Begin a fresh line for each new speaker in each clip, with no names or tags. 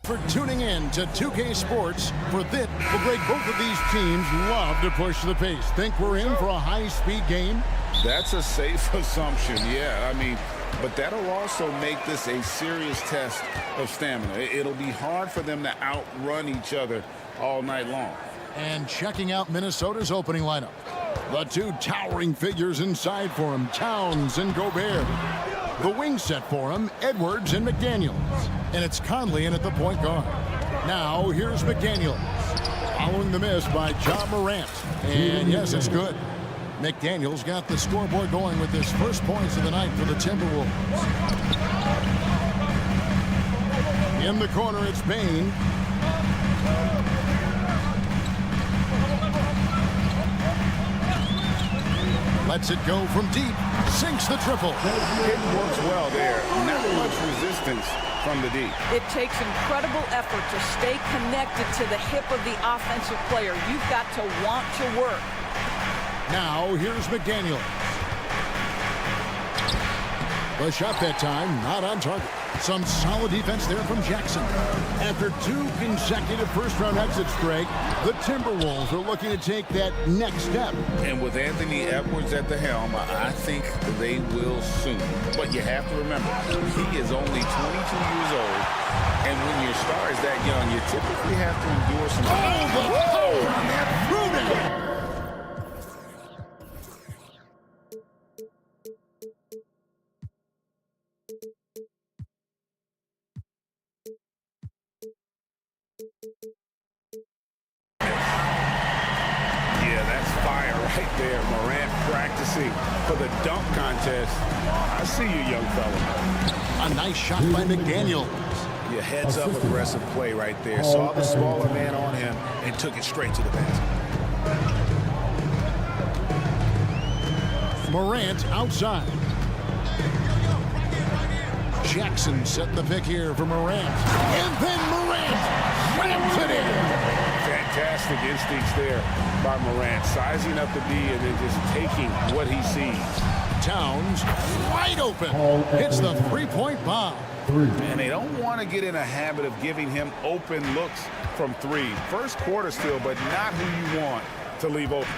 For tuning in to 2K Sports. For this, well, Greg, both of these teams love to push the pace. Think we're in for a high-speed game?
That's a safe assumption, yeah. I mean, but that'll also make this a serious test of stamina. It'll be hard for them to outrun each other all night long.
And checking out Minnesota's opening lineup. The two towering figures inside for him, Towns and Gobert. The wing set for him, Edwards and McDaniels. And it's Conley in at the point guard. Now, here's McDaniels. Following the miss by Ja Morant. And yes, it's good. McDaniels got the scoreboard going with his first points of the night for the Timberwolves. In the corner, it's Bain. Lets it go from deep. Sinks the triple.
It works well there. Not much resistance from the deep.
It takes incredible effort to stay connected to the hip of the offensive player. You've got to want to work.
Now, here's McDaniels. The shot that time, not on target. Some solid defense there from Jackson. After two consecutive first-round exits, Greg, the Timberwolves are looking to take that next step.
And with Anthony Edwards at the helm, I think they will soon. But you have to remember, he is only 22 years old. And when your star is that young, you typically have to endure some...
Oh, the power on that Bruno!
There, Morant practicing for the dunk contest. I see you, young fella.
A nice shot by McDaniels.
Your heads-up aggressive play right there. Saw the smaller man on him and took it straight to the basket.
Morant outside. Jackson setting the pick here for Morant. And then Morant slams it in.
Fantastic instincts there by Morant, sizing up the D and then just taking what he sees.
Towns wide open, hits the three-point bomb.
And they don't want to get in a habit of giving him open looks from three. First quarter still, but not who you want to leave open.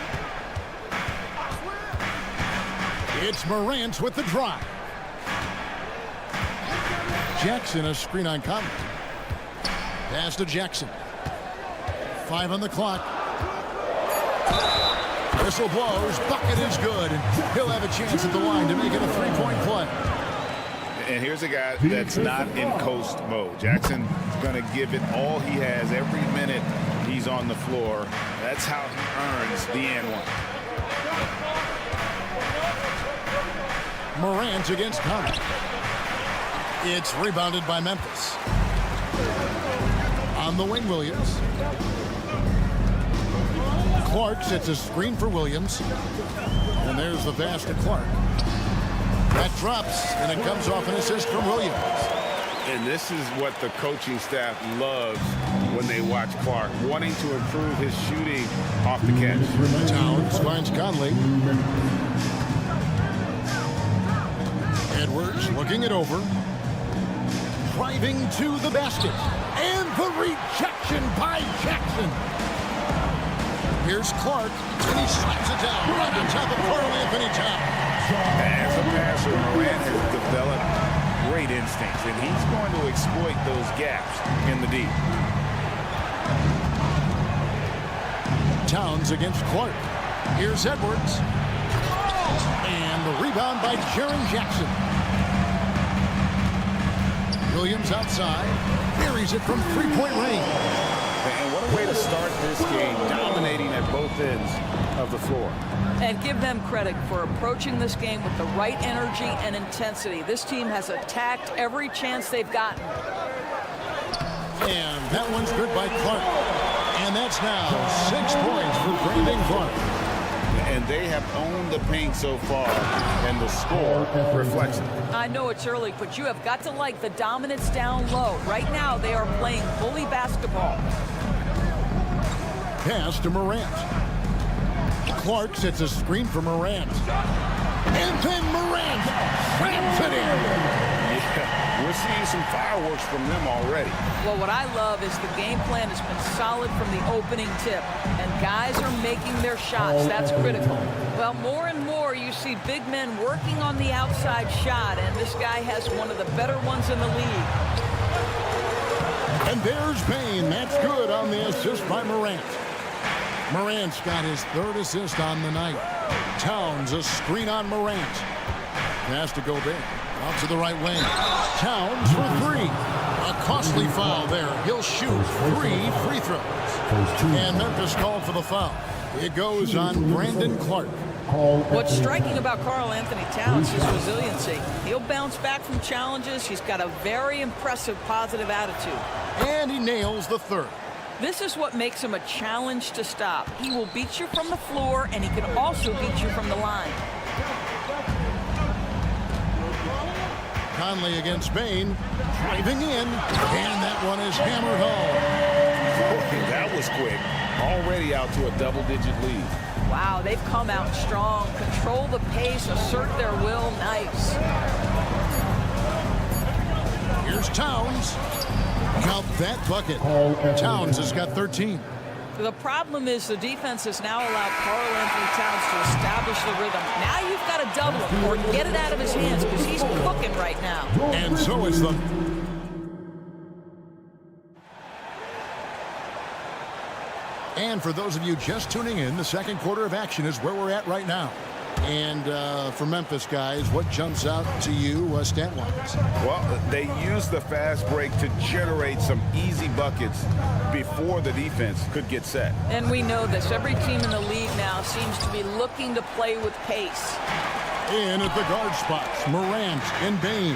It's Morant with the drive. Jackson, a screen on Conley. Pass to Jackson. 5 on the clock. Whistle blows. Bucket is good. He'll have a chance at the line to make it a three-point play.
And here's a guy that's not in coast mode. Jackson's going to give it all he has every minute he's on the floor. That's how he earns the and one.
Morant against Conley. It's rebounded by Memphis. On the wing, Williams. Clark sets a screen for Williams. And there's the pass to Clark. That drops, and it comes off an assist from Williams.
And this is what the coaching staff loves when they watch Clark, wanting to improve his shooting off the catch.
Towns finds Conley. Edwards looking it over. Driving to the basket. And the rejection by Jackson. Here's Clark, and he slaps it down right on top of Carl Anthony Towns.
As a passer, Morant has developed great instincts, and he's going to exploit those gaps in the deep.
Towns against Clark. Here's Edwards. And the rebound by Jaren Jackson. Williams outside. Buries it from three-point range.
And what a way to start this game, dominating at both ends of the floor.
And give them credit for approaching this game with the right energy and intensity. This team has attacked every chance they've gotten.
And that one's good by Clark. And that's now 6 points for Brandon Clark.
And they have owned the paint so far, and the score reflects it.
I know it's early, but you have got to like the dominance down low. Right now, they are playing bully basketball.
Pass to Morant. Clark sets a screen for Morant. And then Morant slams it in.
We're seeing some fireworks from them already.
Well, what I love is the game plan has been solid from the opening tip, and guys are making their shots. That's critical. Well, more and more you see big men working on the outside shot, and this guy has one of the better ones in the league.
And there's Bain. That's good on the assist by Morant. Morant's got his third assist on the night. Towns, a screen on Morant. Pass to Gobert. Out to the right wing. Towns for three. A costly foul there. He'll shoot 3 free throws. And Memphis called for the foul. It goes on Brandon Clark.
What's striking about Karl Anthony Towns is resiliency. He'll bounce back from challenges. He's got a very impressive positive attitude.
And he nails the third.
This is what makes him a challenge to stop. He will beat you from the floor, and he can also beat you from the line.
Conley against Bain, driving in, and that one is hammered home.
Okay, that was quick. Already out to a double-digit lead.
Wow, they've come out strong. Control the pace, assert their will. Nice.
Here's Towns. Count that bucket. Towns has got 13.
The problem is the defense has now allowed Karl Anthony Towns to establish the rhythm. Now you've got to double him or get it out of his hands because he's cooking right now.
And so is the... And for those of you just tuning in, the second quarter of action is where we're at right now. And for Memphis guys, what jumps out to you stat-wise?
Well, they used the fast break to generate some easy buckets before the defense could get set.
And we know this. Every team in the league now seems to be looking to play with pace.
In at the guard spots, Morant and Bain.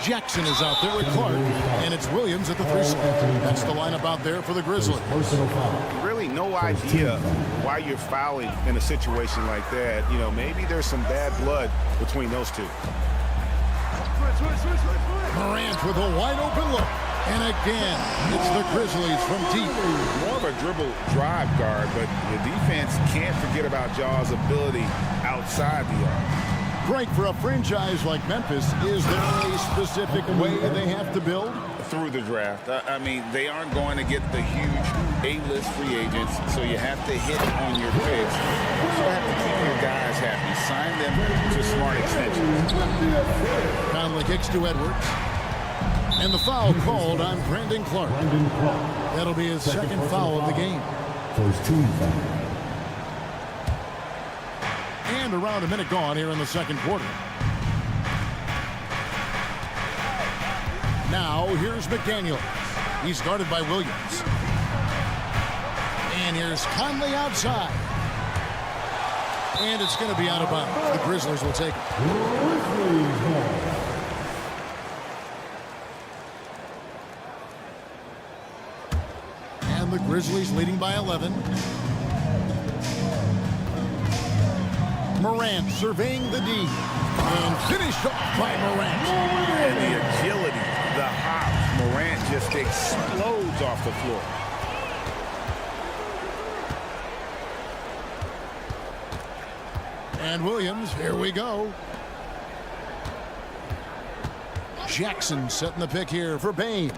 Jackson is out there with Clark, and it's Williams at the 3 slot. That's the lineup out there for the Grizzlies.
Really no idea why you're fouling in a situation like that. You know, maybe there's some bad blood between those two.
Morant with a wide open look. And again, it's the Grizzlies from deep.
More of a dribble drive guard, but the defense can't forget about Jaw's ability outside the arc.
Frank, for a franchise like Memphis, is there a specific way they have to build?
Through the draft. I mean, they aren't going to get the huge A-list free agents, so you have to hit on your picks. You also have to keep your guys happy. Sign them to smart extensions.
Conley kicks to Edwards. And the foul called on Brandon Clark. That'll be his second foul of the game.
First team foul.
And around a minute gone here in the second quarter. Now, here's McDaniel. He's guarded by Williams. And here's Conley outside. And it's going to be out of bounds. The Grizzlies will take it. And the Grizzlies leading by 11. Morant surveying the D. And finished off by Morant.
And the agility, the hops. Morant just explodes off the floor.
And Williams, here we go. Jackson setting the pick here for Bain.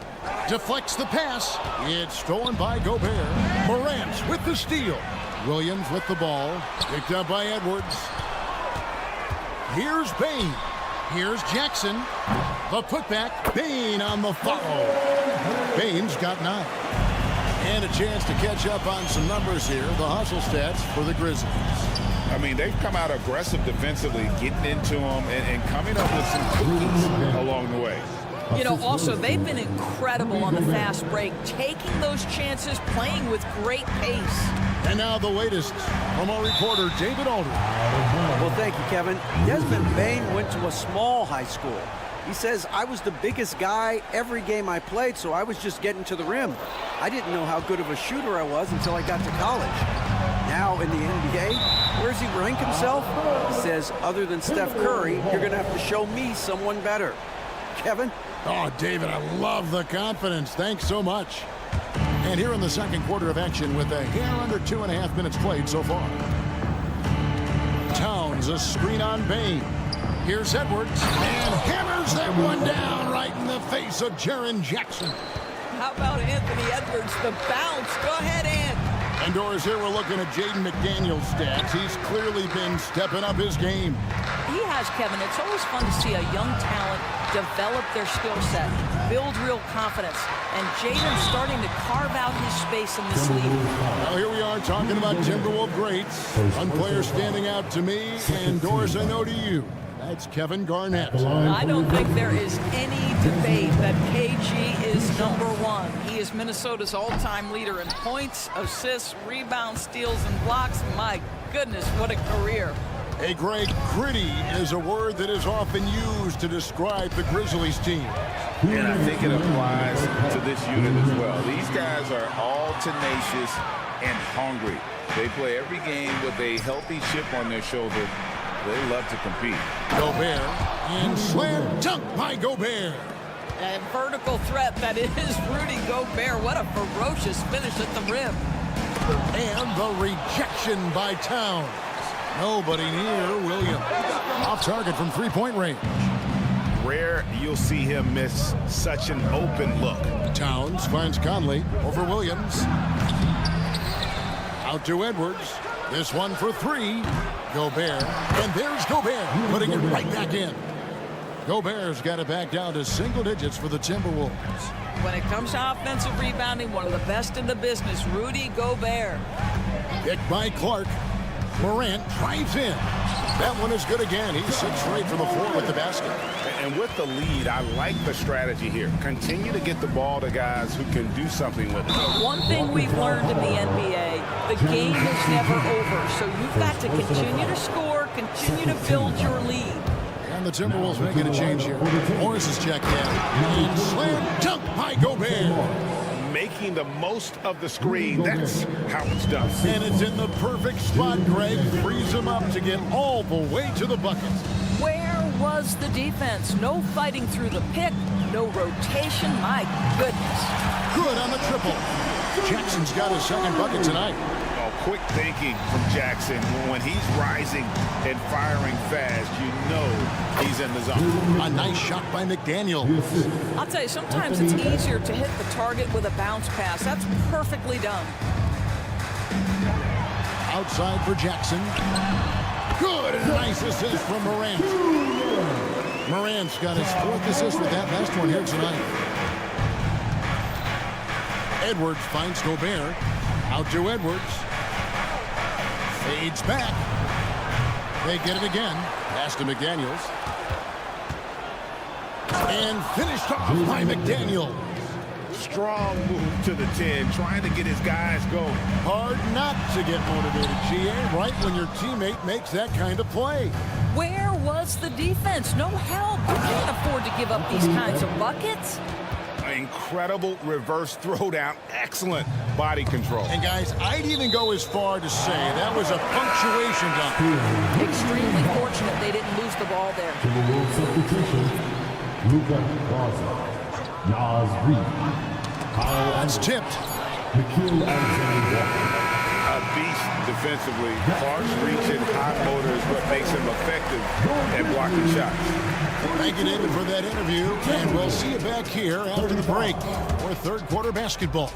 Deflects the pass. It's stolen by Gobert. Morant with the steal. Williams with the ball. Picked up by Edwards. Here's Bain. Here's Jackson. The putback. Bain on the foul. Bain's got 9. And a chance to catch up on some numbers here. The hustle stats for the Grizzlies.
I mean, they've come out aggressive defensively, getting into them and coming up with some cookies along the way.
You know, also, they've been incredible on the fast break, taking those chances, playing with great pace.
And now the latest from our reporter, David Aldridge.
Well, thank you, Kevin. Desmond Bain went to a small high school. He says, I was the biggest guy every game I played, so I was just getting to the rim. I didn't know how good of a shooter I was until I got to college. Now in the NBA, where does he rank himself? He says, other than Steph Curry, you're going to have to show me someone better. Kevin?
Oh, David, I love the confidence. Thanks so much. And here in the second quarter of action with a hair under 2.5 minutes played so far. Towns, a screen on Bain. Here's Edwards, and hammers that one down right in the face of Jaren Jackson.
How about Anthony Edwards, the bounce? Go ahead, Ant.
And Doris, here we're looking at Jaden McDaniel's stats. He's clearly been stepping up his game.
He has, Kevin. It's always fun to see a young talent develop their skill set, build real confidence, and Jaden's starting to carve out his space in this league.
Well, here we are talking about Timberwolves greats. One player standing out to me, and Doris, I know to you. That's Kevin Garnett.
I don't think there is any debate that KG is #1. He is Minnesota's all-time leader in points, assists, rebounds, steals, and blocks. My goodness, what a career.
Hey, Greg, gritty is a word that is often used to describe the Grizzlies team.
And I think it applies to this unit as well. These guys are all tenacious and hungry. They play every game with a healthy chip on their shoulder. They love to compete.
Gobert, and slam dunk by Gobert.
A vertical threat that is Rudy Gobert. What a ferocious finish at the rim.
And the rejection by Towns. Nobody near Williams. Off target from three-point range.
Rare you'll see him miss such an open look.
Towns finds Conley over Williams. Out to Edwards. This one for three. Gobert. And there's Gobert putting it right back in. Gobert's got it back down to single digits for the Timberwolves.
When it comes to offensive rebounding, one of the best in the business, Rudy Gobert.
Picked by Clark. Morant drives in. That one is good again. He's 6 straight from the floor with the basket.
And with the lead, I like the strategy here. Continue to get the ball to guys who can do something with it.
One thing we've learned in the NBA, the game is never over. So you've got to continue to score, continue to build your lead.
And the Timberwolves making a change here. Morris is checked in. And slam dunk by Gobert.
Making the most of the screen. That's how it's done.
And it's in the perfect spot, Greg. Frees him up to get all the way to the bucket.
Where was the defense? No fighting through the pick, no rotation. My goodness.
Good on the triple. Jackson's got his second bucket tonight.
Oh, quick thinking from Jackson. When he's rising and firing fast, you know he's in the zone.
A nice shot by McDaniel.
I'll tell you, sometimes it's easier to hit the target with a bounce pass. That's perfectly done.
Outside for Jackson. Good, and a nice assist from Morant. Morant's got his 4th assist with that last one here tonight. Edwards finds Gobert. Out to Edwards. Fades back. They get it again. Pass to McDaniels. And finished off by McDaniel.
Strong move to the 10, trying to get his guys going.
Hard not to get motivated, GA, right when your teammate makes that kind of play.
Where was the defense? No help. You can't afford to give up these kinds of buckets.
Incredible reverse throwdown. Excellent body control.
And guys, I'd even go as far to say that was a punctuation dunk.
Extremely fortunate they didn't lose the ball there.
Timberwolves substitution. Luka Garza. Nas Reed. Kyle
That's tipped.
Nikhil Alexander-Walker.
A beast defensively. Harsh reach and high motor is what makes him effective at blocking shots.
Thank you, David, for that interview. And we'll see you back here after the break for third quarter basketball.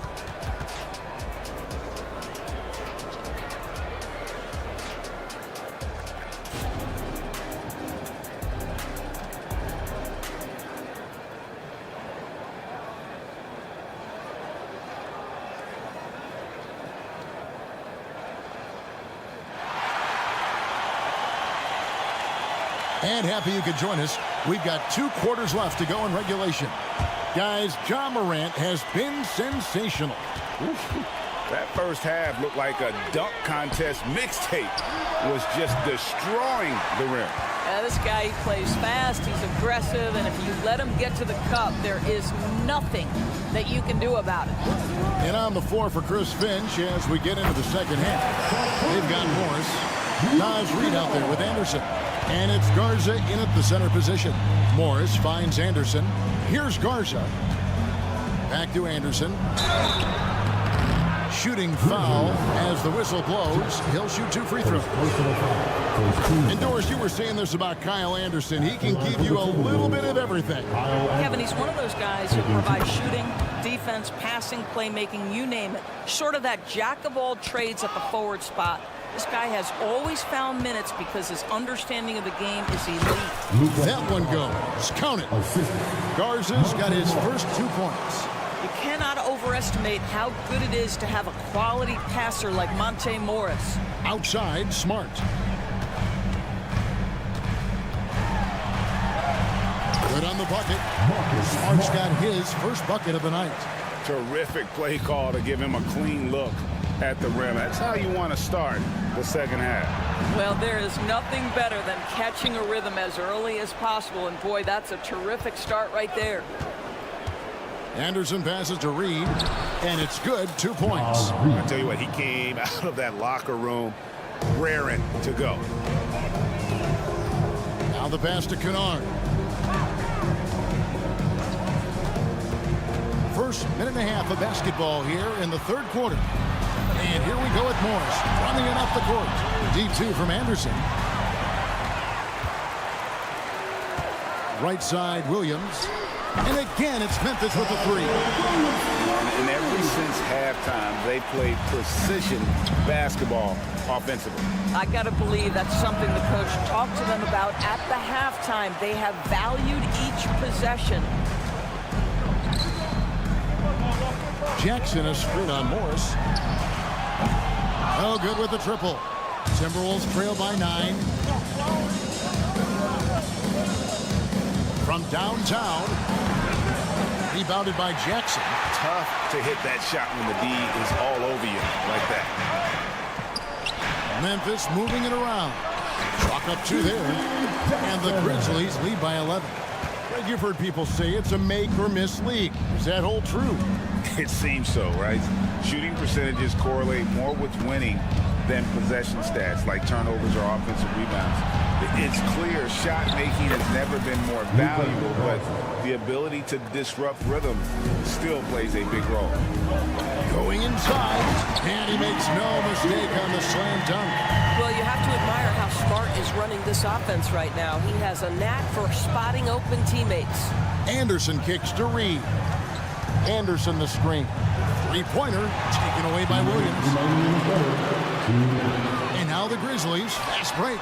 And happy you could join us. We've got 2 quarters left to go in regulation. Guys, Ja Morant has been sensational.
That first half looked like a dunk contest mixtape. Was just destroying the rim.
This guy, he plays fast, he's aggressive, and if you let him get to the cup, there is nothing that you can do about it.
And on the floor for Chris Finch as we get into the second half. They've got Morris. Nas Reed out there with Anderson. And it's Garza in at the center position. Morris finds Anderson. Here's Garza. Back to Anderson. shooting foul as the whistle blows. He'll shoot 2 free throws.
Personal foul. First team.
And Doris, you were saying this about Kyle Anderson. He can give you a little bit of everything.
Kevin, he's one of those guys who provides shooting, defense, passing, playmaking, you name it. Sort of that jack of all trades at the forward spot. This guy has always found minutes because his understanding of the game is elite.
That one goes. Count it. Garza's got his first 2 points.
You cannot overestimate how good it is to have a quality passer like Monte Morris.
Outside, Smart. Good on the bucket. Smart's got his first bucket of the night.
Terrific play call to give him a clean look at the rim. That's how you want to start the second half.
Well, there is nothing better than catching a rhythm as early as possible, and boy, that's a terrific start right there.
Anderson passes to Reed, and it's good. 2 points.
I tell you what, he came out of that locker room raring to go.
Now the pass to Kennard. First minute and a half of basketball here in the third quarter. And here we go with Morris running it up the court. Deep 2 from Anderson. Right side, Williams. And again, it's Memphis with the 3.
And ever since halftime, they played precision basketball offensively.
I got to believe that's something the coach talked to them about at the halftime. They have valued each possession.
Jackson a screen on Morris. Oh, good with the triple. Timberwolves trail by 9. From downtown, rebounded by Jackson.
Tough to hit that shot when the D is all over you like that.
Memphis moving it around. Chalk up 2 there. And the Grizzlies lead by 11. Greg, you've heard people say it's a make or miss league. Does that hold true?
It seems so, right? Shooting percentages correlate more with winning than possession stats like turnovers or offensive rebounds. It's clear shot making has never been more valuable, but the ability to disrupt rhythm still plays a big role.
Going inside, and he makes no mistake on the slam dunk.
Well, you have to admire how Smart is running this offense right now. He has a knack for spotting open teammates.
Anderson kicks to Reed. Anderson the screen. 3-pointer taken away by Williams. And now the Grizzlies. Fast break.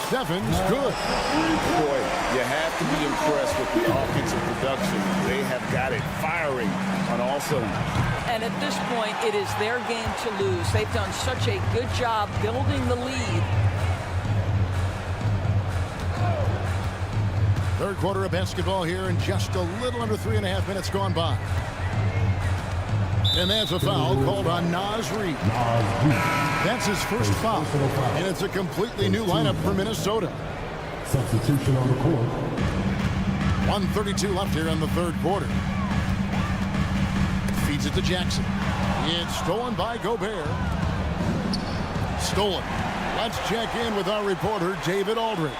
Stephens good.
Boy, you have to be impressed with the offensive production. They have got it firing on all cylinders.
And at this point, it is their game to lose. They've done such a good job building the lead.
Third quarter of basketball here, and just a little under 3.5 minutes gone by. And that's a foul called on Naz Reid. That's his first foul. And it's a completely new lineup for Minnesota.
Substitution on the court.
1:32 left here in the third quarter. Feeds it to Jackson. It's stolen by Gobert. Stolen. Let's check in with our reporter, David Aldridge.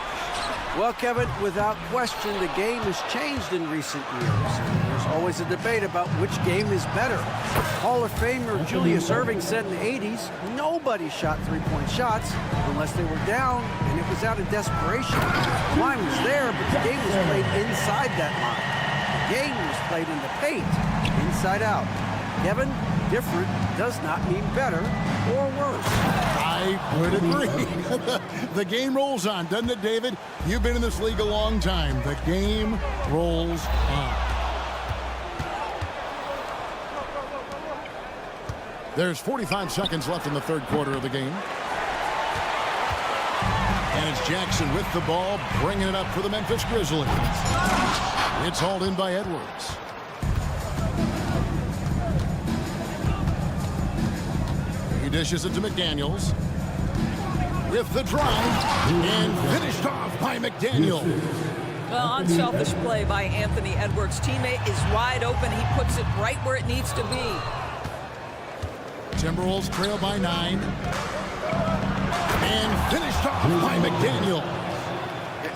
Well, Kevin, without question, the game has changed in recent years. There's always a debate about which game is better. Hall of Famer Julius Erving said in the 80s, nobody shot three-point shots unless they were down, and it was out of desperation. The line was there, but the game was played inside that line. The game was played in the paint, inside out. Kevin, different does not mean better or worse.
I would agree. The game rolls on, doesn't it, David? You've been in this league a long time. The game rolls on. There's 45 seconds left in the third quarter of the game. And it's Jackson with the ball, bringing it up for the Memphis Grizzlies. It's hauled in by Edwards. He dishes it to McDaniels. With the drive, and finished off by McDaniels.
Well, unselfish play by Anthony Edwards. Teammate is wide open. He puts it right where it needs to be.
Timberwolves trail by 9. And finished off by McDaniel.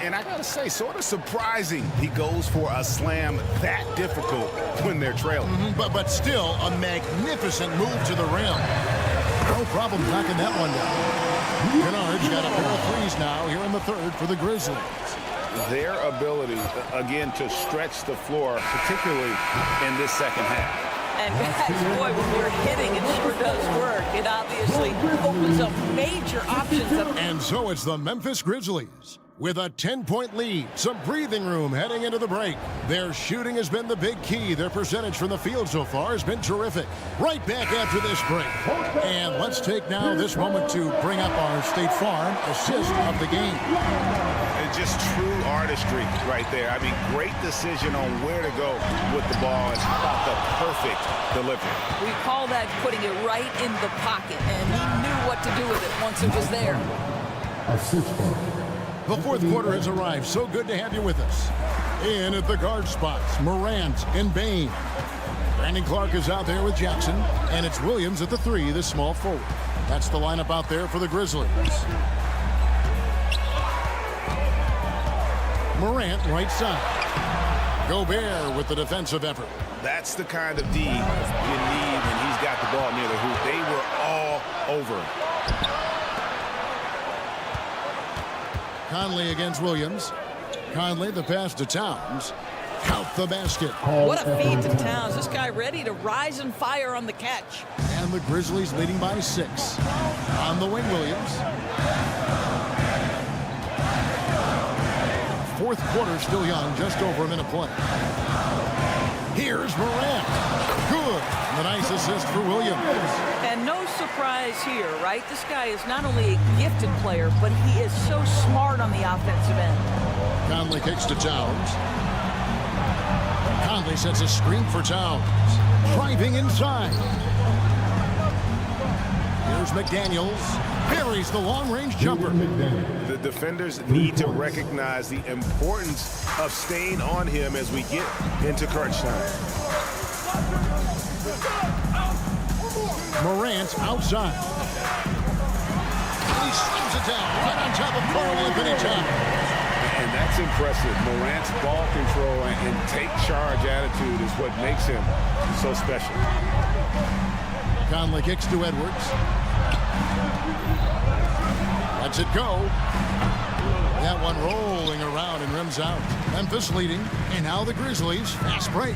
And I got to say, sort of surprising he goes for a slam that difficult when they're trailing.
But still a magnificent move to the rim. No problem knocking that one down. Kennard's got a pair of threes now here in the third for the Grizzlies.
Their ability, again, to stretch the floor, particularly in this second half.
And guys, boy, when you're hitting, it sure does work. It obviously opens up major options.
And so it's the Memphis Grizzlies with a 10-point lead, some breathing room heading into the break. Their shooting has been the big key. Their percentage from the field so far has been terrific. Right back after this break. And let's take now this moment to bring up our State Farm assist of the game.
And just true artistry right there. I mean, great decision on where to go with the ball, and how about the perfect delivery.
We call that putting it right in the pocket, and he knew what to do with it once it was there.
Assist ball.
The fourth quarter has arrived. So good to have you with us. In at the guard spots, Morant and Bain. Brandon Clark is out there with Jackson, and it's Williams at the three, the small forward. That's the lineup out there for the Grizzlies. Morant right side. Gobert with the defensive effort.
That's the kind of D you need when he's got the ball near the hoop. They were all over him.
Conley against Williams. Conley, the pass to Towns. Count the basket.
What a feed to Towns. This guy ready to rise and fire on the catch.
And the Grizzlies leading by 6. On the wing, Williams. Fourth quarter still young, just over a minute play. Here's Morant. Good. The nice assist for Williams.
And no surprise here, right? This guy is not only a gifted player, but he is so smart on the offensive end.
Conley kicks to Towns. Conley sets a screen for Towns. Driving inside. Here's McDaniels. Buries the long-range jumper.
The defenders need to recognize the importance of staying on him as we get into crunch time.
Morant outside. He slams it down right on top of Karl Anthony Towns.
And that's impressive. Morant's ball control and take charge attitude is what makes him so special.
Conley kicks to Edwards. Lets it go. That one rolling around and rims out. Memphis leading, and now the Grizzlies fast break.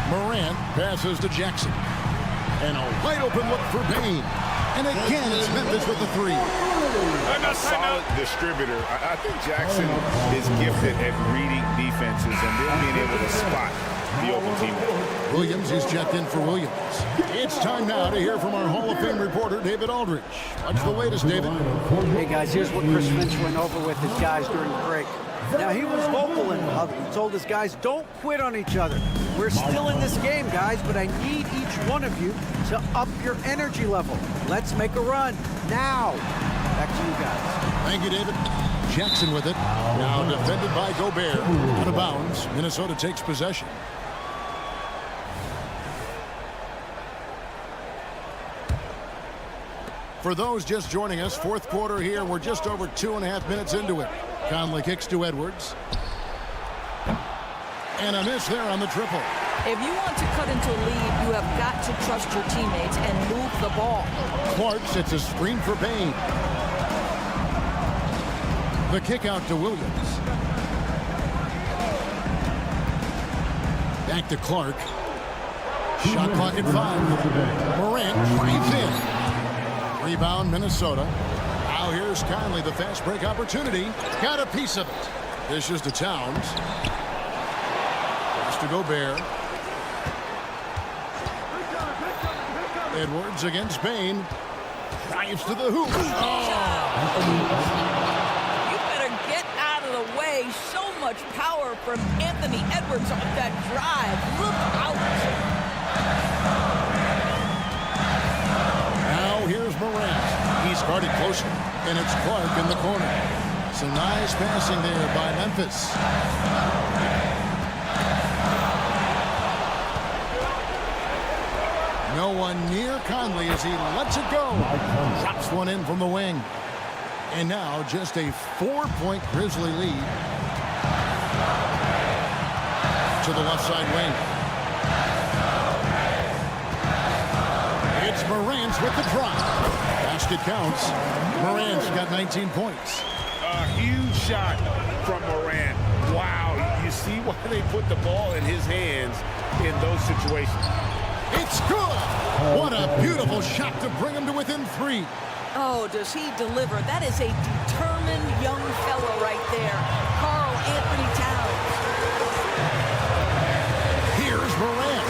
Morant passes to Jackson. And a wide open look for Bain. And again, it's Memphis with the three.
A solid distributor. I think Jackson is gifted at reading defenses and then being able to spot the open teammate.
Williams is checked in for Williams. It's time now to hear from our Hall of Fame reporter, David Aldridge. What's the latest, David?
Hey, guys, here's what Chris Finch went over with his guys during the break. Now, he was vocal in the huddle. He told his guys, don't quit on each other. We're still in this game, guys, but I need each one of you to up your energy level. Let's make a run now. Back to you guys.
Thank you, David. Jackson with it. Now defended by Gobert. Out of bounds. Minnesota takes possession. For those just joining us, fourth quarter here. We're just over 2.5 minutes into it. Conley kicks to Edwards. And a miss there on the triple.
If you want to cut into a lead, you have got to trust your teammates and move the ball.
Clark sets a screen for Bain. The kick out to Williams. Back to Clark. Shot clock at 5. Morant drives in. Rebound, Minnesota. Now here's Conley, the fast break opportunity. Got a piece of it. Dishes to Towns. Pass to Gobert. Edwards against Bain. Drives to the hoop. Oh.
You better get out of the way. So much power from Anthony Edwards on that drive. Look out.
Now here's Morant. He's guarded closer, and it's Clark in the corner. Some nice passing there by Memphis. No one near Conley as he lets it go. Drops one in from the wing. And now just a 4-point Grizzly lead. To the left side wing. It's Morant's with the drop. Basket counts. Morant's got 19 points.
A huge shot from Morant. Wow, you see why they put the ball in his hands in those situations.
It's good. What a beautiful shot to bring him to within 3.
Oh, does he deliver? That is a determined young fellow right there. Karl Anthony Towns.
Here's Morant.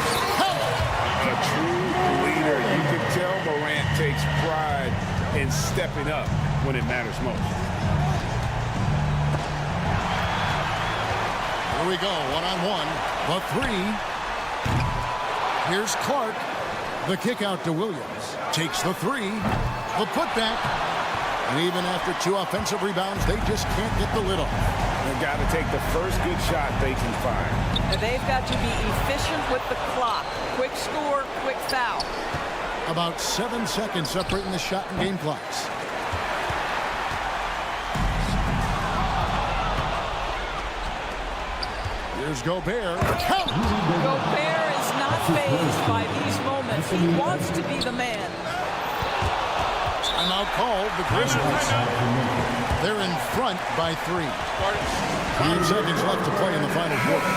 A true leader. You can tell Morant takes pride in stepping up when it matters most.
Here we go, one-on-one. The 3. Here's Clark. The kick out to Williams. Takes the 3. The putback. And even after 2 offensive rebounds, they just can't get the lid off.
They've got to take the first good shot they can find.
And they've got to be efficient with the clock. Quick score, quick foul.
About 7 seconds separating the shot and game clocks. Here's Gobert. Count!
Gobert is not fazed by these moments. He wants to be the man.
Timeout called. The Grizzlies. They're in front by 3. 5 seconds left to play in the final quarter.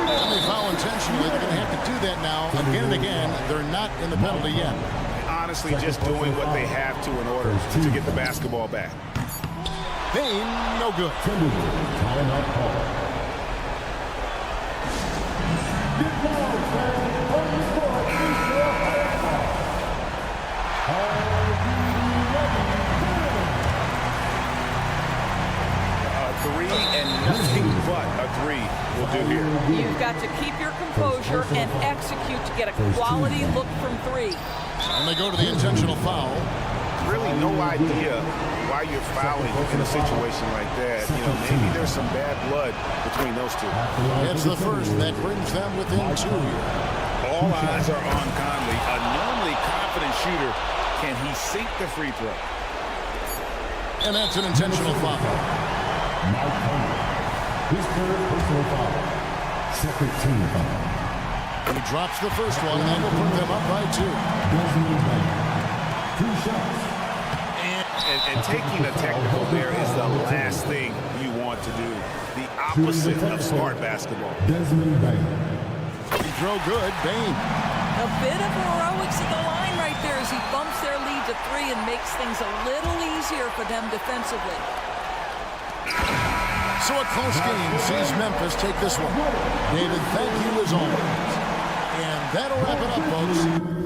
And they foul intentionally. They're going to have to do that now again and again. They're not in the penalty yet.
Honestly, just doing what they have to in order to get the basketball back.
Bain, no good.
Three and nothing but a 3 will do here.
You've got to keep your composure and execute to get a quality look from 3.
And they go to the intentional foul.
Really no idea why you're fouling in a situation like that. You know, maybe there's some bad blood between those two.
It's the first that brings them within 2 here.
All eyes are on Conley, a normally confident shooter. Can he sink the free throw?
And that's an intentional foul.
His third personal foul. Second team foul.
He drops the first one, and that will put them up by 2.
2 shots.
And taking a technical there is the last thing you want to do. The opposite of smart basketball.
Desmond Bain.
He throw good, Bain.
A bit of heroics at the line right there as he bumps their lead to 3 and makes things a little easier for them defensively.
So a close game sees Memphis take this one. David, thank you as always. And that'll wrap it up, folks.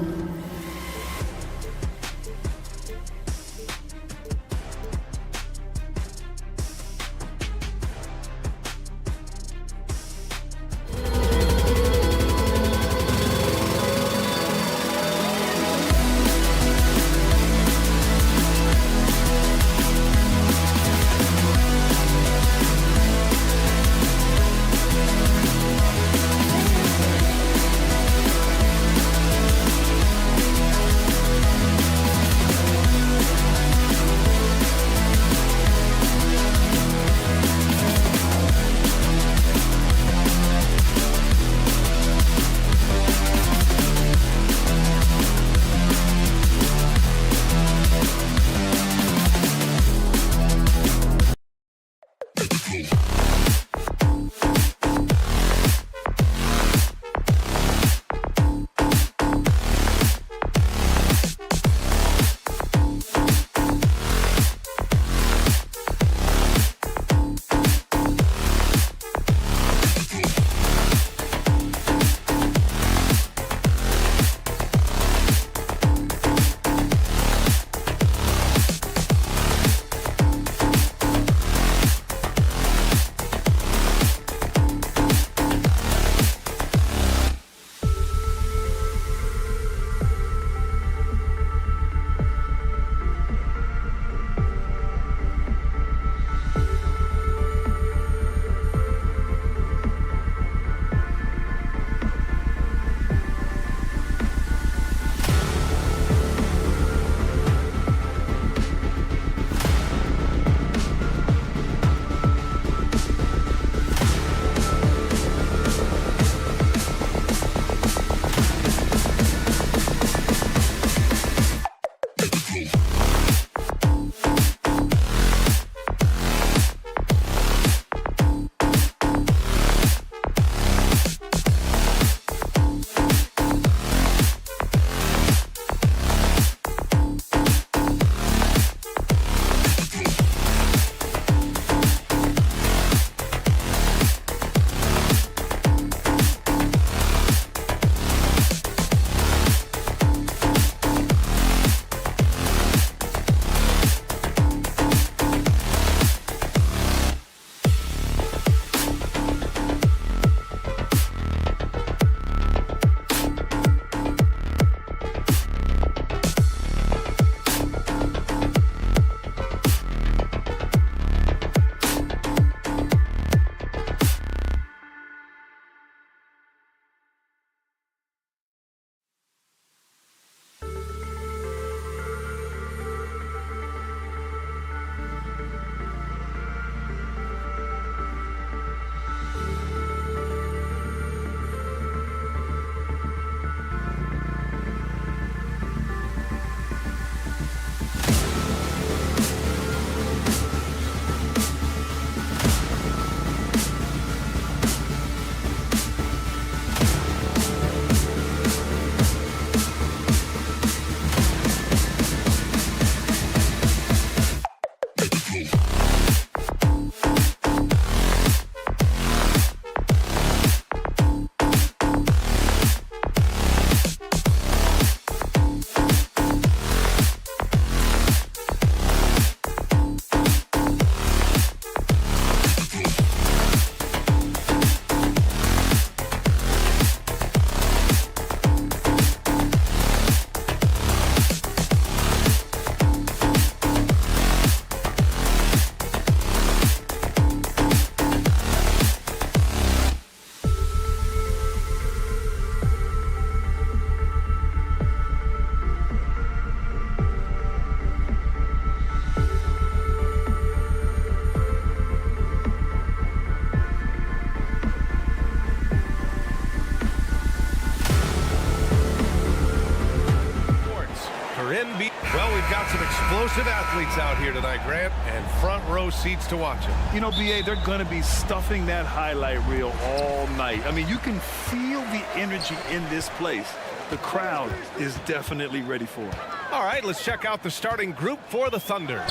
Well, we've got some explosive athletes out here tonight, Grant, and front row seats to watch them.
You know, B.A., they're going to be stuffing that highlight reel all night. I mean, you can feel the energy in this place. The crowd is definitely ready for it.
All right, let's check out the starting group for the Thunder.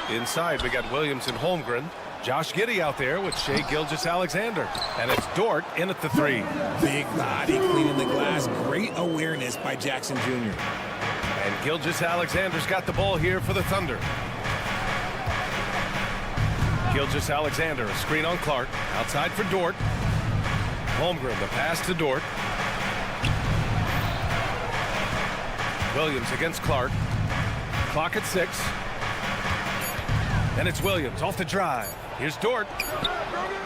Inside, we got Williams and Holmgren. Josh Giddey out there with Shai Gilgeous-Alexander. And it's Dort in at the 3.
Big body cleaning the glass. Great awareness by Jackson Jr.
And Gilgeous-Alexander's got the ball here for the Thunder. Gilgeous-Alexander, a screen on Clark. Outside for Dort. Holmgren, the pass to Dort. Williams against Clark. Clock at 6. And it's Williams off the drive. Here's Dort.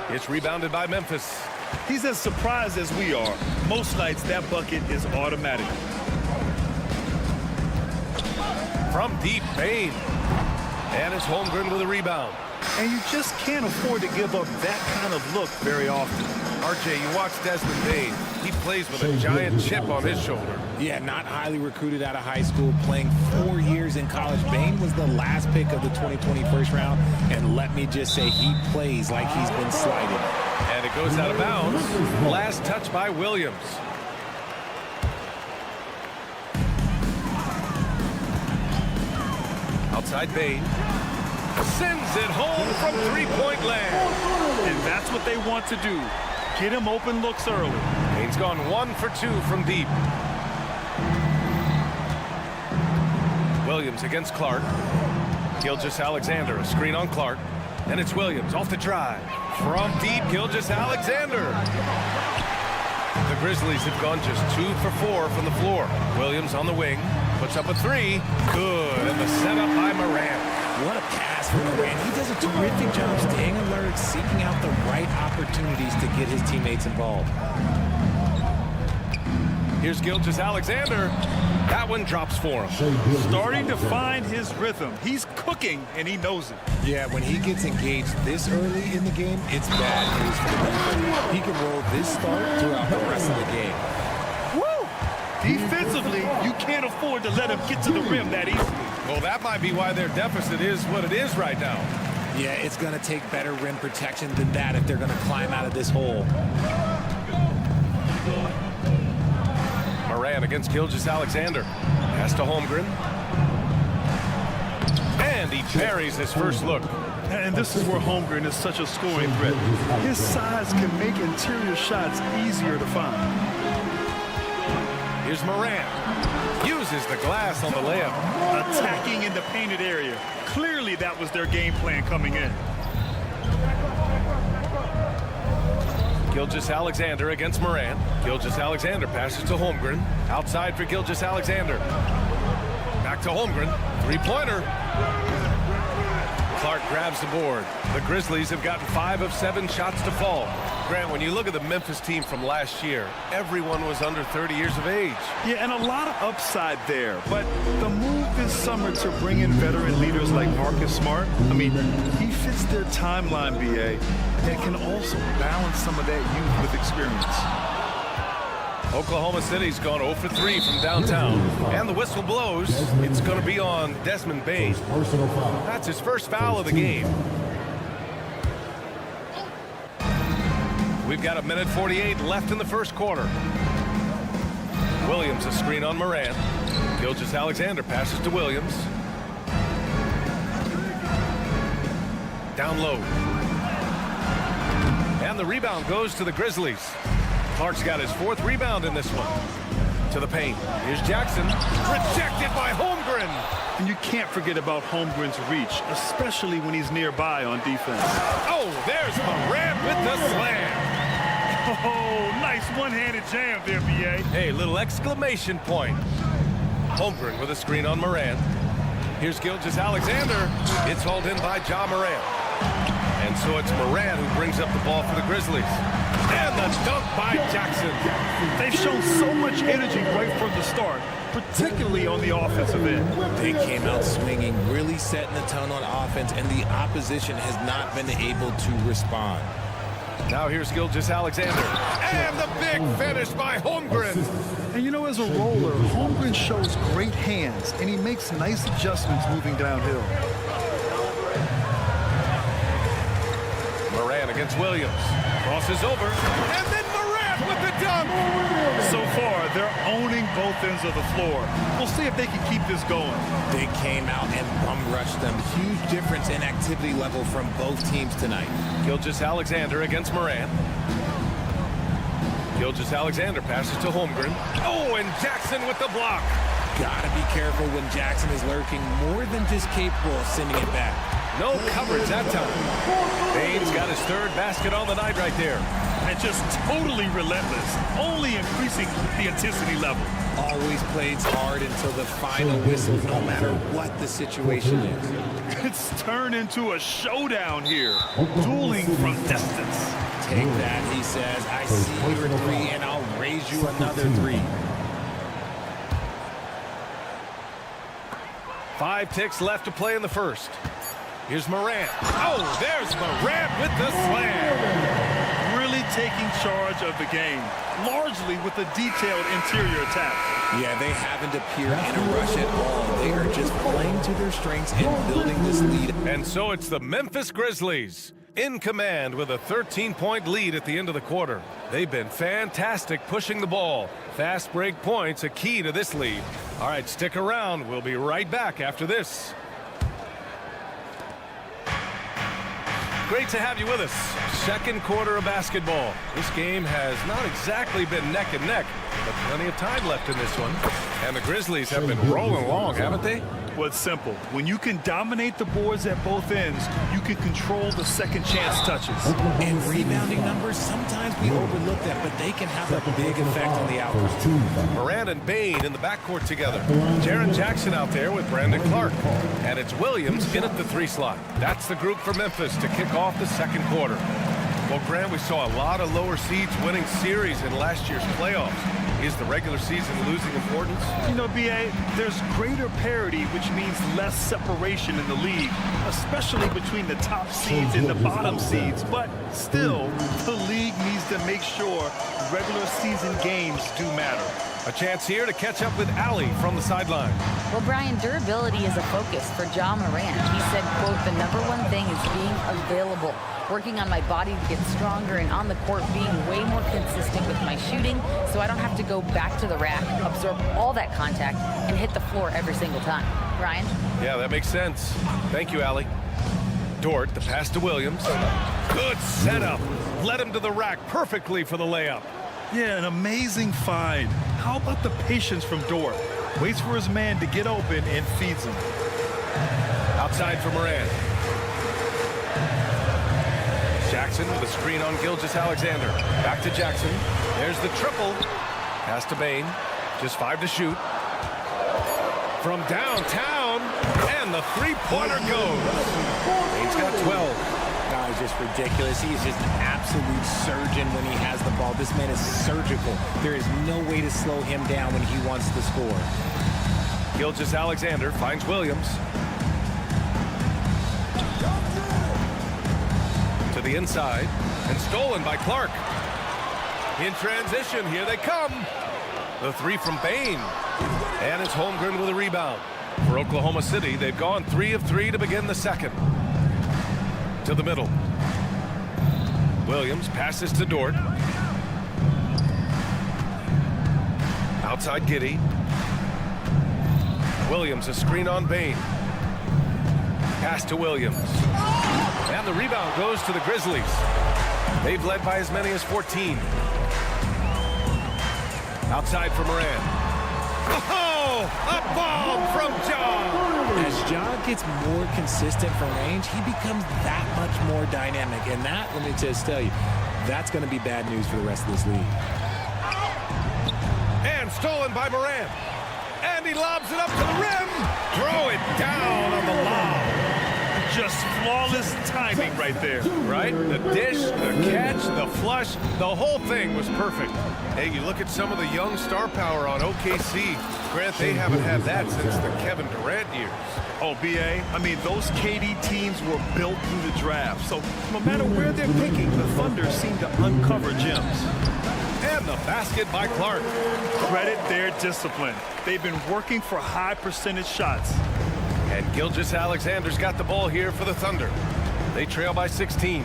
It's rebounded by Memphis.
He's as surprised as we are. Most nights, that bucket is automatic.
From deep, Bane. And it's Holmgren with a rebound.
And you just can't afford to give up that kind of look very often.
RJ, you watch Desmond Bane. He plays with a giant chip on his shoulder.
Yeah, not highly recruited out of high school, playing 4 years in college. Bane was the last pick of the 2020 first round, and let me just say he plays like he's been slighted.
And it goes out of bounds. Last touch by Williams. Outside Bane. Sends it home from three-point land.
And that's what they want to do. Get him open looks early.
Bane's gone 1 for 2 from deep. Williams against Clark. Gilgeous-Alexander, a screen on Clark. And it's Williams off the drive. From deep, Gilgeous-Alexander. The Grizzlies have gone just 2 for 4 from the floor. Williams on the wing. Puts up a 3. Good. And the setup by Morant.
What a pass from Moran. He does a terrific job staying alert, seeking out the right opportunities to get his teammates involved.
Here's Gilgeous-Alexander. That one drops for him.
Starting to find his rhythm. He's cooking, and he knows it.
Yeah, when he gets engaged this early in the game, it's bad news for the defense. He can roll this start throughout the rest of the game.
Woo! Defensively, you can't afford to let him get to the rim that easily.
Well, that might be why their deficit is what it is right now.
Yeah, it's going to take better rim protection than that if they're going to climb out of this hole.
Moran against Gilgeous-Alexander. Pass to Holmgren. And he buries his first look.
And this is where Holmgren is such a scoring threat. His size can make interior shots easier to find.
Here's Moran. Uses the glass on the layup.
Attacking in the painted area. Clearly that was their game plan coming in.
Gilgeous-Alexander against Moran. Gilgeous-Alexander passes to Holmgren. Outside for Gilgeous-Alexander. Back to Holmgren. Three-pointer. Clark grabs the board. The Grizzlies have gotten 5 of 7 shots to fall. Grant, when you look at the Memphis team from last year, everyone was under 30 years of age.
Yeah, and a lot of upside there. But the move this summer to bring in veteran leaders like Marcus Smart, I mean, he fits their timeline, B.A., and can also balance some of that youth with experience.
Oklahoma City's gone 0 for 3 from downtown. And the whistle blows. It's going to be on Desmond Bane. That's his first foul of the game. We've got 1:48 left in the first quarter. Williams a screen on Moran. Gilgeous-Alexander passes to Williams. Down low. And the rebound goes to the Grizzlies. Clark's got his 4th rebound in this one. To the paint. Here's Jackson. Rejected by Holmgren.
And you can't forget about Holmgren's reach, especially when he's nearby on defense.
Oh, there's Moran with the slam.
Oh, nice one-handed jam there, B.A.
Hey, little exclamation point. Holmgren with a screen on Moran. Here's Gilgeous-Alexander. It's hauled in by Ja Morant. And so it's Moran who brings up the ball for the Grizzlies. And the dunk by Jackson.
They've shown so much energy right from the start, particularly on the offensive end.
They came out swinging, really setting the tone on offense, and the opposition has not been able to respond.
Now here's Gilgeous-Alexander. And the big finish by Holmgren.
And you know, as a roller, Holmgren shows great hands, and he makes nice adjustments moving downhill.
Moran against Williams. Crosses over, and then Moran with the dunk.
So far, they're owning both ends of the floor. We'll see if they can keep this going.
They came out and bum-rushed them. Huge difference in activity level from both teams tonight.
Gilgeous-Alexander against Moran. Gilgeous-Alexander passes to Holmgren. Oh, and Jackson with the block.
Gotta be careful when Jackson is lurking, more than just capable of sending it back.
No coverage that time. Baines got his third basket on the night right there.
And just totally relentless, only increasing the intensity level.
Always plays hard until the final whistle, no matter what the situation is.
It's turned into a showdown here, dueling from distance.
Take that, he says. I see your three, and I'll raise you another three.
5 ticks left to play in the first. Here's Moran. Oh, there's Moran with the slam.
Really taking charge of the game, largely with a detailed interior attack.
Yeah, they haven't appeared in a rush at all. They are just playing to their strengths and building this lead.
And so it's the Memphis Grizzlies in command with a 13-point lead at the end of the quarter. They've been fantastic pushing the ball. Fast break points a key to this lead. All right, stick around. We'll be right back after this. Great to have you with us. Second quarter of basketball. This game has not exactly been neck and neck, but plenty of time left in this one. And the Grizzlies have been rolling along, haven't they?
Well, it's simple. When you can dominate the boards at both ends, you can control the second chance touches.
And rebounding numbers, sometimes we overlook that, but they can have a big effect on the outcome.
Moran and Bain in the backcourt together. Jaren Jackson out there with Brandon Clark. And it's Williams in at the 3 slot. That's the group for Memphis to kick off the second quarter. Well, Grant, we saw a lot of lower seeds winning series in last year's playoffs. Is the regular season losing importance?
You know, B.A., there's greater parity, which means less separation in the league, especially between the top seeds and the bottom seeds. But still, the league needs to make sure regular season games do matter.
A chance here to catch up with Allie from the sideline.
Well, Brian, durability is a focus for Ja Morant. He said, quote, "The #1 thing is being available, working on my body to get stronger, and on the court being way more consistent with my shooting so I don't have to go back to the rack, absorb all that contact, and hit the floor every single time." Brian?
Yeah, that makes sense. Thank you, Allie. Dort, the pass to Williams. Good setup. Led him to the rack perfectly for the layup.
Yeah, an amazing find. How about the patience from Dort? Waits for his man to get open and feeds him.
Outside for Moran. Jackson with a screen on Gilgeous-Alexander. Back to Jackson. There's the triple. Pass to Bain. Just 5 to shoot. From downtown, and the three-pointer goes. Bain's got 12.
No, it's just ridiculous. He's just an absolute surgeon when he has the ball. This man is surgical. There is no way to slow him down when he wants to score.
Gilgeous-Alexander finds Williams. To the inside, and stolen by Clark. In transition, here they come. The 3 from Bain. And it's Holmgren with a rebound. For Oklahoma City, they've gone 3 of 3 to begin the second. To the middle. Williams passes to Dort. Outside Giddey. Williams, a screen on Bain. Pass to Williams. And the rebound goes to the Grizzlies. They've led by as many as 14. Outside for Moran. Oh, a bomb from Ja.
As Ja gets more consistent from range, he becomes that much more dynamic. And that, let me just tell you, that's going to be bad news for the rest of this league.
And stolen by Moran. And he lobs it up to the rim. Throw it down on the lob.
Just flawless timing right there.
Right? The dish, the catch, the flush, the whole thing was perfect. Hey, you look at some of the young star power on OKC. Grant, they haven't had that since the Kevin Durant years.
Oh, B.A., I mean, those KD teams were built through the draft. So no matter where they're picking, the Thunder seem to uncover gems.
And the basket by Clark.
Credit their discipline. They've been working for high percentage shots.
And Gilgeous-Alexander's got the ball here for the Thunder. They trail by 16.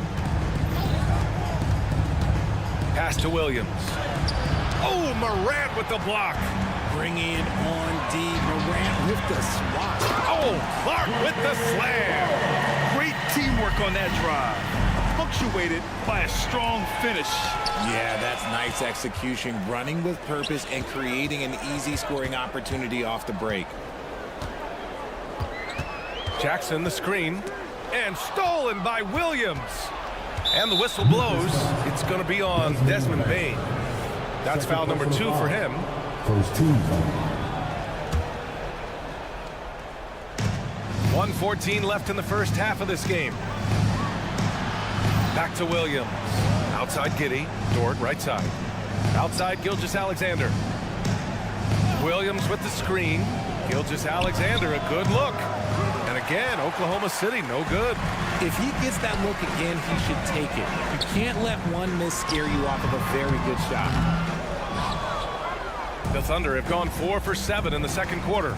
Pass to Williams. Oh, Morant with the block.
Bringing it on deep. Morant with the swat.
Oh, Clark with the slam.
Great teamwork on that drive. Punctuated by a strong finish.
Yeah, that's nice execution. Running with purpose and creating an easy scoring opportunity off the break.
Jackson the screen. And stolen by Williams. And the whistle blows. It's going to be on Desmond Bane. That's foul number 2 for him.
First team foul.
1:14 left in the first half of this game. Back to Williams. Outside Giddey. Dort right side. Outside Gilgeous-Alexander. Williams with the screen. Gilgeous-Alexander, a good look. And again, Oklahoma City, no good.
If he gets that look again, he should take it. You can't let one miss scare you off of a very good shot.
The Thunder have gone 4 for 7 in the second quarter.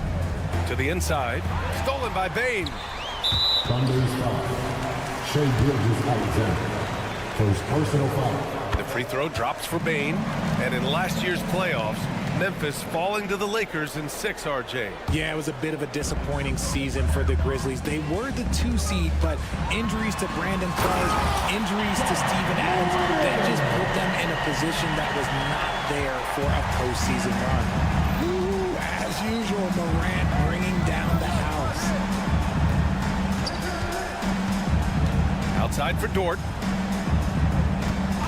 To the inside. Stolen by Bane.
Thunder's foul. Shai Gilgeous-Alexander. First personal foul.
The free throw drops for Bane. And in last year's playoffs, Memphis falling to the Lakers in 6, RJ.
Yeah, it was a bit of a disappointing season for the Grizzlies. They were the 2 seed, but injuries to Brandon Clark, injuries to Steven Adams, that just put them in a position that was not there for a postseason run. Ooh, as usual, Morant bringing down the house.
Outside for Dort.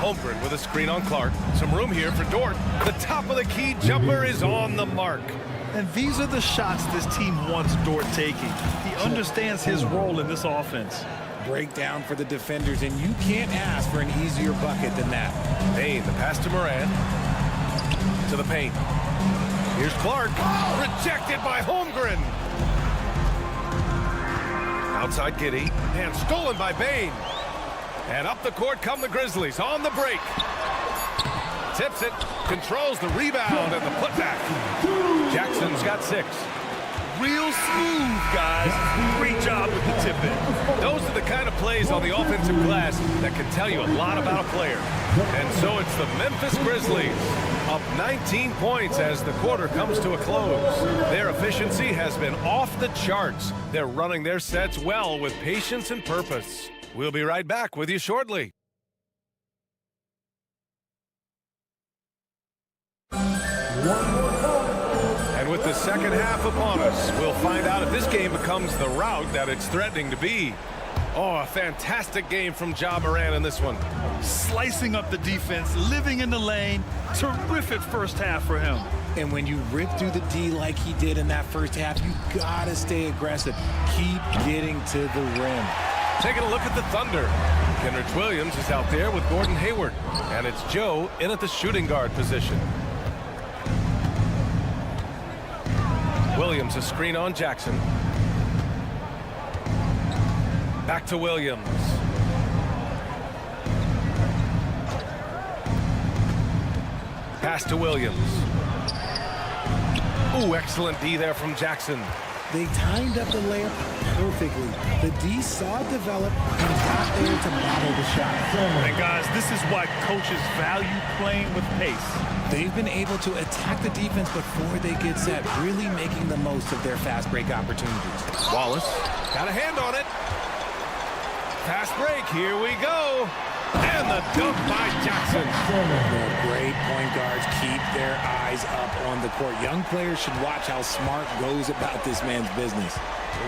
Holmgren with a screen on Clark. Some room here for Dort. The top of the key jumper is on the mark.
And these are the shots this team wants Dort taking. He understands his role in this offense.
Breakdown for the defenders, and you can't ask for an easier bucket than that.
Payne, the pass to Morant. To the paint. Here's Clark. Rejected by Holmgren. Outside Giddey. And stolen by Bane. And up the court come the Grizzlies on the break. Tips it, controls the rebound and the putback. Jackson's got 6.
Real smooth, guys. Great job with the tip-in.
Those are the kind of plays on the offensive glass that can tell you a lot about a player. And so it's the Memphis Grizzlies up 19 points as the quarter comes to a close. Their efficiency has been off the charts. They're running their sets well with patience and purpose. We'll be right back with you shortly. And with the second half upon us, we'll find out if this game becomes the rout that it's threatening to be. Oh, a fantastic game from Ja Morant in this one.
Slicing up the defense, living in the lane. Terrific first half for him.
And when you rip through the D like he did in that first half, you gotta stay aggressive. Keep getting to the rim.
Taking a look at the Thunder. Kenrich Williams is out there with Gordon Hayward. And it's Joe in at the shooting guard position. Williams a screen on Jackson. Back to Williams. Pass to Williams. Ooh, excellent D there from Jackson.
They timed up the layup perfectly. The D saw it develop and got there to model the shot.
And guys, this is why coaches value playing with pace.
They've been able to attack the defense before they get set, really making the most of their fast break opportunities.
Wallace got a hand on it. Fast break, here we go. And the dunk by Jackson.
The great point guards keep their eyes up on the court. Young players should watch how Smart goes about this man's business.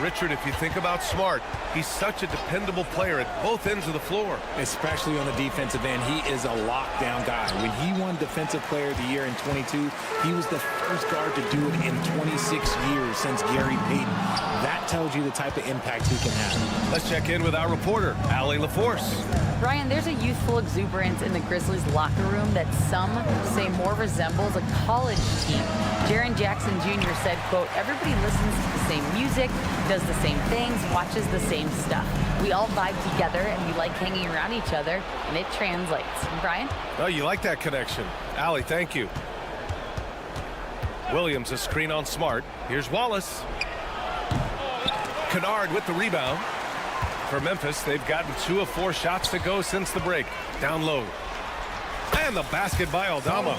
Richard, if you think about Smart, he's such a dependable player at both ends of the floor.
Especially on the defensive end, he is a lockdown guy. When he won Defensive Player of the Year in 22, he was the first guard to do it in 26 years since Gary Payton. That tells you the type of impact he can have.
Let's check in with our reporter, Allie LaForce.
Ryan, there's a youthful exuberance in the Grizzlies locker room that some say more resembles a college team. Jaren Jackson Jr. said, quote, "Everybody listens to the same music. He does the same things, watches the same stuff. We all vibe together, and we like hanging around each other, and it translates. Brian?
Oh, you like that connection. Allie, thank you. Williams, a screen on Smart. Here's Wallace. Kennard with the rebound. For Memphis, they've gotten 2 of 4 shots to go since the break. Down low. And the basket by Aldama.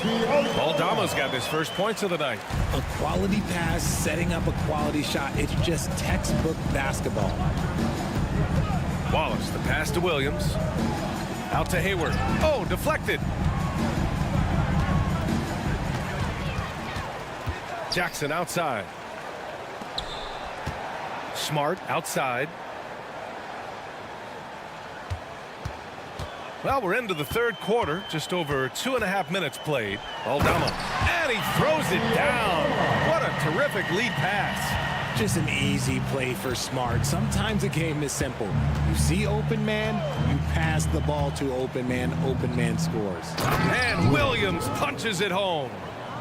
Aldama's got his first points of the night.
A quality pass, setting up a quality shot. It's just textbook basketball.
Wallace, the pass to Williams. Out to Hayward. Oh, deflected. Jackson outside. Smart outside. Well, we're into the third quarter, just over 2.5 minutes played. Aldama, and he throws it down. What a terrific lead pass.
Just an easy play for Smart. Sometimes a game is simple. You see open man, you pass the ball to open man scores.
And Williams punches it home.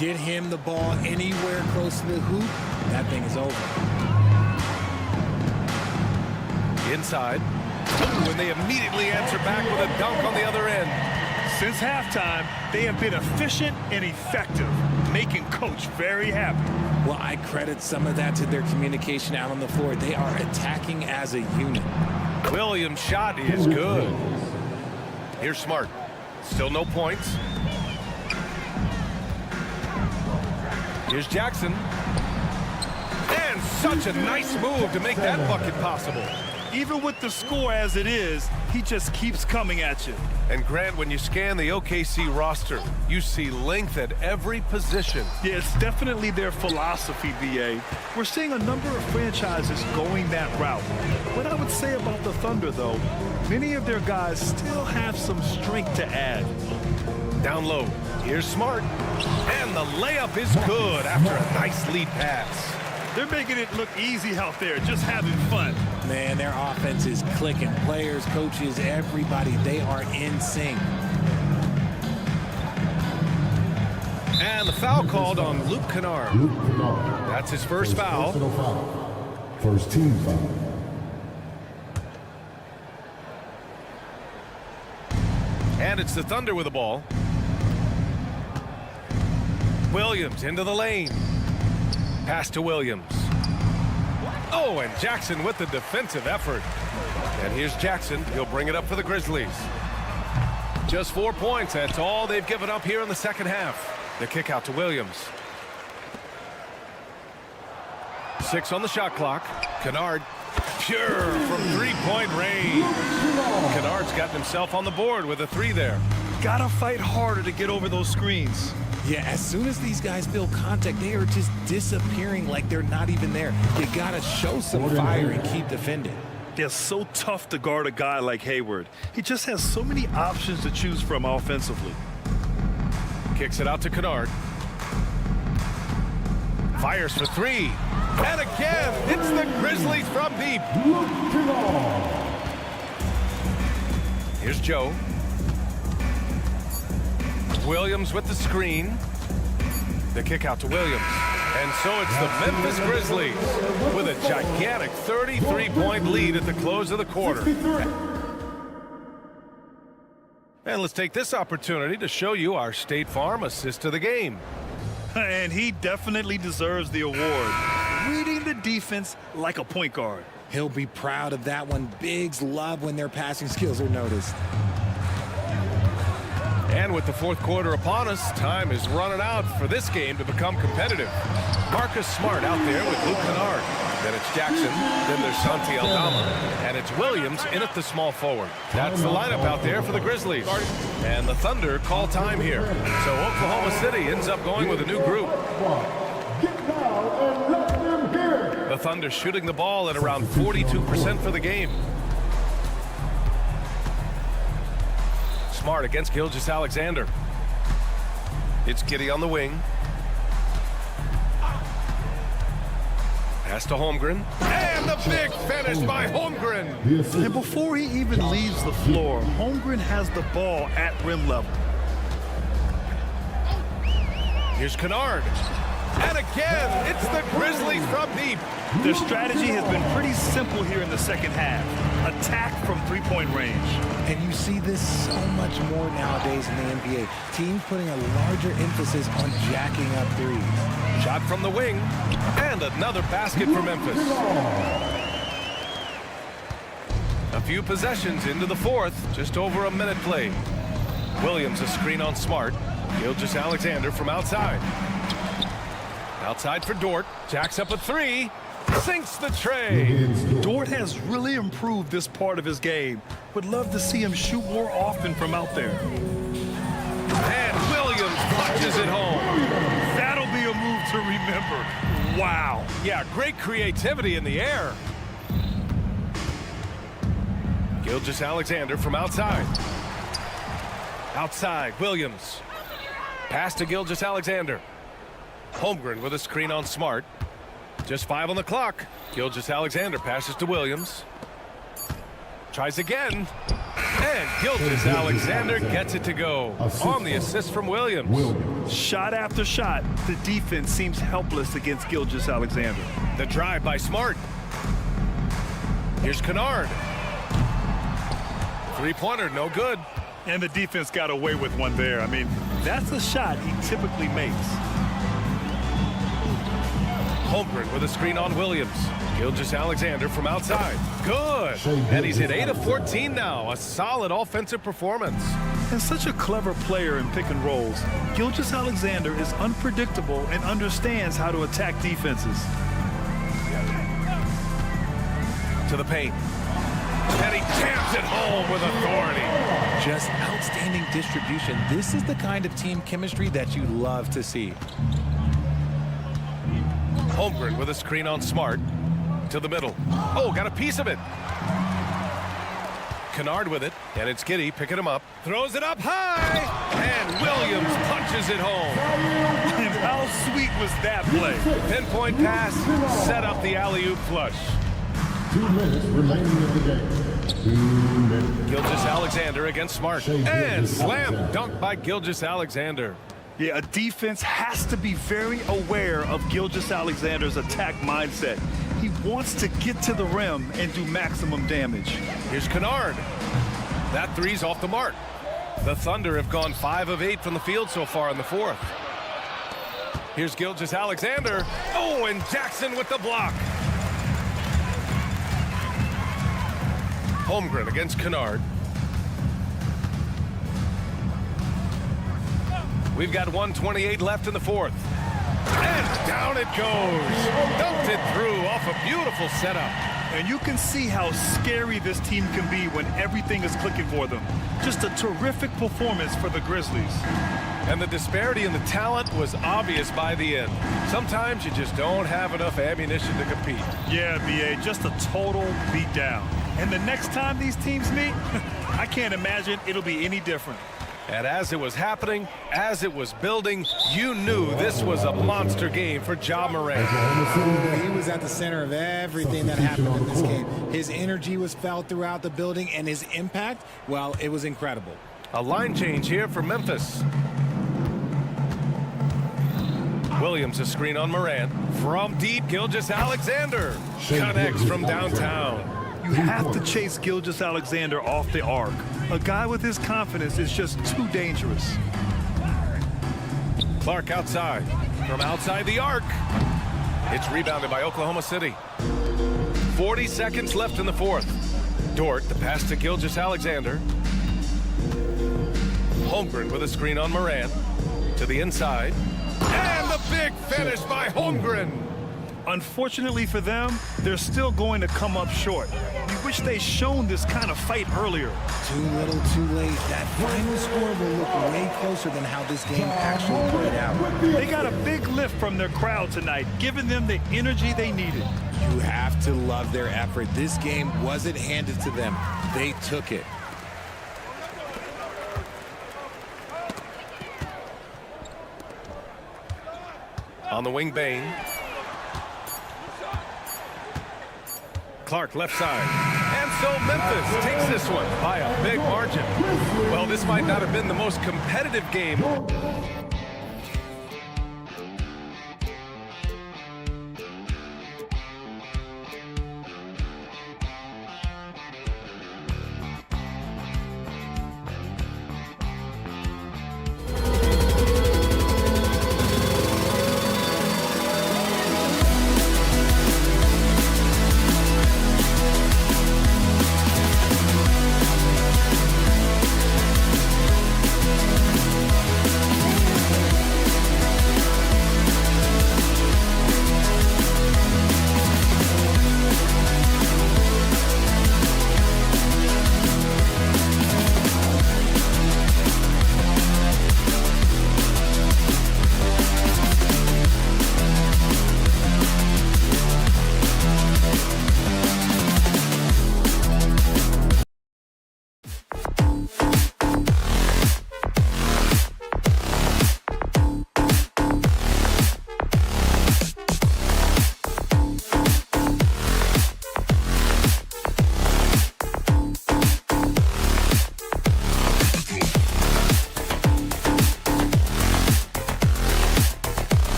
Get him the ball anywhere close to the hoop, that thing is over.
Inside. When they immediately answer back with a dunk on the other end.
Since halftime, they have been efficient and effective, making Coach very happy.
Well, I credit some of that to their communication out on the floor. They are attacking as a unit.
Williams' shot is good. Here's Smart. Still no points. Here's Jackson. And such a nice move to make that bucket possible.
Even with the score as it is, he just keeps coming at you.
And Grant, when you scan the OKC roster, you see length at every position.
Yeah, it's definitely their philosophy, BA. We're seeing a number of franchises going that route. What I would say about the Thunder, though, many of their guys still have some strength to add.
Down low, here's Smart. And the layup is good after a nice lead pass.
They're making it look easy out there, just having fun.
Man, their offense is clicking. Players, coaches, everybody, they are in sync.
And the foul called on Luke Kennard. That's his first foul.
First team foul.
And it's the Thunder with the ball. Williams into the lane. Pass to Williams. Oh, and Jackson with the defensive effort. And here's Jackson. He'll bring it up for the Grizzlies. Just 4 points. That's all they've given up here in the second half. The kick out to Williams. 6 on the shot clock. Kennard, pure from three-point range. Kennard's gotten himself on the board with a 3 there.
Gotta fight harder to get over those screens.
Yeah, as soon as these guys build contact, they are just disappearing like they're not even there. You gotta show some fire and keep defending.
They're so tough to guard a guy like Hayward. He just has so many options to choose from offensively.
Kicks it out to Kennard. Fires for 3. And again, it's the Grizzlies from deep. Here's Joe. Williams with the screen. The kick out to Williams. And so it's the Memphis Grizzlies with a gigantic 33-point lead at the close of the quarter. And let's take this opportunity to show you our State Farm assist to the game.
And he definitely deserves the award. Reading the defense like a point guard.
He'll be proud of that one. Bigs love when their passing skills are noticed.
And with the fourth quarter upon us, time is running out for this game to become competitive. Marcus Smart out there with Luke Kennard. Then it's Jackson. Then there's Santi Aldama. And it's Williams in at the small forward. That's the lineup out there for the Grizzlies. And the Thunder call time here. So Oklahoma City ends up going with a new group. The Thunder shooting the ball at around 42% for the game. Smart against Gilgeous-Alexander. It's Giddey on the wing. Pass to Holmgren. And the big finish by Holmgren.
And before he even leaves the floor, Holmgren has the ball at rim level.
Here's Kennard. And again, it's the Grizzlies from deep.
Their strategy has been pretty simple here in the second half. Attack from three-point range.
And you see this so much more nowadays in the NBA. Teams putting a larger emphasis on jacking up threes.
Shot from the wing, and another basket for Memphis. A few possessions into the fourth, just over a minute played. Williams a screen on Smart. Gilgeous-Alexander from outside. Outside for Dort. Jacks up a three. Sinks the tray.
Dort has really improved this part of his game. Would love to see him shoot more often from out there.
And Williams punches it home.
That'll be a move to remember. Wow.
Yeah, great creativity in the air. Gilgeous-Alexander from outside. Outside, Williams. Pass to Gilgeous-Alexander. Holmgren with a screen on Smart. Just 5 on the clock. Gilgeous-Alexander passes to Williams. Tries again. And Gilgeous-Alexander gets it to go on the assist from Williams.
Shot after shot, the defense seems helpless against Gilgeous-Alexander.
The drive by Smart. Here's Kennard. Three-pointer, no good.
And the defense got away with one there. I mean, that's a shot he typically makes.
Holmgren with a screen on Williams. Gilgeous-Alexander from outside. Good. And he's hit 8 of 14 now. A solid offensive performance.
And such a clever player in pick and rolls, Gilgeous-Alexander is unpredictable and understands how to attack defenses.
To the paint. And he jams it home with authority.
Just outstanding distribution. This is the kind of team chemistry that you love to see.
Holmgren with a screen on Smart. To the middle. Oh, got a piece of it. Kennard with it. And it's Giddey picking him up. Throws it up high. And Williams punches it home.
And how sweet was that play?
Pinpoint pass. Set up the alley-oop flush.
2 minutes remaining in the game. 2 minutes.
Gilgeous-Alexander against Smart. And slam dunk by Gilgeous-Alexander.
Yeah, a defense has to be very aware of Gilgeous-Alexander's attack mindset. He wants to get to the rim and do maximum damage.
Here's Kennard. That three's off the mark. The Thunder have gone 5 of 8 from the field so far in the fourth. Here's Gilgeous-Alexander. Oh, and Jackson with the block. Holmgren against Kennard. We've got 1:28 left in the fourth. And down it goes. Dunked it through off a beautiful setup.
And you can see how scary this team can be when everything is clicking for them. Just a terrific performance for the Grizzlies.
And the disparity in the talent was obvious by the end. Sometimes you just don't have enough ammunition to compete.
Yeah, B.A., just a total beatdown. And the next time these teams meet, I can't imagine it'll be any different.
And as it was happening, as it was building, you knew this was a monster game for Ja Morant.
He was at the center of everything that happened in this game. His energy was felt throughout the building, and his impact, well, it was incredible.
A line change here for Memphis. Williams a screen on Morant. From deep, Gilgeous-Alexander connects from downtown.
You have to chase Gilgeous-Alexander off the arc. A guy with his confidence is just too dangerous.
Clark outside. From outside the arc. It's rebounded by Oklahoma City. 40 seconds left in the fourth. Dort, the pass to Gilgeous-Alexander. Holmgren with a screen on Morant. To the inside. And the big finish by Holmgren.
Unfortunately for them, they're still going to come up short. We wish they'd shown this kind of fight earlier.
Too little, too late. That final score will look way closer than how this game actually played out.
They got a big lift from their crowd tonight, giving them the energy they needed.
You have to love their effort. This game wasn't handed to them. They took it.
On the wing, Bain. Clark left side. And so Memphis takes this one by a big margin. Well, this might not have been the most competitive game.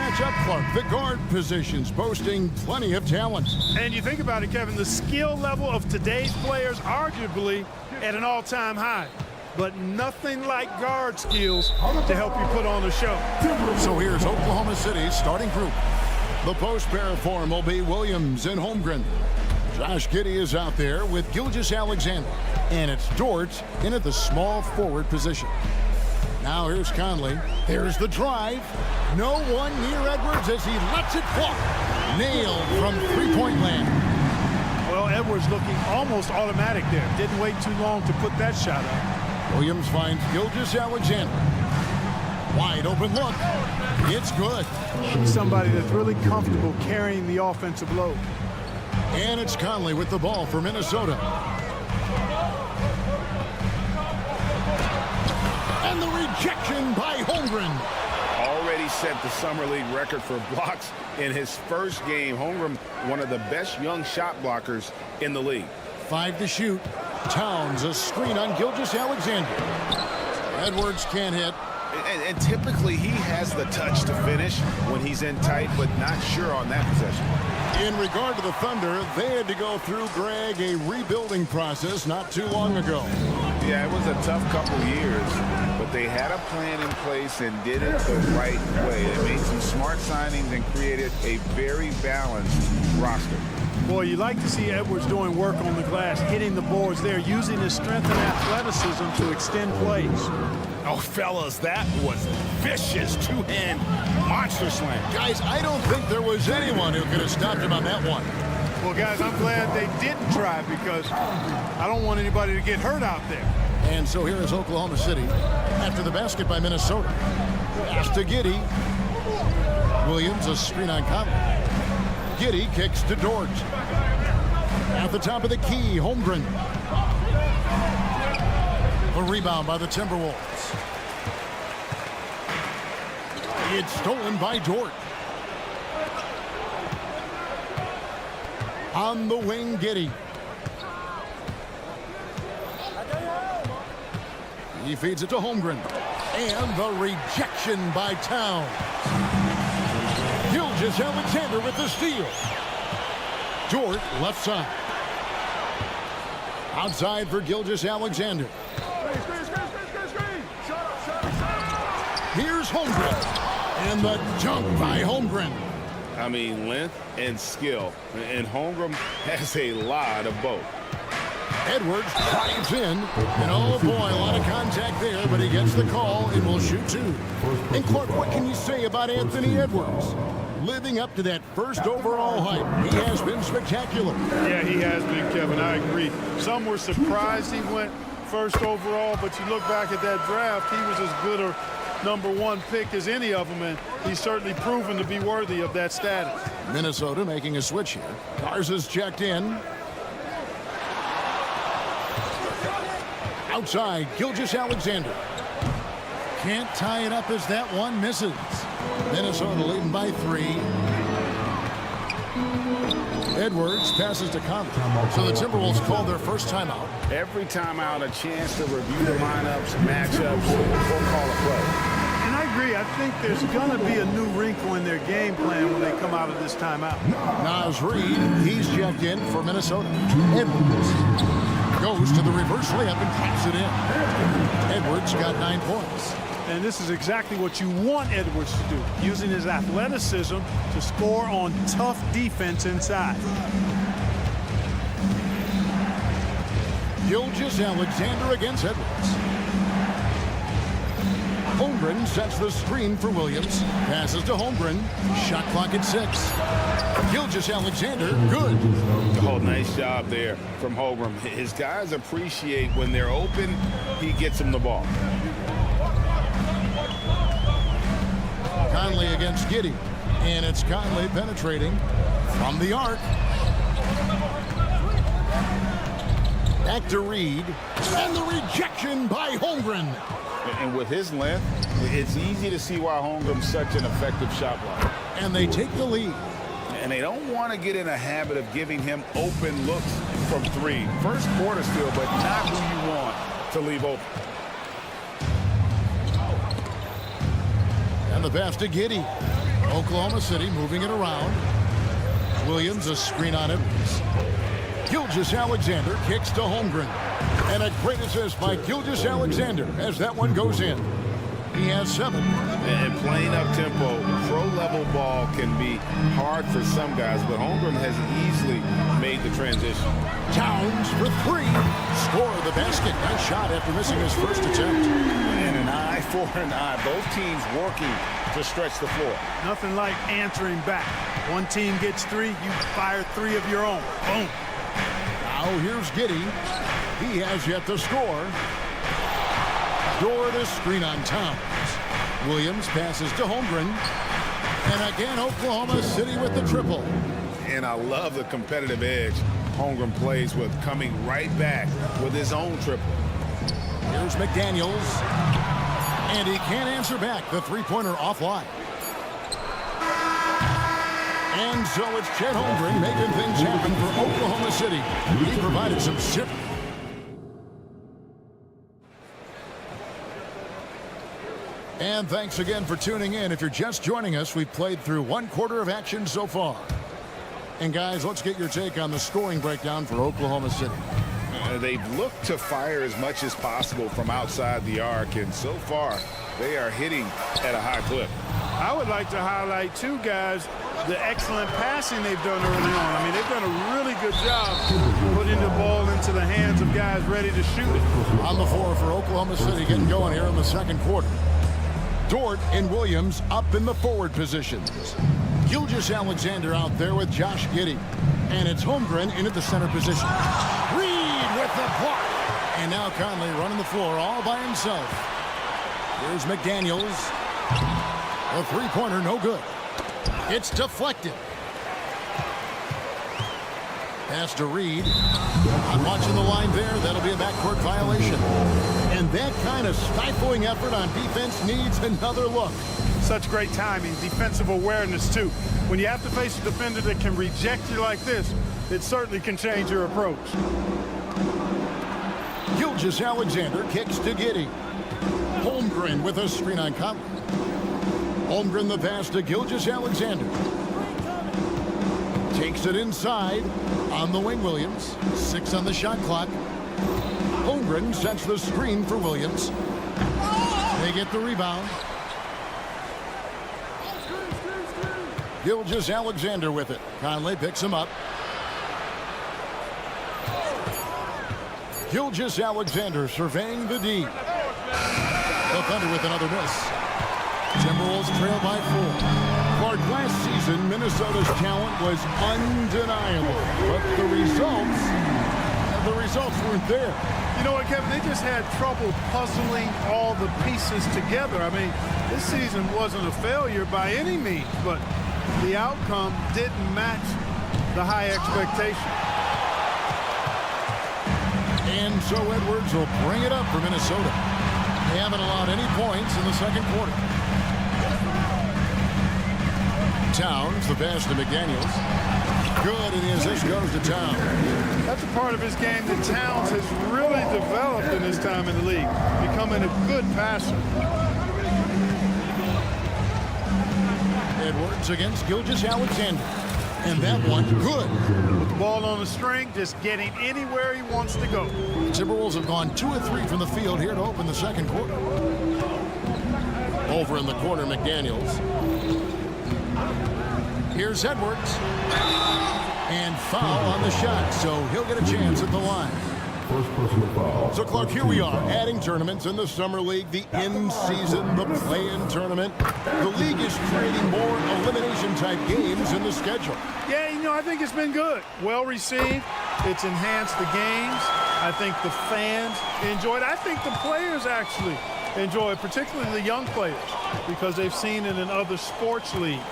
match up, Clark. The guard positions boasting plenty of talent.
And you think about it, Kevin, the skill level of today's players arguably at an all-time high. But nothing like guard skills to help you put on a show.
So here's Oklahoma City's starting group. The post pair form will be Williams and Holmgren. Josh Giddey is out there with Gilgeous-Alexander. And it's Dort in at the small forward position. Now here's Conley. There's the drive. No one near Edwards as he lets it fly. Nailed from three-point land.
Well, Edwards looking almost automatic there. Didn't wait too long to put that shot up.
Williams finds Gilgeous-Alexander. Wide open look. It's good.
He's somebody that's really comfortable carrying the offensive load.
And it's Conley with the ball for Minnesota. And the rejection by Holmgren.
Already set the Summer League record for blocks in his first game. Holmgren, one of the best young shot blockers in the league.
5 to shoot. Towns a screen on Gilgeous-Alexander. Edwards can't hit.
And typically he has the touch to finish when he's in tight, but not sure on that possession.
In regard to the Thunder, they had to go through, Greg, a rebuilding process not too long ago.
Yeah, it was a tough couple years, but they had a plan in place and did it the right way. They made some smart signings and created a very balanced roster.
Boy, you like to see Edwards doing work on the glass, hitting the boards there, using his strength and athleticism to extend plays.
Oh, fellas, that was vicious two-hand monster slam.
Guys, I don't think there was anyone who could have stopped him on that one.
Well, guys, I'm glad they didn't try because I don't want anybody to get hurt out there.
And so here is Oklahoma City after the basket by Minnesota. Pass to Giddey. Williams, a screen on Conley. Giddey kicks to Dort. At the top of the key, Holmgren. A rebound by the Timberwolves. It's stolen by Dort. On the wing, Giddey. He feeds it to Holmgren. And the rejection by Towns. Gilgeous-Alexander with the steal. Dort left side. Outside for Gilgeous-Alexander. Here's Holmgren. And the dunk by Holmgren.
I mean, length and skill. And Holmgren has a lot of both.
Edwards drives in. And oh boy, a lot of contact there, but he gets the call and will shoot two. And Clark, what can you say about Anthony Edwards? Living up to that first overall hype, he has been spectacular.
Yeah, he has been, Kevin. I agree. Some were surprised he went first overall, but you look back at that draft, he was as good a #1 pick as any of them, and he's certainly proven to be worthy of that status.
Minnesota making a switch here. Garza's checked in. Outside, Gilgeous-Alexander. Can't tie it up as that one misses. Minnesota leading by 3. Edwards passes to Conley. So the Timberwolves call their first timeout.
Every timeout, a chance to review the lineups, matchups, or call a play.
And I agree. I think there's going to be a new wrinkle in their game plan when they come out of this timeout.
Naz Reid, he's checked in for Minnesota. Edwards goes to the reverse layup and taps it in. Edwards got 9 points.
And this is exactly what you want Edwards to do, using his athleticism to score on tough defense inside.
Gilgeous-Alexander against Edwards. Holmgren sets the screen for Williams. Passes to Holmgren. Shot clock at 6. Gilgeous-Alexander, good.
Oh, nice job there from Holmgren. His guys appreciate when they're open, he gets them the ball.
Conley against Giddey. And it's Conley penetrating from the arc. Back to Reid. And the rejection by Holmgren.
And with his length, it's easy to see why Holmgren's such an effective shot blocker.
And they take the lead.
And they don't want to get in a habit of giving him open looks from 3. First quarter still, but not who you want to leave open.
And the the pass to Giddey. Oklahoma City moving it around. Williams, a screen on Edwards. Gilgeous-Alexander kicks to Holmgren. And a great assist by Gilgeous-Alexander as that one goes in. He has 7.
And playing up tempo, pro-level ball can be hard for some guys, but Holmgren has easily made the transition.
Towns for 3. Score the basket. Nice shot after missing his first attempt.
And an eye for an eye. Both teams working to stretch the floor.
Nothing like answering back. One team gets 3, you fire 3 of your own. Boom.
Now here's Giddey. He has yet to score. Door to screen on Towns. Williams passes to Holmgren. And again, Oklahoma City with the triple.
And I love the competitive edge Holmgren plays with, coming right back with his own triple.
Here's McDaniels. And he can't answer back. The three-pointer offline. And so it's Chet Holmgren making things happen for Oklahoma City. He provided some zip. And thanks again for tuning in. If you're just joining us, we've played through 1 quarter of action so far. And guys, let's get your take on the scoring breakdown for Oklahoma City.
They've looked to fire as much as possible from outside the arc, and so far they are hitting at a high clip.
I would like to highlight, too, guys, the excellent passing they've done early on. I mean, they've done a really good job putting the ball into the hands of guys ready to shoot it.
On the floor for Oklahoma City, getting going here in the second quarter. Dort and Williams up in the forward positions. Gilgeous-Alexander out there with Josh Giddey. And it's Holmgren in at the center position. Reed with the block. And now Conley running the floor all by himself. Here's McDaniels. A three-pointer, no good. It's deflected. Pass to Reed. I'm watching the line there. That'll be a backcourt violation. And that kind of stifling effort on defense needs another look.
Such great timing, defensive awareness, too. When you have to face a defender that can reject you like this, it certainly can change your approach.
Gilgeous-Alexander kicks to Giddey. Holmgren with a screen on Conley. Holmgren the pass to Gilgeous-Alexander. Takes it inside on the wing, Williams. 6 on the shot clock. Holmgren sets the screen for Williams. They get the rebound. Gilgeous-Alexander with it. Conley picks him up. Gilgeous-Alexander surveying the D. The Thunder with another miss. Timberwolves trail by 4. Clark, last season, Minnesota's talent was undeniable, but the results weren't there.
You know what, Kevin? They just had trouble puzzling all the pieces together. I mean, this season wasn't a failure by any means, but the outcome didn't match the high expectation.
And so Edwards will bring it up for Minnesota. They haven't allowed any points in the second quarter. Towns, the pass to McDaniels. Good, and the assist goes to Towns.
That's a part of his game that Towns has really developed in his time in the league, becoming a good passer.
Edwards against Gilgeous-Alexander. And that one, good.
With the ball on the string, just getting anywhere he wants to go.
The Timberwolves have gone 2 of 3 from the field here to open the second quarter. Over in the corner, McDaniels. Here's Edwards. And foul on the shot, so he'll get a chance at the line.
First personal foul.
So, Clark, here we are, adding tournaments in the Summer League, the in-season, the play-in tournament. The league is creating more elimination-type games in the schedule.
Yeah, you know, I think it's been good. Well received. It's enhanced the games. I think the fans enjoy it. I think the players actually enjoy it, particularly the young players, because they've seen it in other sports leagues.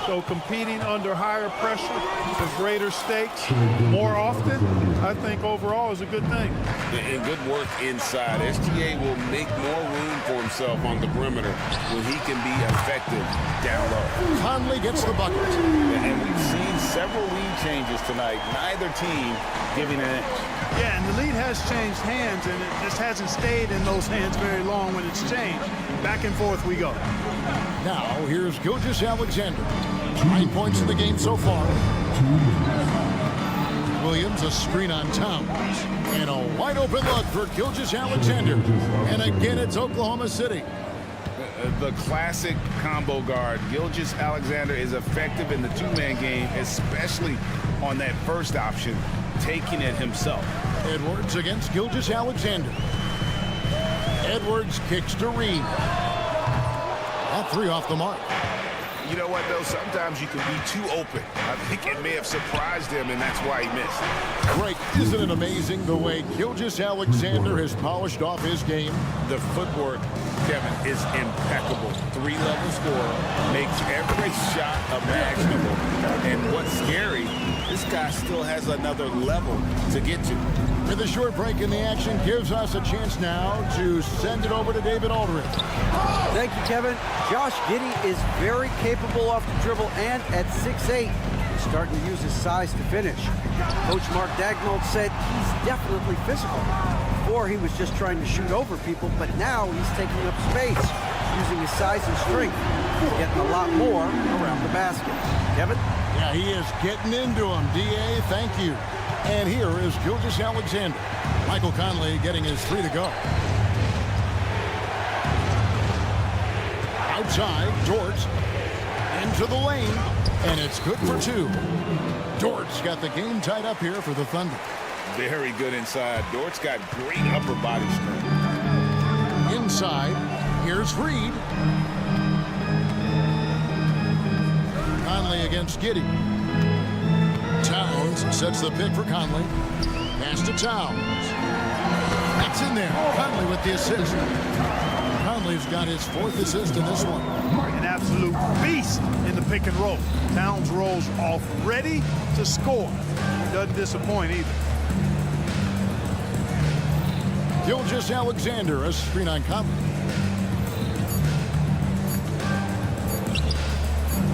So competing under higher pressure with greater stakes more often, I think overall is a good thing.
And good work inside. SGA will make more room for himself on the perimeter when he can be effective down low.
Conley gets the bucket.
And we've seen several lead changes tonight. Neither team giving an inch.
Yeah, and the lead has changed hands, and it just hasn't stayed in those hands very long when it's changed. Back and forth we go.
Now, here's Gilgeous-Alexander. 9 points in the game so far. Williams, a screen on Towns. And a wide open look for Gilgeous-Alexander. And again, it's Oklahoma City.
The classic combo guard. Gilgeous-Alexander is effective in the two-man game, especially on that first option, taking it himself.
Edwards against Gilgeous-Alexander. Edwards kicks to Reed. All three off the mark.
You know what, though? Sometimes you can be too open. I think it may have surprised him, and that's why he missed.
Great. Isn't it amazing the way Gilgeous-Alexander has polished off his game?
The footwork, Kevin, is impeccable. 3-level scorer, makes every shot imaginable. And what's scary, this guy still has another level to get to.
With a short break in the action gives us a chance now to send it over to David Aldridge.
Thank you, Kevin. Josh Giddey is very capable off the dribble and at 6'8", he's starting to use his size to finish. Coach Mark Dagnall said he's definitely physical. Before he was just trying to shoot over people, but now he's taking up space, using his size and strength. He's getting a lot more around the basket. Kevin?
Yeah, he is getting into him. D.A., thank you. And here is Gilgeous-Alexander. Michael Conley getting his 3 to go. Outside, Dortz into the lane, and it's good for 2. Dortz got the game tied up here for the Thunder.
Very good inside. Dortz got great upper body strength.
Inside, here's Reed. Conley against Giddey. Towns sets the pick for Conley. Pass to Towns. That's in there. Conley with the assist. Conley's got his 4th assist in this one.
An absolute beast in the pick and roll. Towns rolls off ready to score. He doesn't disappoint either.
Gilgeous-Alexander, a screen on Conley.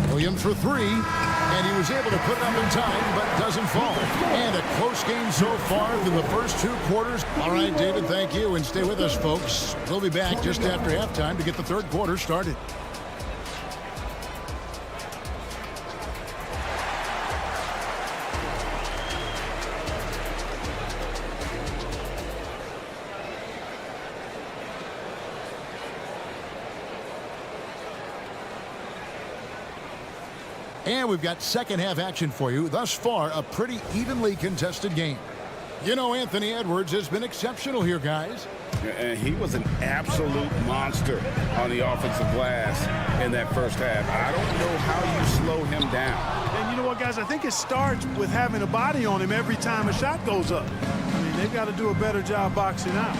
Williams for 3, and he was able to put it up in time, but doesn't fall. And a close game so far through the first 2 quarters. All right, David, thank you, and stay with us, folks. We'll be back just after halftime to get the 3rd quarter started. And we've got second half action for you. Thus far, a pretty evenly contested game. You know, Anthony Edwards has been exceptional here, guys.
And he was an absolute monster on the offensive glass in that first half. I don't know how you slow him down.
And you know what, guys? I think it starts with having a body on him every time a shot goes up. I mean, they've got to do a better job boxing out.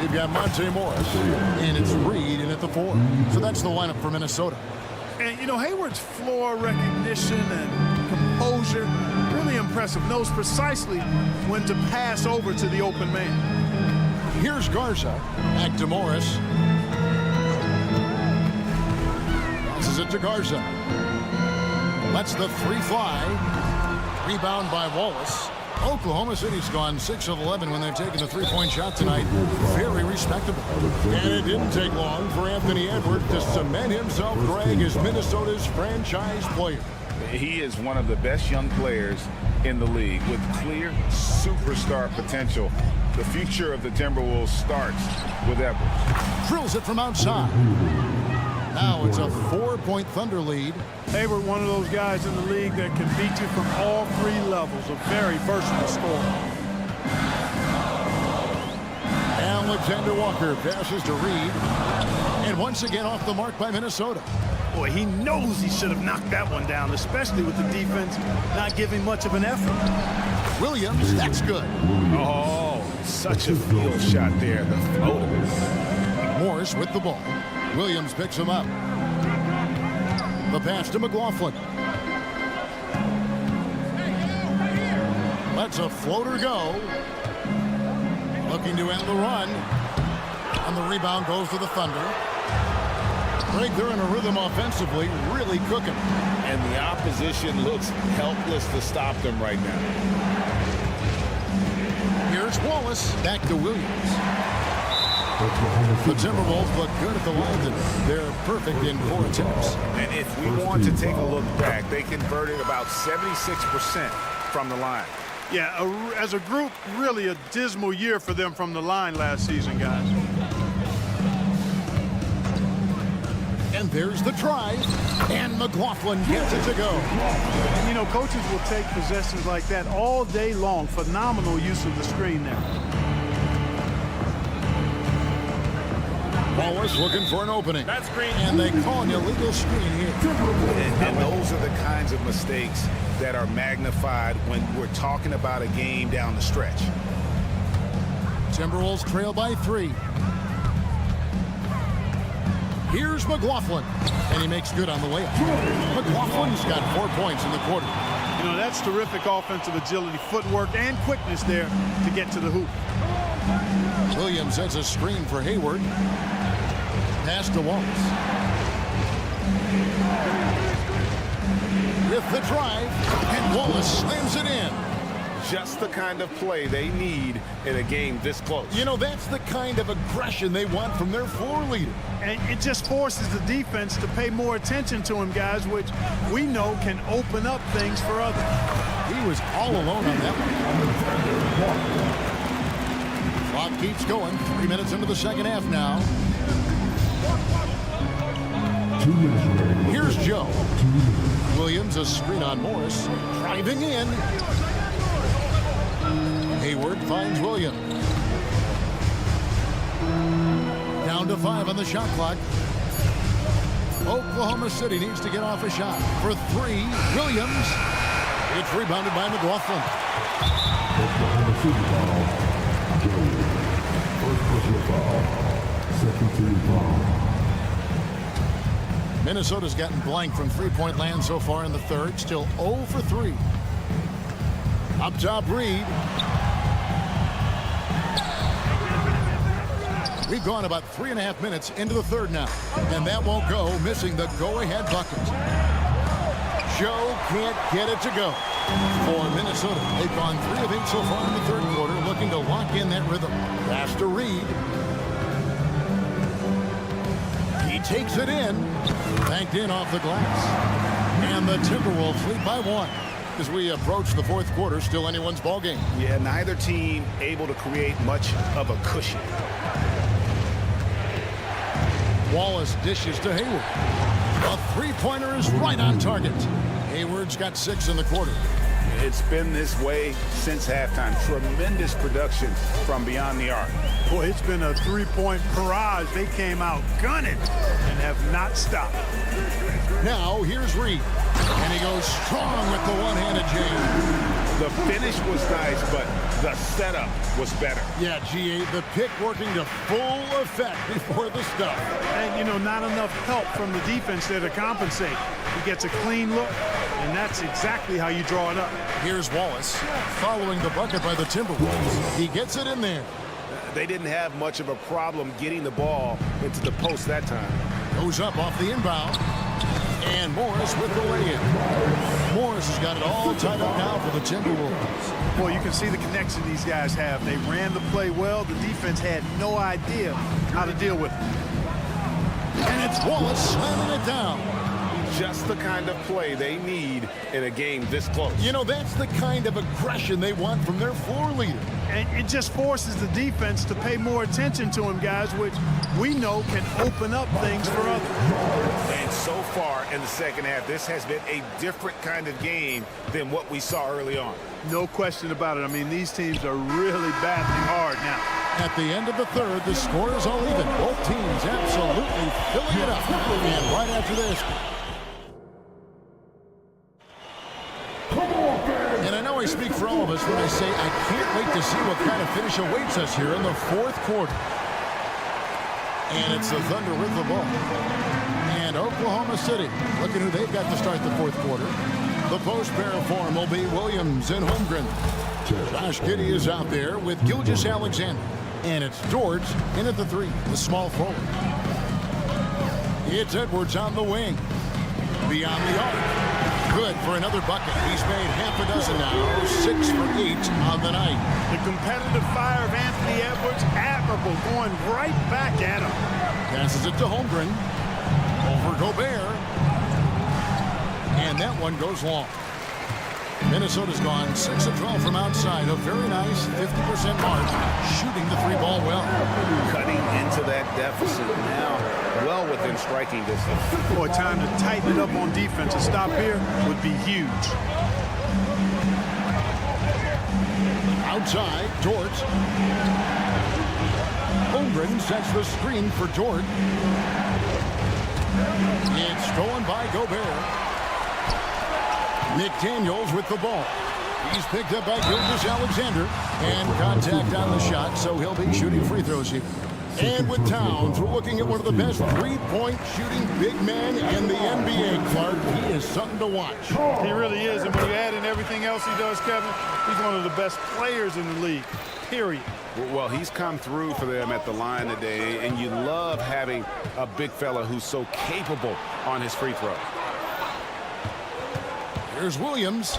We've got Monte Morris, and it's Reed in at the 4. So that's the lineup for Minnesota.
And, you know, Hayward's floor recognition and composure, really impressive. Knows precisely when to pass over to the open man.
Here's Garza. Back to Morris. Passes it to Garza. Lets the 3 fly. Rebound by Wallace. Oklahoma City's gone 6 of 11 when they're taking the 3-point shot tonight. Very respectable. And it didn't take long for Anthony Edwards to cement himself, Greg, as Minnesota's franchise player.
He is one of the best young players in the league with clear superstar potential. The future of the Timberwolves starts with Edwards.
Drills it from outside. Now it's a 4-point Thunder lead.
Hayward, one of those guys in the league that can beat you from all 3 levels. A very versatile scorer.
Alexander Walker passes to Reed. And once again off the mark by Minnesota.
Boy, he knows he should have knocked that one down, especially with the defense not giving much of an effort.
Williams, that's good.
Oh, such a field shot there. The floater.
Morris with the ball. Williams picks him up. The pass to McLaughlin. Lets a floater go. Looking to end the run. And the rebound goes to the Thunder. Greg, they're in a rhythm offensively, really cooking.
And the opposition looks helpless to stop them right now.
Here's Wallace. Back to Williams. The Timberwolves look good at the line today. They're perfect in 4 attempts.
And if we want to take a look back, they converted about 76% from the line.
Yeah, as a group, really a dismal year for them from the line last season, guys.
And there's the try, and McLaughlin gets it to go.
And, you know, coaches will take possessions like that all day long. Phenomenal use of the screen there.
Wallace looking for an opening. That's screen. And they call an illegal screen here.
And those are the kinds of mistakes that are magnified when we're talking about a game down the stretch.
Timberwolves trail by 3. Here's McLaughlin, and he makes good on the layup. McLaughlin's got 4 points in the quarter.
You know, that's terrific offensive agility, footwork, and quickness there to get to the hoop.
Williams sets a screen for Hayward. Pass to Wallace. With the drive, and Wallace slams it in.
Just the kind of play they need in a game this close.
You know, that's the kind of aggression they want from their floor leader.
And it just forces the defense to pay more attention to him, guys, which we know can open up things for others.
He was all alone on that one. Clock keeps going. 3 minutes into the second half now.
2 minutes remaining.
Here's Joe. Williams, a screen on Morris. Driving in. Hayward finds Williams. Down to 5 on the shot clock. Oklahoma City needs to get off a shot. For 3, Williams. It's rebounded by McLaughlin.
Oklahoma City foul. Joe. First personal foul. Second team foul.
Minnesota's gotten blank from three-point land so far in the third. Still 0 for 3. Up top, Reed. We've gone about 3.5 minutes into the third now. And that won't go, missing the go-ahead bucket. Joe can't get it to go. For Minnesota, they've gone 3 of 8 so far in the third quarter, looking to lock in that rhythm. Pass to Reed. He takes it in. Banked in off the glass. And the Timberwolves lead by 1. As we approach the fourth quarter, still anyone's ball game.
Yeah, neither team able to create much of a cushion.
Wallace dishes to Hayward. A three-pointer is right on target. Hayward's got 6 in the quarter.
It's been this way since halftime. Tremendous production from beyond the arc.
Boy, it's been a three-point barrage. They came out gunning and have not stopped.
Now, here's Reed. And he goes strong with the one-handed jam.
The finish was nice, but the setup was better.
Yeah, G8, the pick working to full effect before the stuff.
And, you know, not enough help from the defense there to compensate. He gets a clean look, and that's exactly how you draw it up.
Here's Wallace following the bucket by the Timberwolves. He gets it in there.
They didn't have much of a problem getting the ball into the post that time.
Goes up off the inbound. And Morris with the lay-in. Morris has got it all tied up now for the Timberwolves.
Well, you can see the connection these guys have. They ran the play well. The defense had no idea how to deal with it.
And it's Wallace slamming it down.
Just the kind of play they need in a game this close.
You know, that's the kind of aggression they want from their floor leader.
And it just forces the defense to pay more attention to him, guys, which we know can open up things for others.
And so far in the second half, this has been a different kind of game than what we saw early on.
No question about it. I mean, these teams are really battling hard now.
At the end of the third, the score is all even. Both teams absolutely filling it up. And right after this... And I know I speak for all of us when I say I can't wait to see what kind of finish awaits us here in the fourth quarter. And it's the Thunder with the ball. And Oklahoma City, looking who they've got to start the fourth quarter. The post pair of form will be Williams and Holmgren. Josh Giddey is out there with Gilgeous-Alexander. And it's George in at the 3, the small forward. It's Edwards on the wing. Beyond the arc. Good for another bucket. He's made half a dozen now, 6 for 8 on the night.
The competitive fire of Anthony Edwards, admirable, going right back at him.
Passes it to Holmgren. Over Gobert. And that one goes long. Minnesota's gone 6 of 12 from outside. A very nice 50% mark. Shooting the 3-ball well.
Cutting into that deficit now. Well within striking distance.
Boy, time to tighten it up on defense. A stop here would be huge.
Outside, Dort. Holmgren sets the screen for Dort. It's stolen by Gobert. McDaniels with the ball. He's picked up by Gilgeous-Alexander. And contact on the shot, so he'll be shooting free throws here. And with Towns, we're looking at one of the best three-point shooting big men in the NBA, Clark. He is something to watch.
He really is, and when you add in everything else he does, Kevin, he's one of the best players in the league, period.
Well, he's come through for them at the line today, and you love having a big fella who's so capable on his free throw.
Here's Williams.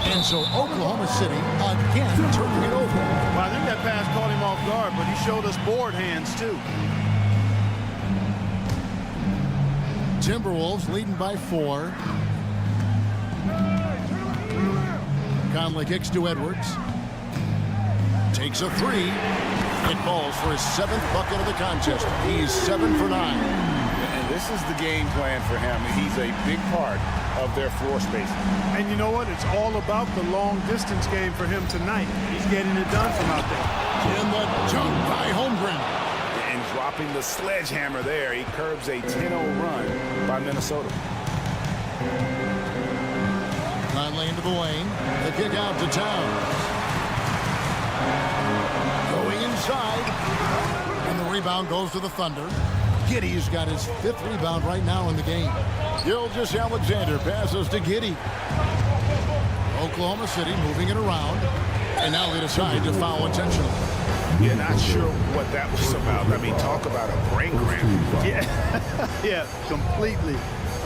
And so Oklahoma City again turning it over.
Well, I think that pass caught him off guard, but he showed us board hands too.
Timberwolves leading by 4. Conley kicks to Edwards. Takes a 3. It falls for his 7th bucket of the contest. He's 7 for 9.
And this is the game plan for him. He's a big part of their floor space.
And you know what? It's all about the long distance game for him tonight. He's getting it done from out there.
In the dunk by Holmgren.
And dropping the sledgehammer there. He curbs a 10-0 run by Minnesota.
Conley into the lane. The kick out to Towns. Going inside. And the rebound goes to the Thunder. Giddey's got his 5th rebound right now in the game. Gilgeous-Alexander passes to Giddey. Oklahoma City moving it around. And now they decide to foul intentionally.
Yeah, not sure what that was about. I mean, talk about a brain cramp.
Yeah, yeah, completely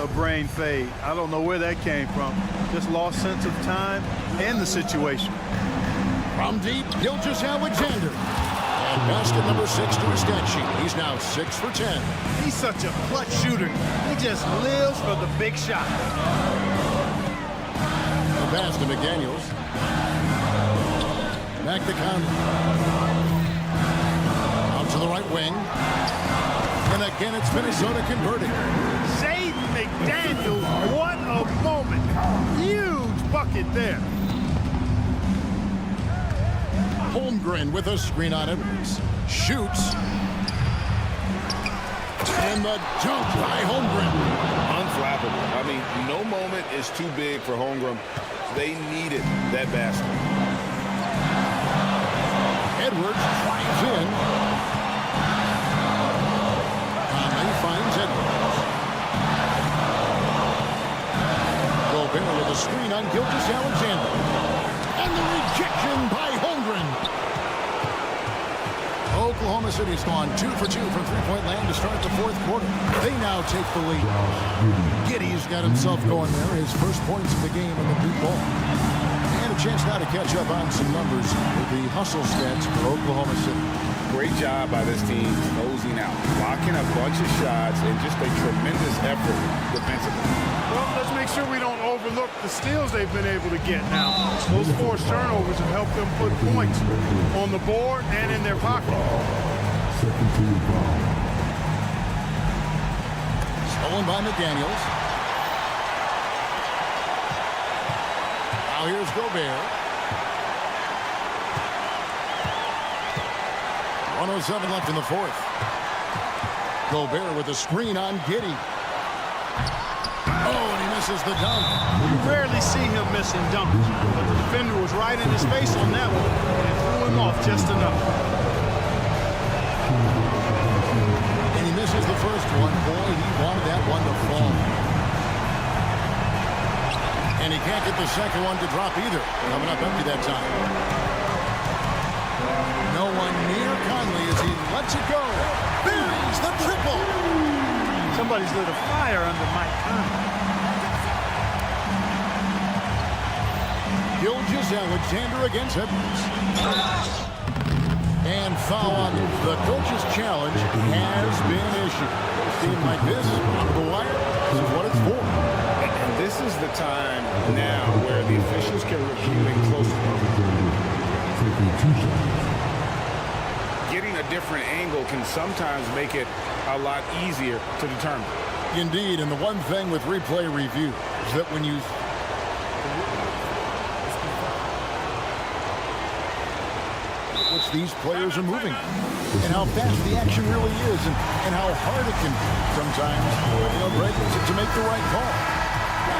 a brain fade. I don't know where that came from. Just lost sense of time and the situation.
From deep, Gilgeous-Alexander. And basket number 6 to his stat sheet. He's now 6 for 10.
He's such a clutch shooter. He just lives for the big shot.
The pass to McDaniels. Back to Conley. Out to the right wing. And again, it's Minnesota converting.
Jaden McDaniels, what a moment. Huge bucket there.
Holmgren with a screen on Edwards. Shoots. And the dunk by Holmgren.
Unflappable. I mean, no moment is too big for Holmgren. They needed that basket.
Edwards drives in. Conley finds Edwards. Gobert with a screen on Gilgeous-Alexander. And the rejection by Holmgren. Oklahoma City's gone 2 for 2 from three-point land to start the 4th quarter. They now take the lead. Giddey's got himself going there. His first points of the game in the blue ball. And a chance now to catch up on some numbers with the hustle stats for Oklahoma City.
Great job by this team closing out, blocking a bunch of shots, and just a tremendous effort defensively.
Well, let's make sure we don't overlook the steals they've been able to get now. Those forced turnovers have helped them put points on the board and in their pocket.
Stolen by McDaniels. Now here's Gobert. 1:07 left in the 4th. Gobert with a screen on Giddey. Oh, and he misses the dunk.
You rarely see him missing dunks, but the defender was right in his face on that one and threw him off just enough.
And he misses the first one. Boy, he wanted that one to fall. And he can't get the second one to drop either. Coming up empty that time. No one near Conley as he lets it go. Buries the triple.
Somebody's lit a fire under Mike Conley.
Gilgeous-Alexander against Edwards. And foul on the coach's challenge has been issued. A team like this, under the wire, this is what it's for.
And this is the time now where the officials can review it closely. Getting a different angle can sometimes make it a lot easier to determine.
Indeed, and the one thing with replay review is that when you which these players are moving and how fast the action really is and how hard it can be sometimes, Greg, to make the right call.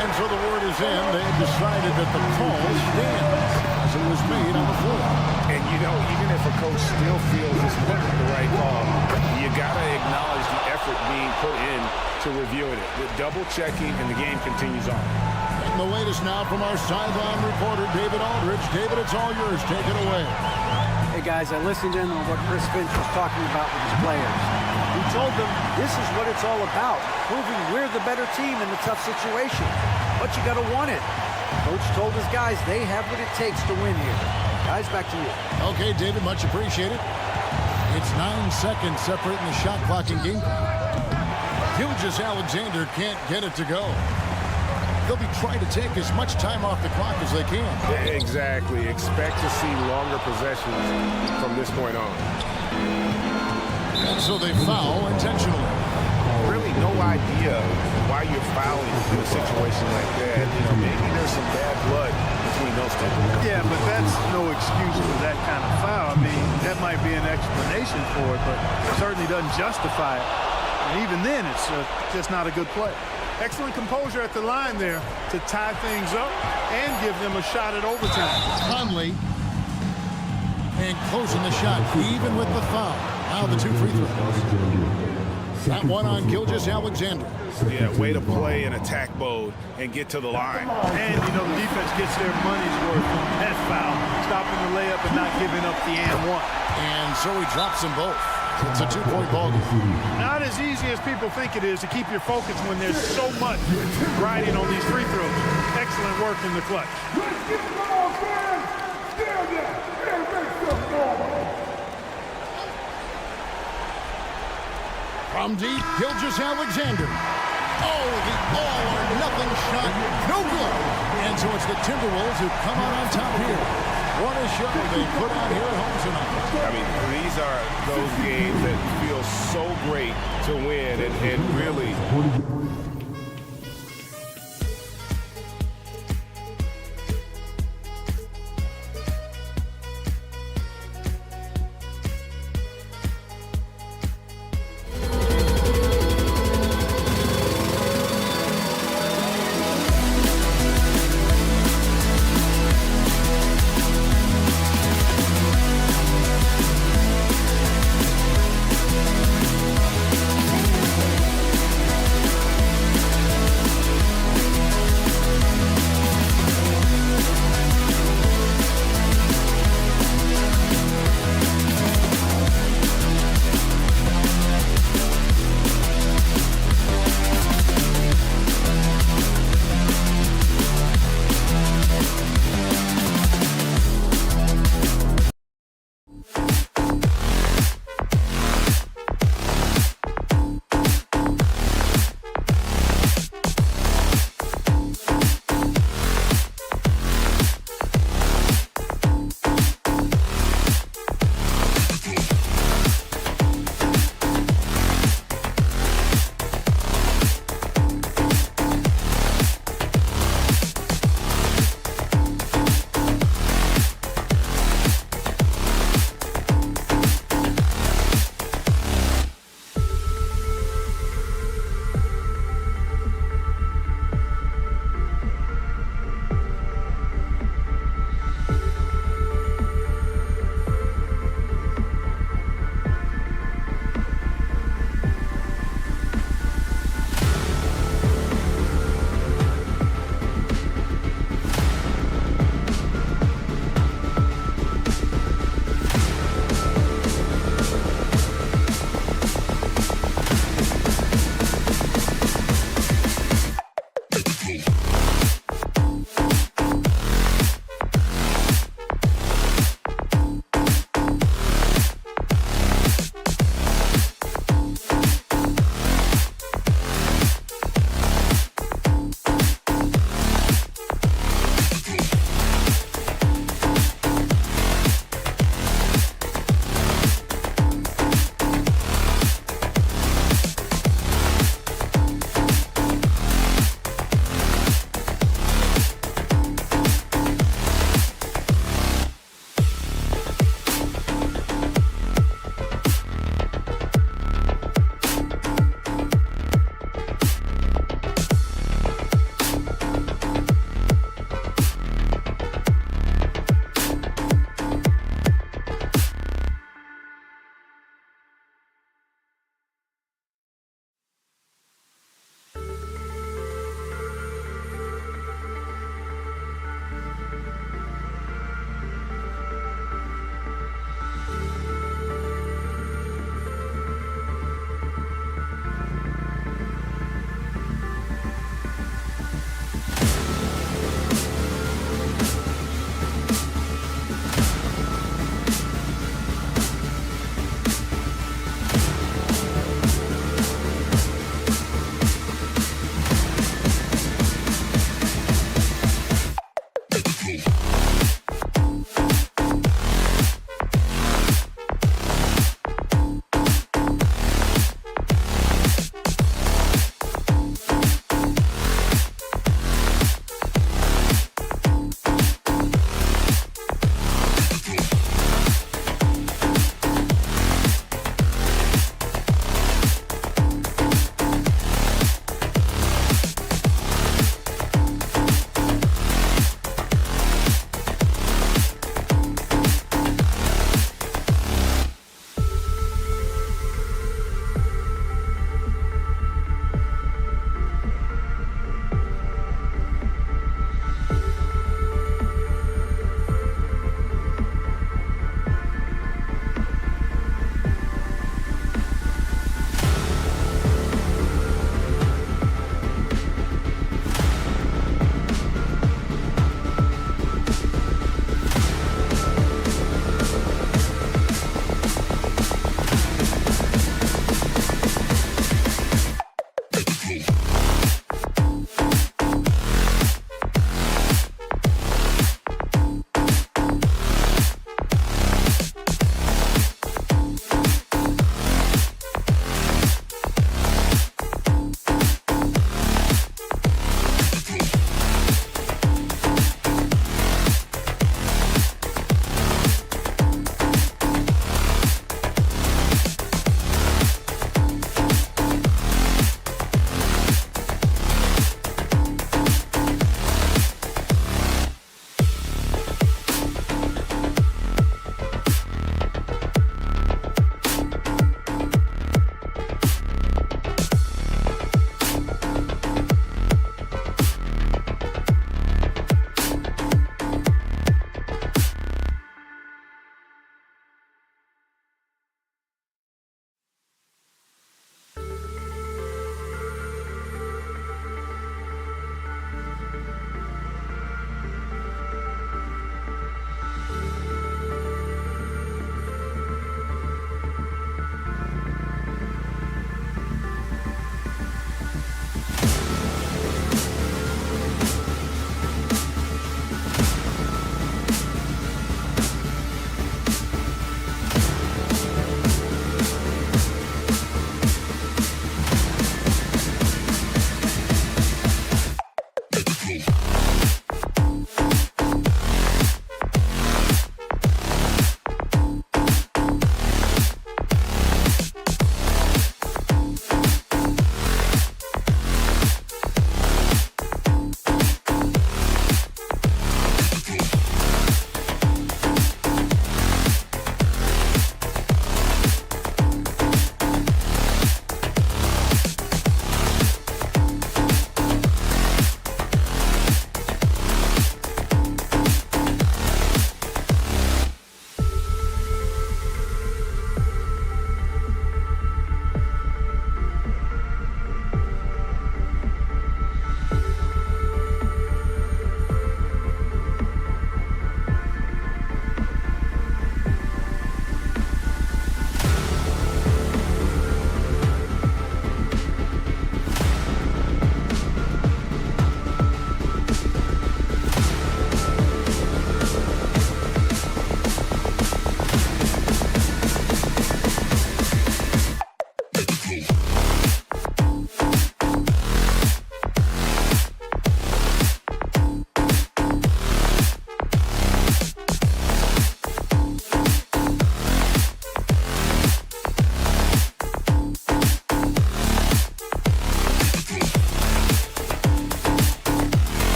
And so the word is in. They have decided that the call stands as it was made on the floor.
And, even if a coach still feels this wasn't the right call, you got to acknowledge the effort being put in to reviewing it. The double-checking, and the game continues on.
And the latest now from our sideline reporter, David Aldridge. David, it's all yours. Take it away.
Hey, guys, I listened in on what Chris Finch was talking about with his players. He told them this is what it's all about, proving we're the better team in the tough situation. But you got to want it. Coach told his guys they have what it takes to win here. Guys, back to you.
Okay, David, much appreciated. It's 9 seconds separating the shot clock and game clock. Gilgeous-Alexander can't get it to go. They'll be trying to take as much time off the clock as they can.
Exactly. Expect to see longer possessions from this point on.
And so they foul intentionally.
Really no idea why you're fouling in a situation like that. Maybe there's some bad blood between those two.
Yeah, but that's no excuse for that kind of foul. I mean, that might be an explanation for it, but it certainly doesn't justify it. And even then, it's just not a good play. Excellent composure at the line there to tie things up and give them a shot at overtime.
Conley and closing the shot even with the foul. Now the 2 free throws. That one on Gilgeous-Alexander.
Yeah, way to play in attack mode and get to the line.
And, the defense gets their money's worth from that foul, stopping the layup and not giving up the and one.
And so he drops them both. It's a 2-point ball game.
Not as easy as people think it is to keep your focus when there's so much riding on these free throws. Excellent work in the clutch.
From deep, Gilgeous-Alexander. Oh, the all-or-nothing shot. No good. And so it's the Timberwolves who come out on top here. What a show they put out here at home tonight.
I mean, these are those games that feel so great to win and really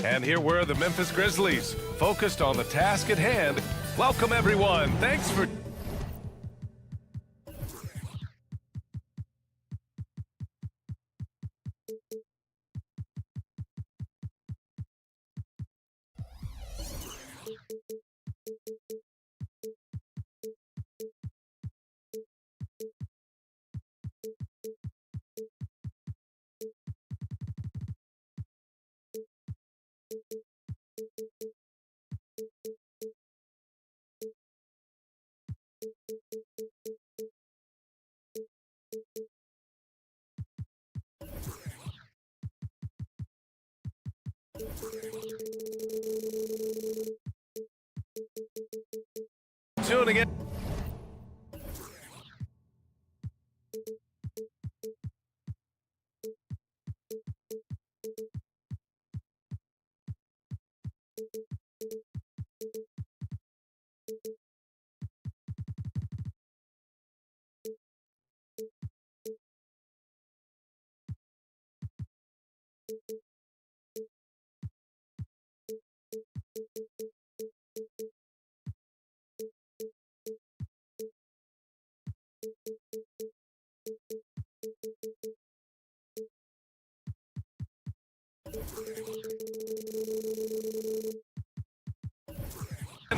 And here were the Memphis Grizzlies, focused on the task at hand. Welcome, everyone. Thanks for... tuning in.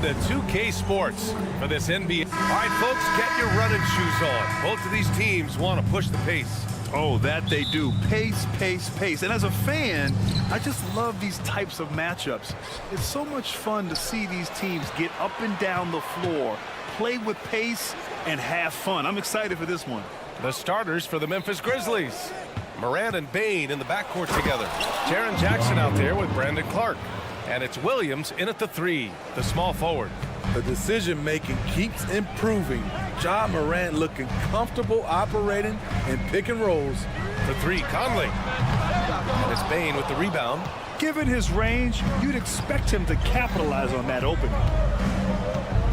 The 2K Sports for this NBA. All right, folks, get your running shoes on. Both of these teams want to push the pace.
Oh, that they do. Pace, pace, pace. And as a fan, I just love these types of matchups. It's so much fun to see these teams get up and down the floor, play with pace, and have fun. I'm excited for this one.
The starters for the Memphis Grizzlies. Morant and Bane in the backcourt together. Jaren Jackson out there with Brandon Clark. And it's Williams in at the 3, the small forward.
The decision-making keeps improving. Ja Morant looking comfortable operating in pick and rolls.
The 3, Conley. And it's Bane with the rebound.
Given his range, you'd expect him to capitalize on that opening.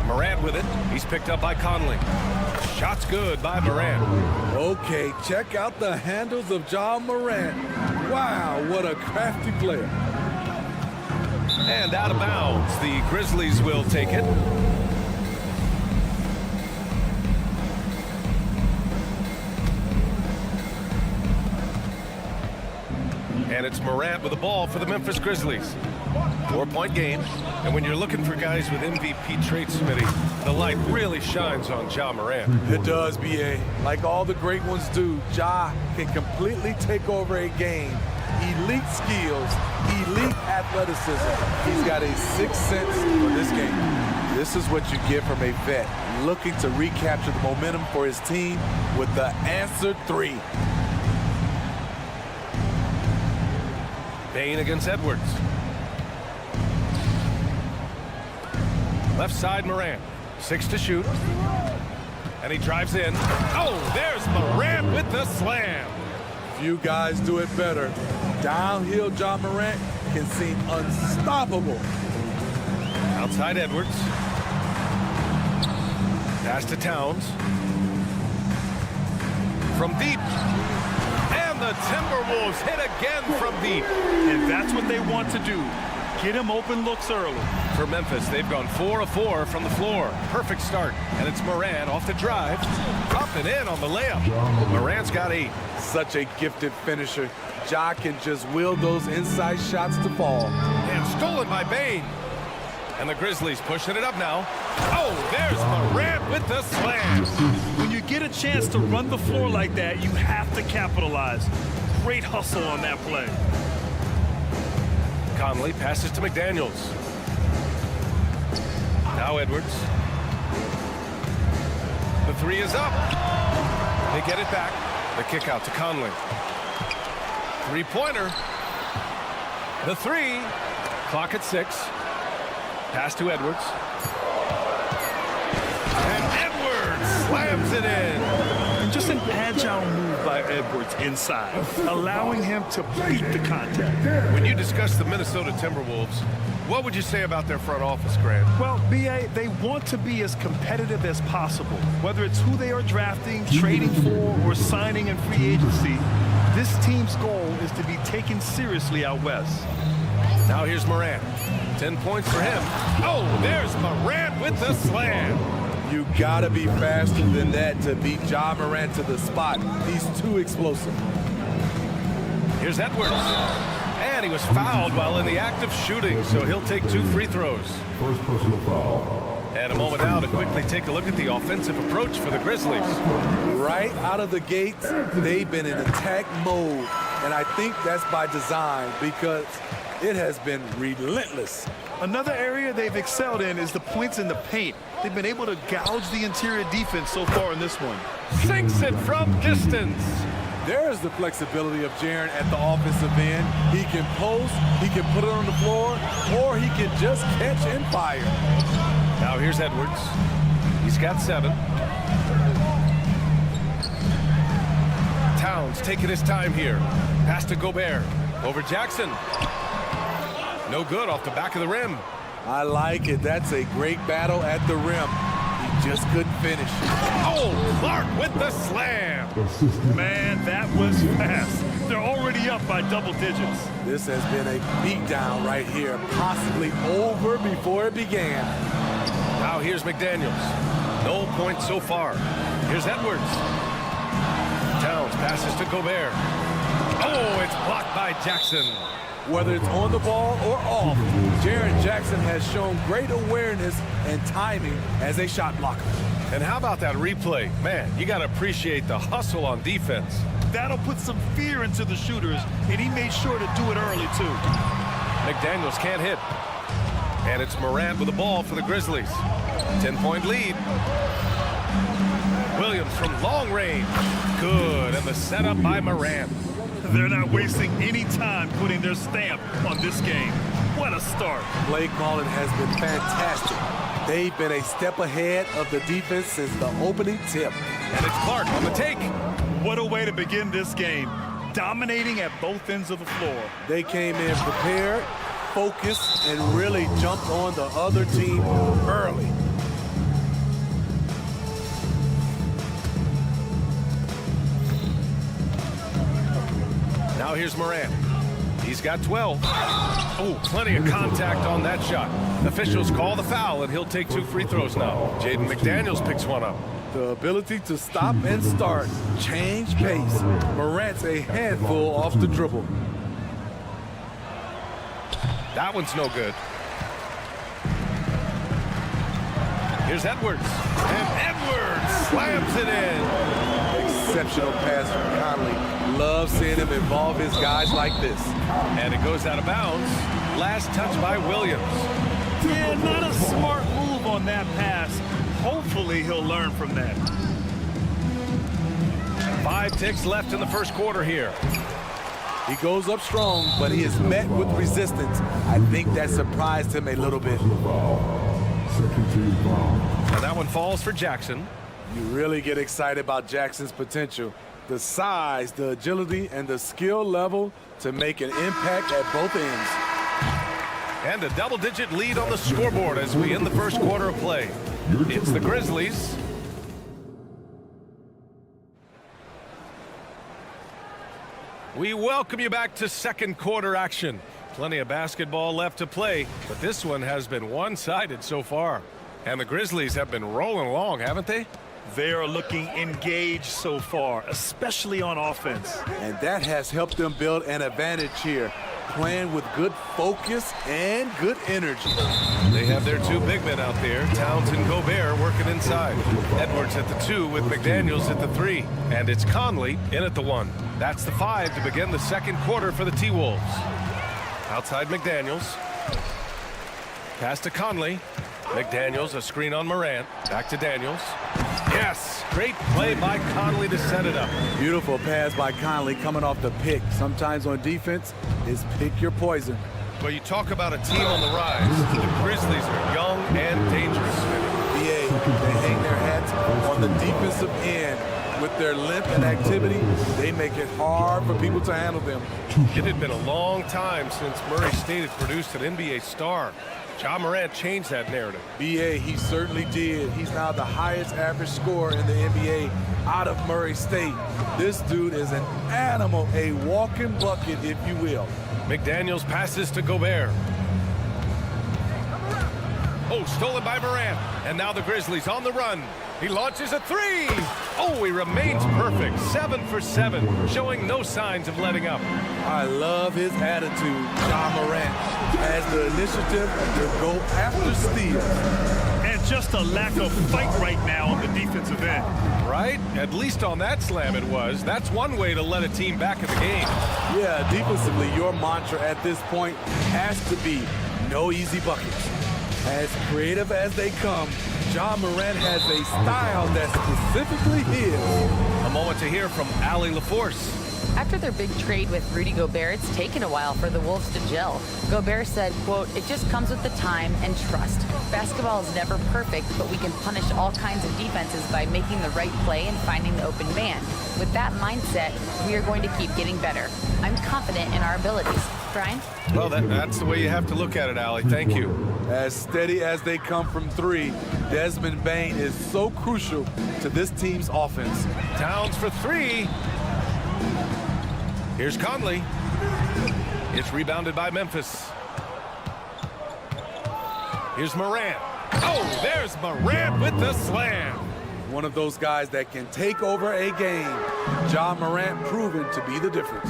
Morant with it. He's picked up by Conley. Shot's good by Morant.
Okay, check out the handles of Ja Morant. Wow, what a crafty player.
And out of bounds, the Grizzlies will take it. And it's Morant with the ball for the Memphis Grizzlies. 4-point game. And when you're looking for guys with MVP traits, Smitty, the light really shines on Ja Morant.
It does, B.A. Like all the great ones do, Ja can completely take over a game. Elite skills, elite athleticism. He's got a sixth sense for this game. This is what you get from a vet looking to recapture the momentum for his team with the answered 3.
Bane against Edwards. Left side Morant. 6 to shoot. And he drives in. Oh, there's Morant with the slam.
Few guys do it better. Downhill Ja Morant can seem unstoppable.
Outside Edwards. Pass to Towns. From deep. And the Timberwolves hit again from deep.
And that's what they want to do. Get him open looks early.
For Memphis, they've gone 4 of 4 from the floor. Perfect start. And it's Morant off the drive. Up and in on the layup. Morant's got 8.
Such a gifted finisher. Ja can just will those inside shots to fall.
And stolen by Bane. And the Grizzlies pushing it up now. Oh, there's Morant with the slam.
When you get a chance to run the floor like that, you have to capitalize. Great hustle on that play.
Conley passes to McDaniels. Now Edwards. The 3 is up. They get it back. The kick out to Conley. 3-pointer. The 3. Clock at 6. Pass to Edwards. And Edwards slams it in.
And just an agile move by Edwards inside, allowing him to beat the contact.
When you discuss the Minnesota Timberwolves, what would you say about their front office, Grant?
Well, B.A., they want to be as competitive as possible. Whether it's who they are drafting, trading for, or signing in free agency, this team's goal is to be taken seriously out west.
Now here's Morant. 10 points for him. Oh, there's Morant with the slam.
You gotta be faster than that to beat Ja Morant to the spot. He's too explosive.
Here's Edwards. And he was fouled while in the act of shooting, so he'll take 2 free throws.
First personal foul.
And a moment now to quickly take a look at the offensive approach for the Grizzlies.
Right out of the gates, they've been in attack mode. And I think that's by design because it has been relentless.
Another area they've excelled in is the points in the paint. They've been able to gouge the interior defense so far in this one.
Sinks it from distance.
There's the flexibility of Jaren at the offensive end. He can post, he can put it on the floor, or he can just catch and fire.
Now here's Edwards. He's got 7. Towns taking his time here. Pass to Gobert. Over Jackson. No good off the back of the rim.
I like it. That's a great battle at the rim. He just couldn't finish.
Oh, Clark with the slam.
Man, that was fast. They're already up by double digits.
This has been a beatdown right here, possibly over before it began.
Now here's McDaniels. No points so far. Here's Edwards. Towns passes to Gobert. Oh, it's blocked by Jackson.
Whether it's on the ball or off, Jaren Jackson has shown great awareness and timing as a shot blocker.
And how about that replay? Man, you got to appreciate the hustle on defense.
That'll put some fear into the shooters, and he made sure to do it early, too.
McDaniels can't hit. And it's Morant with the ball for the Grizzlies. 10-point lead. Williams from long range. Good, and the setup by Morant.
They're not wasting any time putting their stamp on this game. What a start.
Play calling has been fantastic. They've been a step ahead of the defense since the opening tip.
And it's Clark on the take.
What a way to begin this game. Dominating at both ends of the floor.
They came in prepared, focused, and really jumped on the other team early.
Now here's Morant. He's got 12. Oh, plenty of contact on that shot. Officials call the foul, and he'll take 2 free throws now. Jaden McDaniels picks one up.
The ability to stop and start, change pace. Morant's a handful off the dribble.
That one's no good. Here's Edwards. And Edwards slams it in.
Exceptional pass from Conley. Love seeing him involve his guys like this.
And it goes out of bounds. Last touch by Williams.
Yeah, not a smart move on that pass. Hopefully he'll learn from that.
5 ticks left in the first quarter here.
He goes up strong, but he is met with resistance. I think that surprised him a little bit.
And that one falls for Jackson.
You really get excited about Jackson's potential. The size, the agility, and the skill level to make an impact at both ends.
And a double-digit lead on the scoreboard as we end the first quarter of play. It's the Grizzlies. We welcome you back to second quarter action. Plenty of basketball left to play, but this one has been one-sided so far. And the Grizzlies have been rolling along, haven't they?
They are looking engaged so far, especially on offense.
And that has helped them build an advantage here, playing with good focus and good energy.
They have their 2 big men out there, Towns and Gobert, working inside. Edwards at the 2 with McDaniels at the 3. And it's Conley in at the 1. That's the 5 to begin the second quarter for the T-Wolves. Outside McDaniels. Pass to Conley. McDaniels, a screen on Morant. Back to Daniels. Yes! Great play by Conley to set it up.
Beautiful pass by Conley coming off the pick. Sometimes on defense, it's pick your poison.
Well, you talk about a team on the rise. The Grizzlies are young and dangerous.
They hang their hats on the defensive end. With their length and activity, they make it hard for people to handle them.
It had been a long time since Murray State had produced an NBA star. Ja Morant changed that narrative.
BA, he certainly did. He's now the highest average scorer in the NBA out of Murray State. This dude is an animal, a walking bucket, if you will.
McDaniels passes to Gobert. Oh, stolen by Morant. And now the Grizzlies on the run. He launches a three. Oh, he remains perfect. 7 for 7, showing no signs of letting up.
I love his attitude. Ja Morant has the initiative to go after steals.
And just a lack of fight right now on the defensive end.
Right? At least on that slam it was. That's one way to let a team back in the game.
Yeah, defensively, your mantra at this point has to be no easy buckets. As creative as they come, Ja Morant has a style that's specifically his.
A moment to hear from Allie LaForce.
After their big trade with Rudy Gobert, it's taken a while for the Wolves to gel. Gobert said, quote, "It just comes with the time and trust. Basketball is never perfect, but we can punish all kinds of defenses by making the right play and finding the open man. With that mindset, we are going to keep getting better. I'm confident in our abilities." Brian?
Well, that's the way you have to look at it, Allie. Thank you.
As steady as they come from three, Desmond Bane is so crucial to this team's offense.
Towns for three. Here's Conley. It's rebounded by Memphis. Here's Morant. Oh, there's Morant with the slam.
One of those guys that can take over a game. Ja Morant proven to be the difference.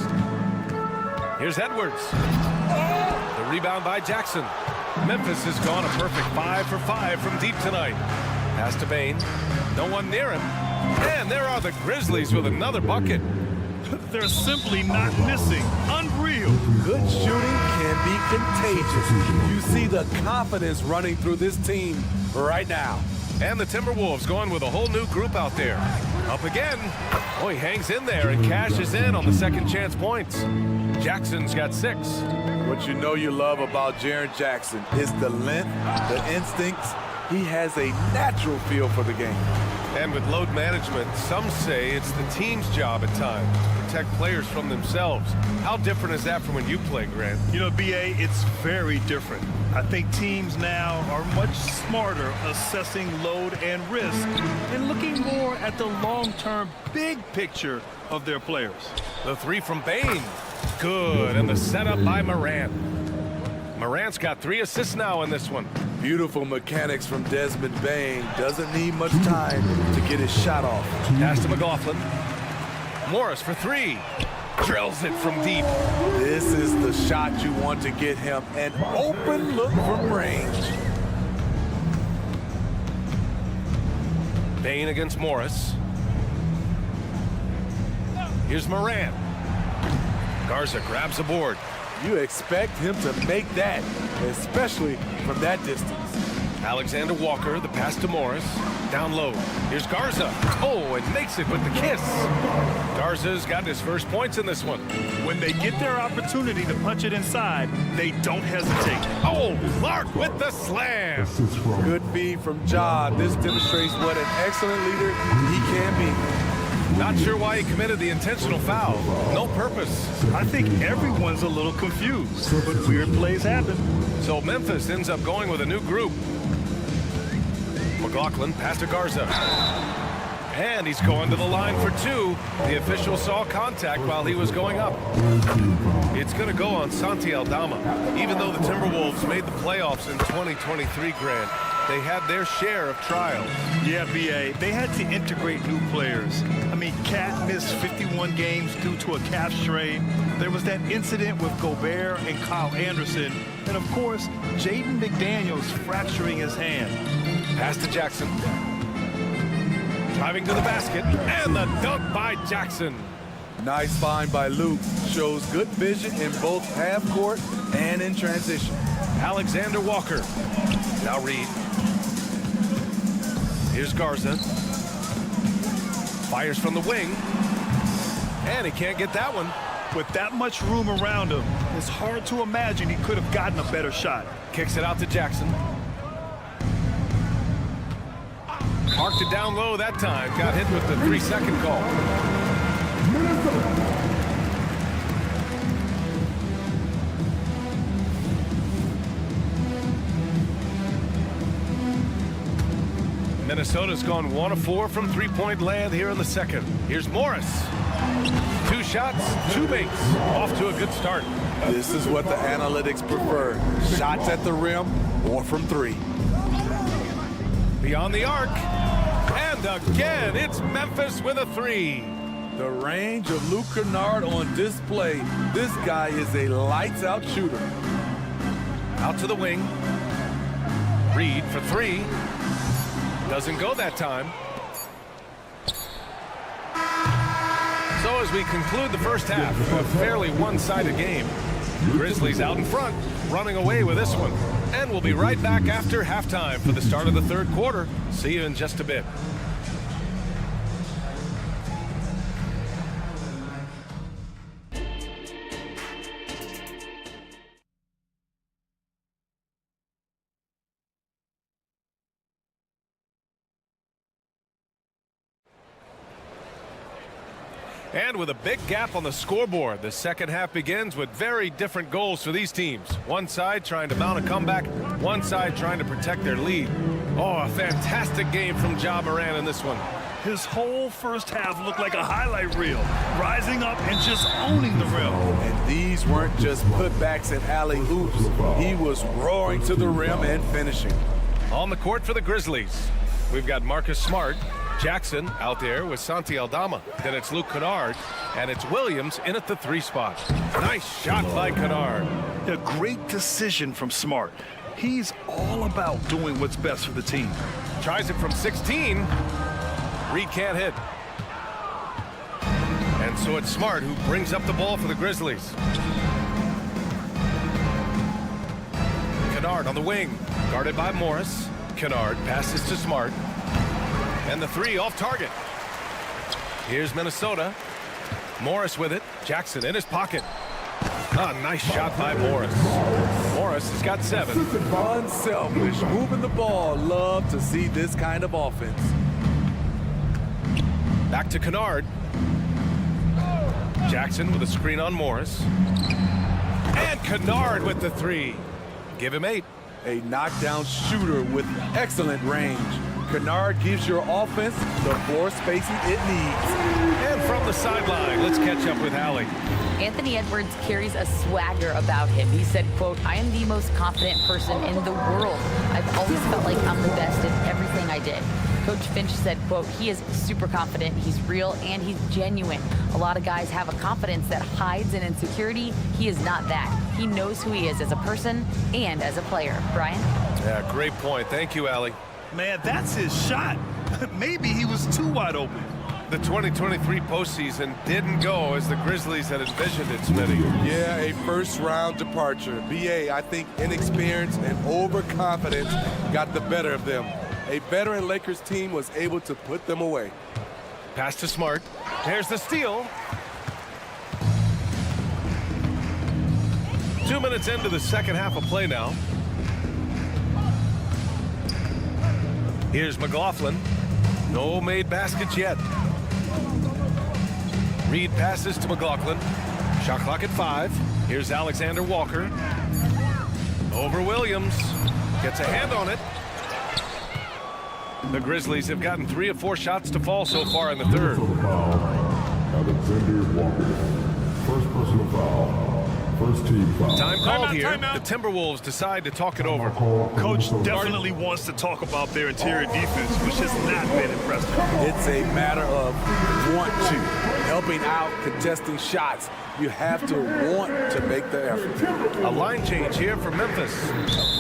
Here's Edwards. The rebound by Jackson. Memphis has gone a perfect 5 for 5 from deep tonight. Pass to Bane. No one near him. And there are the Grizzlies with another bucket.
They're simply not missing. Unreal.
Good shooting can be contagious. You see the confidence running through this team right now.
And the Timberwolves going with a whole new group out there. Up again. Oh, he hangs in there and cashes in on the second chance points. Jackson's got 6.
What you know you love about Jaren Jackson is the length, the instincts. He has a natural feel for the game.
And with load management, some say it's the team's job at times to protect players from themselves. How different is that from when you play, Grant?
You know, BA, it's very different. I think teams now are much smarter assessing load and risk and looking more at the long-term big picture of their players.
The three from Bane. Good, and the setup by Morant. Morant's got 3 assists now in this one.
Beautiful mechanics from Desmond Bane. Doesn't need much time to get his shot off.
Pass to McLaughlin. Morris for 3. Drills it from deep.
This is the shot you want to get him. An open look from range.
Bane against Morris. Here's Morant. Garza grabs the board.
You expect him to make that, especially from that distance.
Alexander Walker, the pass to Morris. Down low. Here's Garza. Oh, and makes it with the kiss. Garza's got his first points in this one.
When they get their opportunity to punch it inside, they don't hesitate.
Oh, Clark with the slam.
Good feed from Ja. This demonstrates what an excellent leader he can be.
Not sure why he committed the intentional foul. No purpose.
I think everyone's a little confused, but weird plays happen.
So Memphis ends up going with a new group. McLaughlin pass to Garza. And he's going to the line for 2. The official saw contact while he was going up. It's going to go on Santi Aldama. Even though the Timberwolves made the playoffs in 2023, Grant, they had their share of trials.
Yeah, BA, they had to integrate new players. I mean, Cat missed 51 games due to a calf strain. There was that incident with Gobert and Kyle Anderson. And, of course, Jaden McDaniels fracturing his hand.
Pass to Jackson. Driving to the basket. And the dunk by Jackson.
Nice find by Luke. Shows good vision in both half court and in transition.
Alexander Walker. Now Reed. Here's Garza. Fires from the wing. And he can't get that one.
With that much room around him, it's hard to imagine he could have gotten a better shot.
Kicks it out to Jackson. Marked it down low that time. Got hit with the 3-second call. Minnesota's gone 1 of 4 from three-point land here in the second. Here's Morris. 2 shots, 2 makes. Off to a good start.
This is what the analytics prefer. Shots at the rim or from 3.
Beyond the arc. And again, it's Memphis with a 3.
The range of Luke Kennard on display. This guy is a lights-out shooter.
Out to the wing. Reed for 3. Doesn't go that time. So as we conclude the first half, a fairly one-sided game. Grizzlies out in front, running away with this one. And we'll be right back after halftime for the start of the third quarter. See you in just a bit. And with a big gap on the scoreboard, the second half begins with very different goals for these teams. One side trying to mount a comeback, one side trying to protect their lead. Oh, a fantastic game from Ja Morant in this one.
His whole first half looked like a highlight reel, rising up and just owning the rim.
And these weren't just putbacks and alley-oops. He was roaring to the rim and finishing.
On the court for the Grizzlies, we've got Marcus Smart, Jackson out there with Santi Aldama. Then it's Luke Kennard, and it's Williams in at the 3 spot. Nice shot by Kennard.
A great decision from Smart. He's all about doing what's best for the team.
Tries it from 16. Reed can't hit. And so it's Smart who brings up the ball for the Grizzlies. Kennard on the wing, guarded by Morris. Kennard passes to Smart. And the 3 off target. Here's Minnesota. Morris with it. Jackson in his pocket. Ah, nice shot by Morris. Morris has got 7.
Unselfish, moving the ball. Love to see this kind of offense.
Back to Kennard. Jackson with a screen on Morris. And Kennard with the 3. Give him 8.
A knockdown shooter with excellent range. Kennard gives your offense the floor spacing it needs.
And from the sideline, let's catch up with Allie.
Anthony Edwards carries a swagger about him. He said, quote, "I am the most confident person in the world. I've always felt like I'm the best at everything I did." Coach Finch said, quote, "He is super confident, he's real, and he's genuine. A lot of guys have a confidence that hides an insecurity. He is not that. He knows who he is as a person and as a player." Brian?
Yeah, great point. Thank you, Allie.
Man, that's his shot. Maybe he was too wide open.
The 2023 postseason didn't go as the Grizzlies had envisioned it, Smitty.
Yeah, a first-round departure. BA, I think inexperience and overconfidence got the better of them. A veteran Lakers team was able to put them away.
Pass to Smart. There's the steal. 2 minutes into the second half of play now. Here's McLaughlin. No made baskets yet. Reed passes to McLaughlin. Shot clock at 5. Here's Alexander Walker. Over Williams. Gets a hand on it. The Grizzlies have gotten 3 of 4 shots to fall so far in the third.
Alexander Walker. First personal foul. First team foul.
Time called here. The Timberwolves decide to talk it over.
Coach definitely wants to talk about their interior defense, which has not been impressive.
It's a matter of want to. Helping out, contesting shots. You have to want to make the effort.
A line change here for Memphis.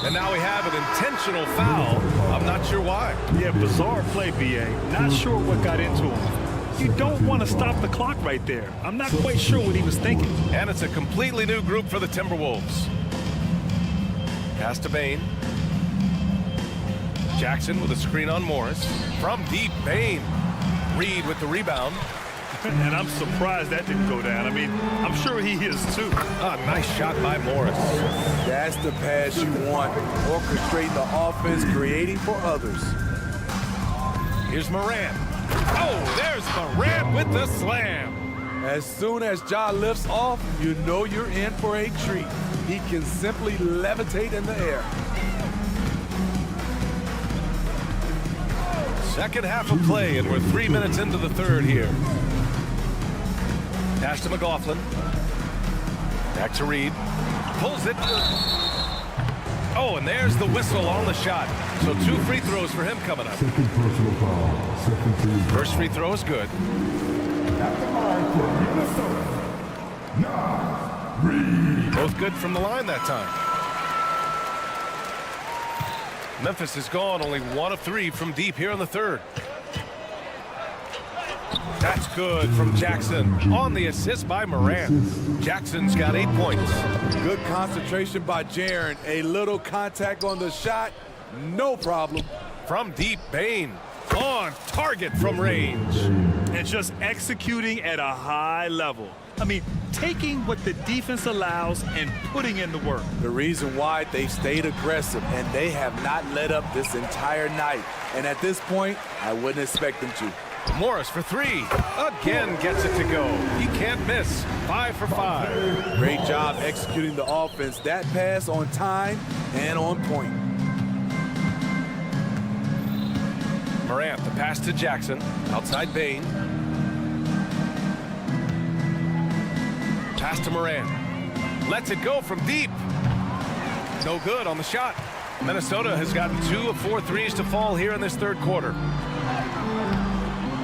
And now we have an intentional foul. I'm not sure why.
Yeah, bizarre play, BA. Not sure what got into him. You don't want to stop the clock right there. I'm not quite sure what he was thinking.
And it's a completely new group for the Timberwolves. Pass to Bane. Jackson with a screen on Morris. From deep, Bane. Reed with the rebound.
And I'm surprised that didn't go down. I mean, I'm sure he is too.
Ah, nice shot by Morris.
That's the pass you want. Orchestrate the offense, creating for others.
Here's Morant. Oh, there's Morant with the slam.
As soon as Ja lifts off, you know you're in for a treat. He can simply levitate in the air.
Second half of play, and we're 3 minutes into the third here. Pass to McLaughlin. Back to Reed. Pulls it. Oh, and there's the whistle on the shot. So 2 free throws for him coming up.
Second personal foul. Second team.
First free throw is good.
At the line for Minnesota, Reed.
Both good from the line that time. Memphis is gone, only 1 of 3 from deep here in the third. That's good from Jackson on the assist by Morant. Jackson's got 8 points.
Good concentration by Jaren. A little contact on the shot, no problem.
From deep, Bane on target from range.
And just executing at a high level. I mean, taking what the defense allows and putting in the work.
The reason why they stayed aggressive, and they have not let up this entire night. And at this point, I wouldn't expect them to.
Morris for 3. Again gets it to go. He can't miss. 5 for 5.
Great job executing the offense. That pass on time and on point.
Morant, the pass to Jackson. Outside Bane. Pass to Morant. Lets it go from deep. No good on the shot. Minnesota has gotten 2 of 4 threes to fall here in this third quarter.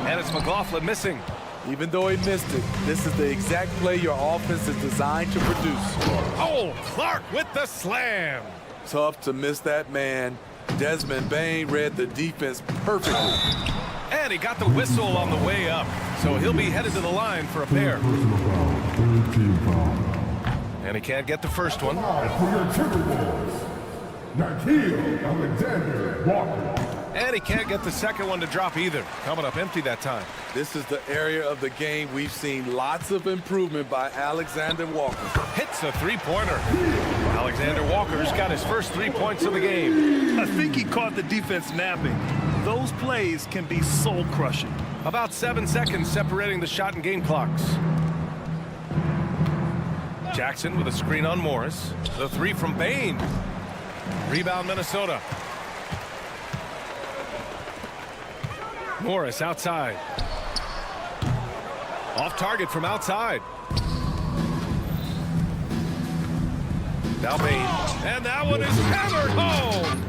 And it's McLaughlin missing.
Even though he missed it, this is the exact play your offense is designed to produce.
Oh, Clark with the slam.
Tough to miss that man. Desmond Bane read the defense perfectly.
And he got the whistle on the way up. So he'll be headed to the line for a pair.
Personal foul. Third team foul.
And he can't get the first one.
For your Timberwolves, Nikhil Alexander Walker.
And he can't get the second one to drop either. Coming up empty that time.
This is the area of the game we've seen lots of improvement by Alexander Walker.
Hits a 3-pointer. Alexander Walker's got his first 3 points of the game.
I think he caught the defense napping. Those plays can be soul-crushing.
About 7 seconds separating the shot and game clocks. Jackson with a screen on Morris. The 3 from Bane. Rebound Minnesota. Morris outside. Off target from outside. Now Bane. And that one is hammered home.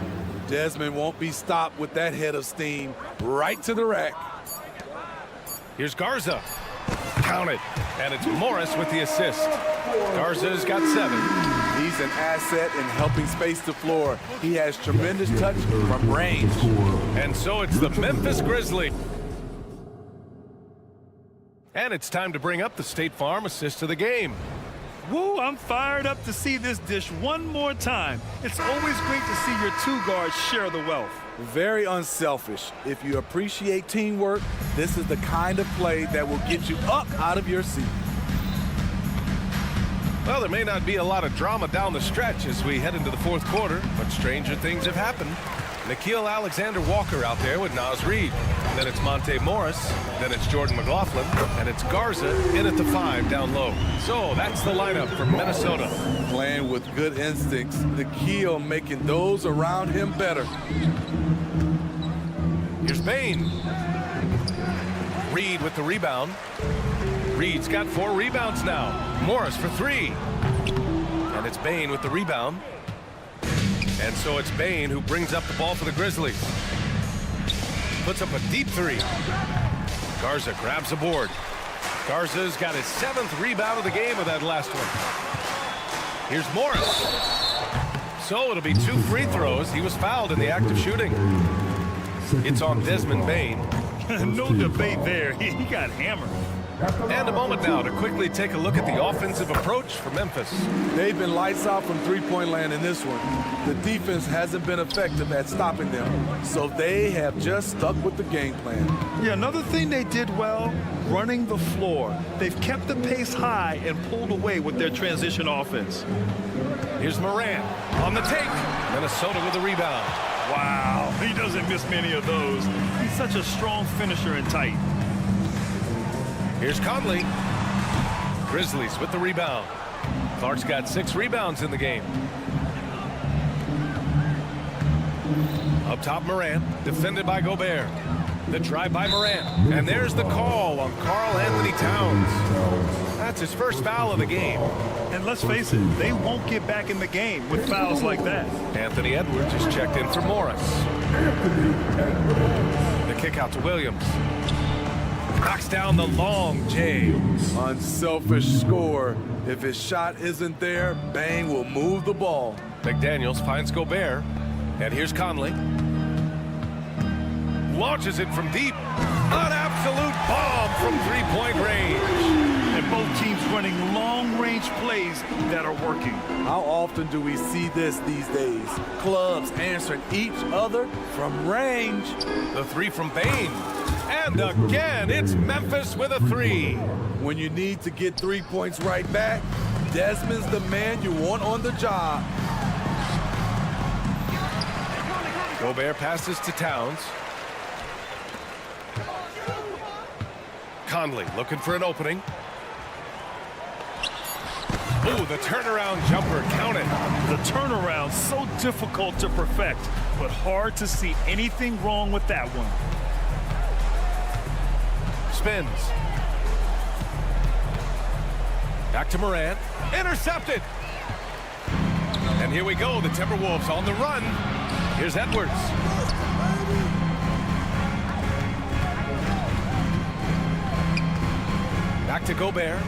Desmond won't be stopped with that head of steam. Right to the rack.
Here's Garza. Counted. And it's Morris with the assist. Garza's got 7.
He's an asset in helping space the floor. He has tremendous touch from range.
And so it's the Memphis Grizzlies. And it's time to bring up the State Farm assist of the game.
Woo, I'm fired up to see this dish one more time. It's always great to see your 2 guards share the wealth.
Very unselfish. If you appreciate teamwork, this is the kind of play that will get you up out of your seat.
Well, there may not be a lot of drama down the stretch as we head into the fourth quarter, but stranger things have happened. Nikhil Alexander Walker out there with Naz Reid. Then it's Monte Morris. Then it's Jordan McLaughlin. And it's Garza in at the 5 down low. So that's the lineup for Minnesota.
Playing with good instincts. Nikhil making those around him better.
Here's Bane. Reed with the rebound. Reed's got 4 rebounds now. Morris for 3. And it's Bane with the rebound. And so it's Bane who brings up the ball for the Grizzlies. Puts up a deep 3. Garza grabs the board. Garza's got his 7th rebound of the game with that last one. Here's Morris. So it'll be 2 free throws. He was fouled in the act of shooting. It's on Desmond Bane.
No debate there. He got hammered.
And a moment now to quickly take a look at the offensive approach for Memphis.
They've been lights out from three-point land in this one. The defense hasn't been effective at stopping them, so they have just stuck with the game plan.
Yeah, another thing they did well, running the floor. They've kept the pace high and pulled away with their transition offense.
Here's Morant on the take. Minnesota with the rebound.
Wow, he doesn't miss many of those. He's such a strong finisher and tight.
Here's Conley. Grizzlies with the rebound. Clark's got 6 rebounds in the game. Up top, Morant, defended by Gobert. The drive by Morant. And there's the call on Karl Anthony Towns. That's his first foul of the game.
And let's face it, they won't get back in the game with fouls like that.
Anthony Edwards is checked in for Morris. The kick out to Williams. Knocks down the long J.
Unselfish score. If his shot isn't there, Bang will move the ball.
McDaniels finds Gobert. And here's Conley. Launches it from deep. An absolute bomb from three-point range.
And both teams running long-range plays that are working.
How often do we see this these days? Clubs answering each other from range.
The three from Bane. And again, it's Memphis with a three.
When you need to get 3 points right back, Desmond's the man you want on the job.
Gobert passes to Towns. Conley looking for an opening. Ooh, the turnaround jumper, count it.
The turnaround, so difficult to perfect, but hard to see anything wrong with that one.
Spins. Back to Morant. Intercepted. And here we go, the Timberwolves on the run. Here's Edwards. Back to Gobert.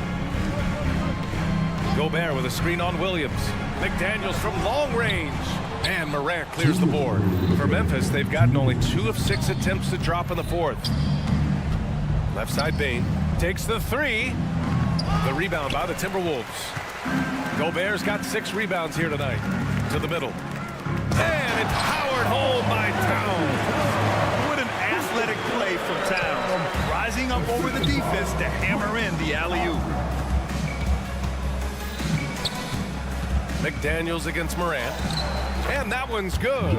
Gobert with a screen on Williams. McDaniels from long range. And Morant clears the board. For Memphis, they've gotten only 2 of 6 attempts to drop in the fourth. Left side Bane takes the three. The rebound by the Timberwolves. Gobert's got 6 rebounds here tonight. To the middle. And it's powered home by Towns.
What an athletic play from Towns. Rising up over the defense to hammer in the alley-oop.
McDaniels against Morant. And that one's good.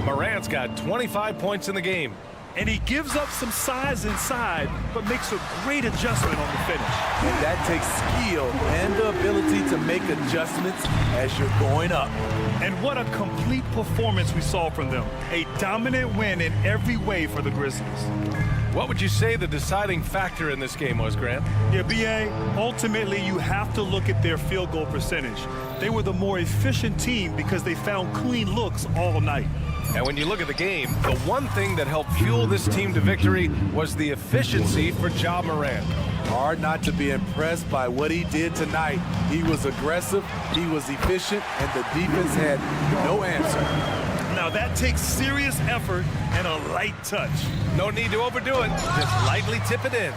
Morant's got 25 points in the game.
And he gives up some size inside, but makes a great adjustment on the finish.
And that takes skill and the ability to make adjustments as you're going up.
And what a complete performance we saw from them. A dominant win in every way for the Grizzlies.
What would you say the deciding factor in this game was, Grant?
Yeah, B.A., ultimately you have to look at their field goal percentage. They were the more efficient team because they found clean looks all night.
And when you look at the game, the one thing that helped fuel this team to victory was the efficiency for Ja Morant.
Hard not to be impressed by what he did tonight. He was aggressive, he was efficient, and the defense had no answer.
Now that takes serious effort and a light touch.
No need to overdo it. Just lightly tip it in.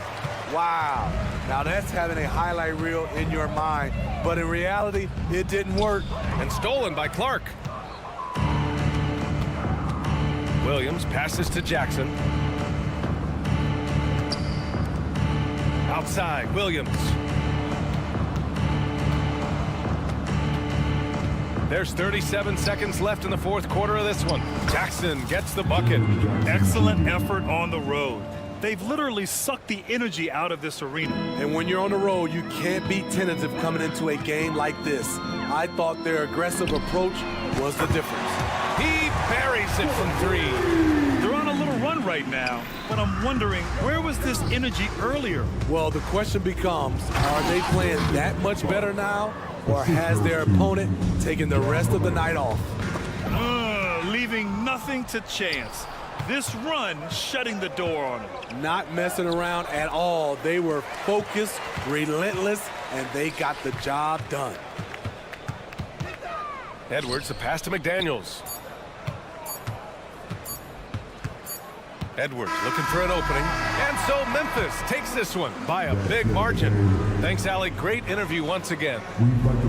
Wow. Now that's having a highlight reel in your mind. But in reality, it didn't work.
And stolen by Clark. Williams passes to Jackson. Outside, Williams. There's 37 seconds left in the fourth quarter of this one. Jackson gets the bucket.
Excellent effort on the road. They've literally sucked the energy out of this arena.
And when you're on the road, you can't be tentative coming into a game like this. I thought their aggressive approach was the difference.
He buries it from three.
They're on a little run right now, but I'm wondering, where was this energy earlier?
Well, the question becomes, are they playing that much better now, or has their opponent taken the rest of the night off?
Leaving nothing to chance. This run shutting the door on them.
Not messing around at all. They were focused, relentless, and they got the job done.
Edwards, the pass to McDaniels. Edwards looking for an opening. And so Memphis takes this one by a big margin. Thanks, Allie. Great interview once again.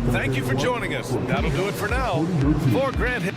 Thank you for joining us. That'll do it for now. For Grant.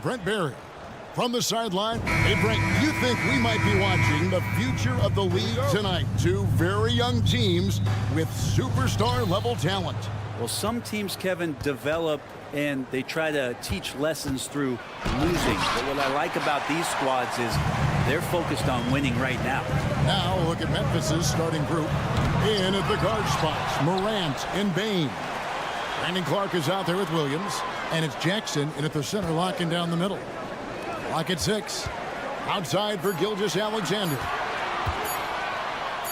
Brent Barry. From the sideline, hey, Brent, you think we might be watching the future of the league tonight? Two very young teams with superstar-level talent.
Well, some teams, Kevin, develop and they try to teach lessons through losing. But what I like about these squads is they're focused on winning right now.
Now look at Memphis's starting group. In at the guard spots, Morant and Bain. Brandon Clark is out there with Williams, and it's Jackson in at the center, locking down the middle. Lock at 6. Outside for Gilgeous-Alexander.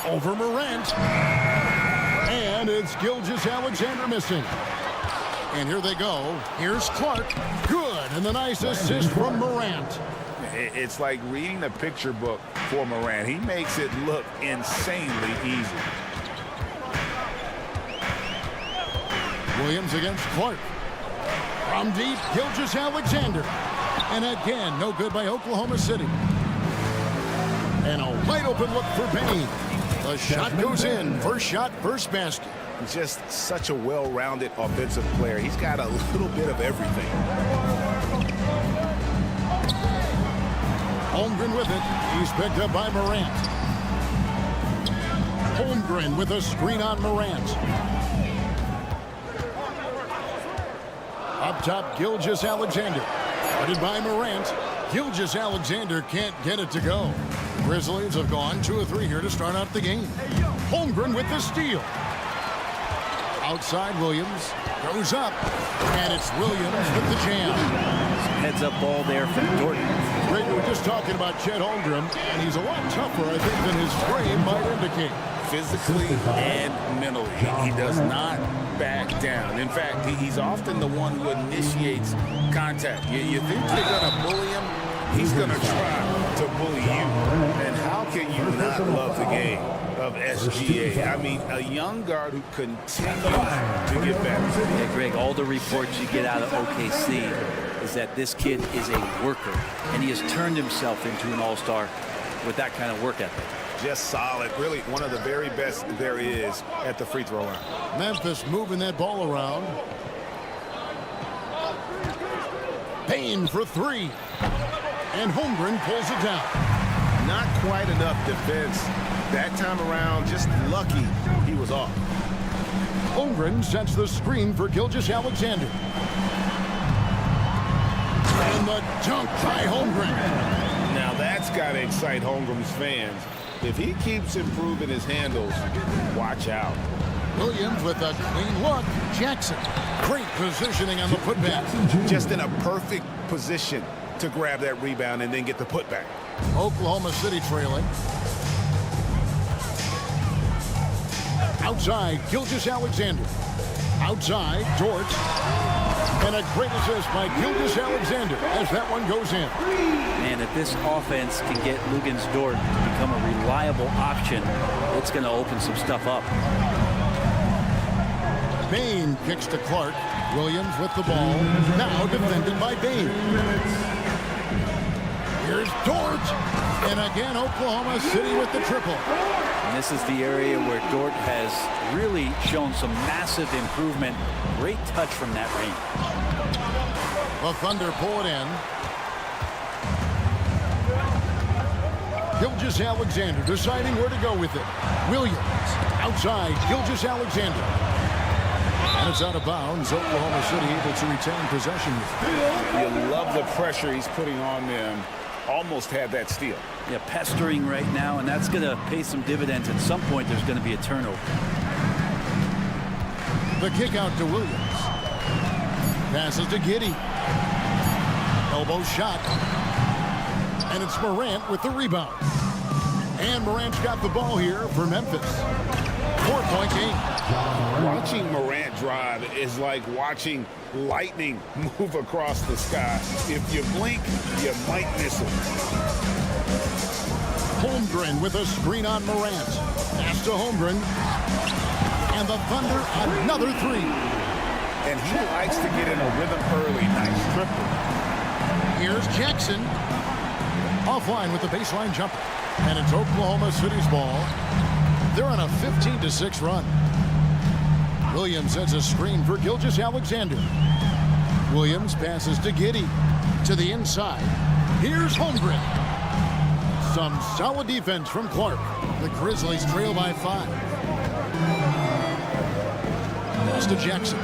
Over Morant. And it's Gilgeous-Alexander missing. And here they go. Here's Clark. Good. And the nice assist from Morant.
It's like reading a picture book for Morant. He makes it look insanely easy.
Williams against Clark. From deep, Gilgeous-Alexander. And again, no good by Oklahoma City. And a wide open look for Bain. The shot goes in. First shot, first basket.
Just such a well-rounded offensive player. He's got a little bit of everything.
Holmgren with it. He's picked up by Morant. Holmgren with a screen on Morant. Up top, Gilgeous-Alexander. Guarded by Morant. Gilgeous-Alexander can't get it to go. Grizzlies have gone 2 of 3 here to start out the game. Holmgren with the steal. Outside, Williams goes up, and it's Williams with the jam.
Heads-up ball there from Dorton.
Greg, we were just talking about Chet Holmgren, and he's a lot tougher, I think, than his frame might indicate.
Physically and mentally, he does not back down. In fact, he's often the one who initiates contact. You think you're going to bully him, he's going to try to bully you. And how can you not love the game of SGA? I mean, a young guard who continues to get better.
Yeah, Greg, all the reports you get out of OKC is that this kid is a worker, and he has turned himself into an all-star with that kind of work ethic.
Just solid. Really one of the very best there is at the free throw line.
Memphis moving that ball around. Bain for 3. And Holmgren pulls it down.
Not quite enough defense that time around. Just lucky he was off.
Holmgren sets the screen for Gilgeous-Alexander. And the dunk by Holmgren.
Now that's got to excite Holmgren's fans. If he keeps improving his handles, watch out.
Williams with a clean look. Jackson. Great positioning on the putback.
Just in a perfect position to grab that rebound and then get the putback.
Oklahoma City trailing. Outside, Gilgeous-Alexander. Outside, Dort. And a great assist by Gilgeous-Alexander as that one goes in.
And if this offense can get Luguentz Dort to become a reliable option, it's going to open some stuff up.
Bain kicks to Clark. Williams with the ball. Now defended by Bain. Here's Dort. And again, Oklahoma City with the triple.
And this is the area where Dort has really shown some massive improvement. Great touch from that range.
The Thunder pull it in. Gilgeous-Alexander deciding where to go with it. Williams outside. Gilgeous-Alexander. And it's out of bounds. Oklahoma City able to retain possession.
You love the pressure he's putting on them. Almost had that steal.
Yeah, pestering right now, and that's going to pay some dividends. At some point, there's going to be a turnover.
The kick out to Williams. Passes to Giddey. Elbow shot. And it's Morant with the rebound. And Morant's got the ball here for Memphis. 4-point game.
Watching Morant drive is like watching lightning move across the sky. If you blink, you might miss it.
Holmgren with a screen on Morant. Pass to Holmgren. And the Thunder another 3.
And he likes to get in a rhythm early. Nice triple.
Here's Jackson. Offline with the baseline jumper. And it's Oklahoma City's ball. They're on a 15-6 run. Williams sends a screen for Gilgeous-Alexander. Williams passes to Giddey. To the inside. Here's Holmgren. Some solid defense from Clark. The Grizzlies trail by 5. Pass to Jackson.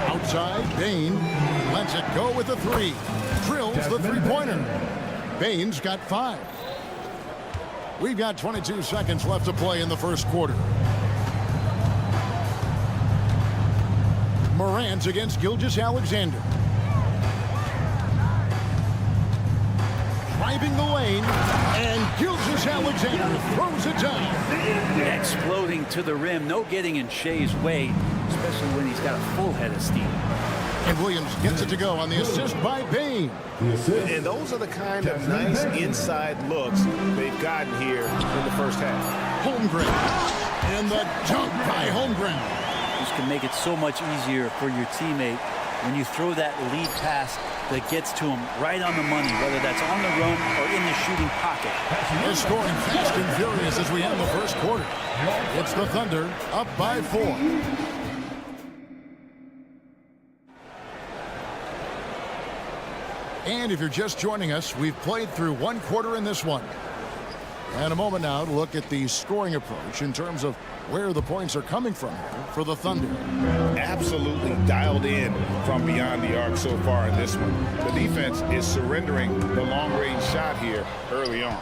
Outside, Bain lets it go with a 3. Drills the three-pointer. Bain's got 5. We've got 22 seconds left to play in the first quarter. Morant against Gilgeous-Alexander. Driving the lane, and Gilgeous-Alexander throws it down.
Exploding to the rim, no getting in Shea's way, especially when he's got a full head of steam.
And Williams gets it to go on the assist by Bain.
And those are the kind of nice inside looks they've gotten here in the first half.
Holmgren, and the dunk by Holmgren.
This can make it so much easier for your teammate when you throw that lead pass that gets to him right on the money, whether that's on the run or in the shooting pocket.
We're scoring fast and furious as we end the first quarter. It's the Thunder up by 4. And if you're just joining us, we've played through 1 quarter in this one. And a moment now to look at the scoring approach in terms of where the points are coming from here for the Thunder.
Absolutely dialed in from beyond the arc so far in this one. The defense is surrendering the long-range shot here early on.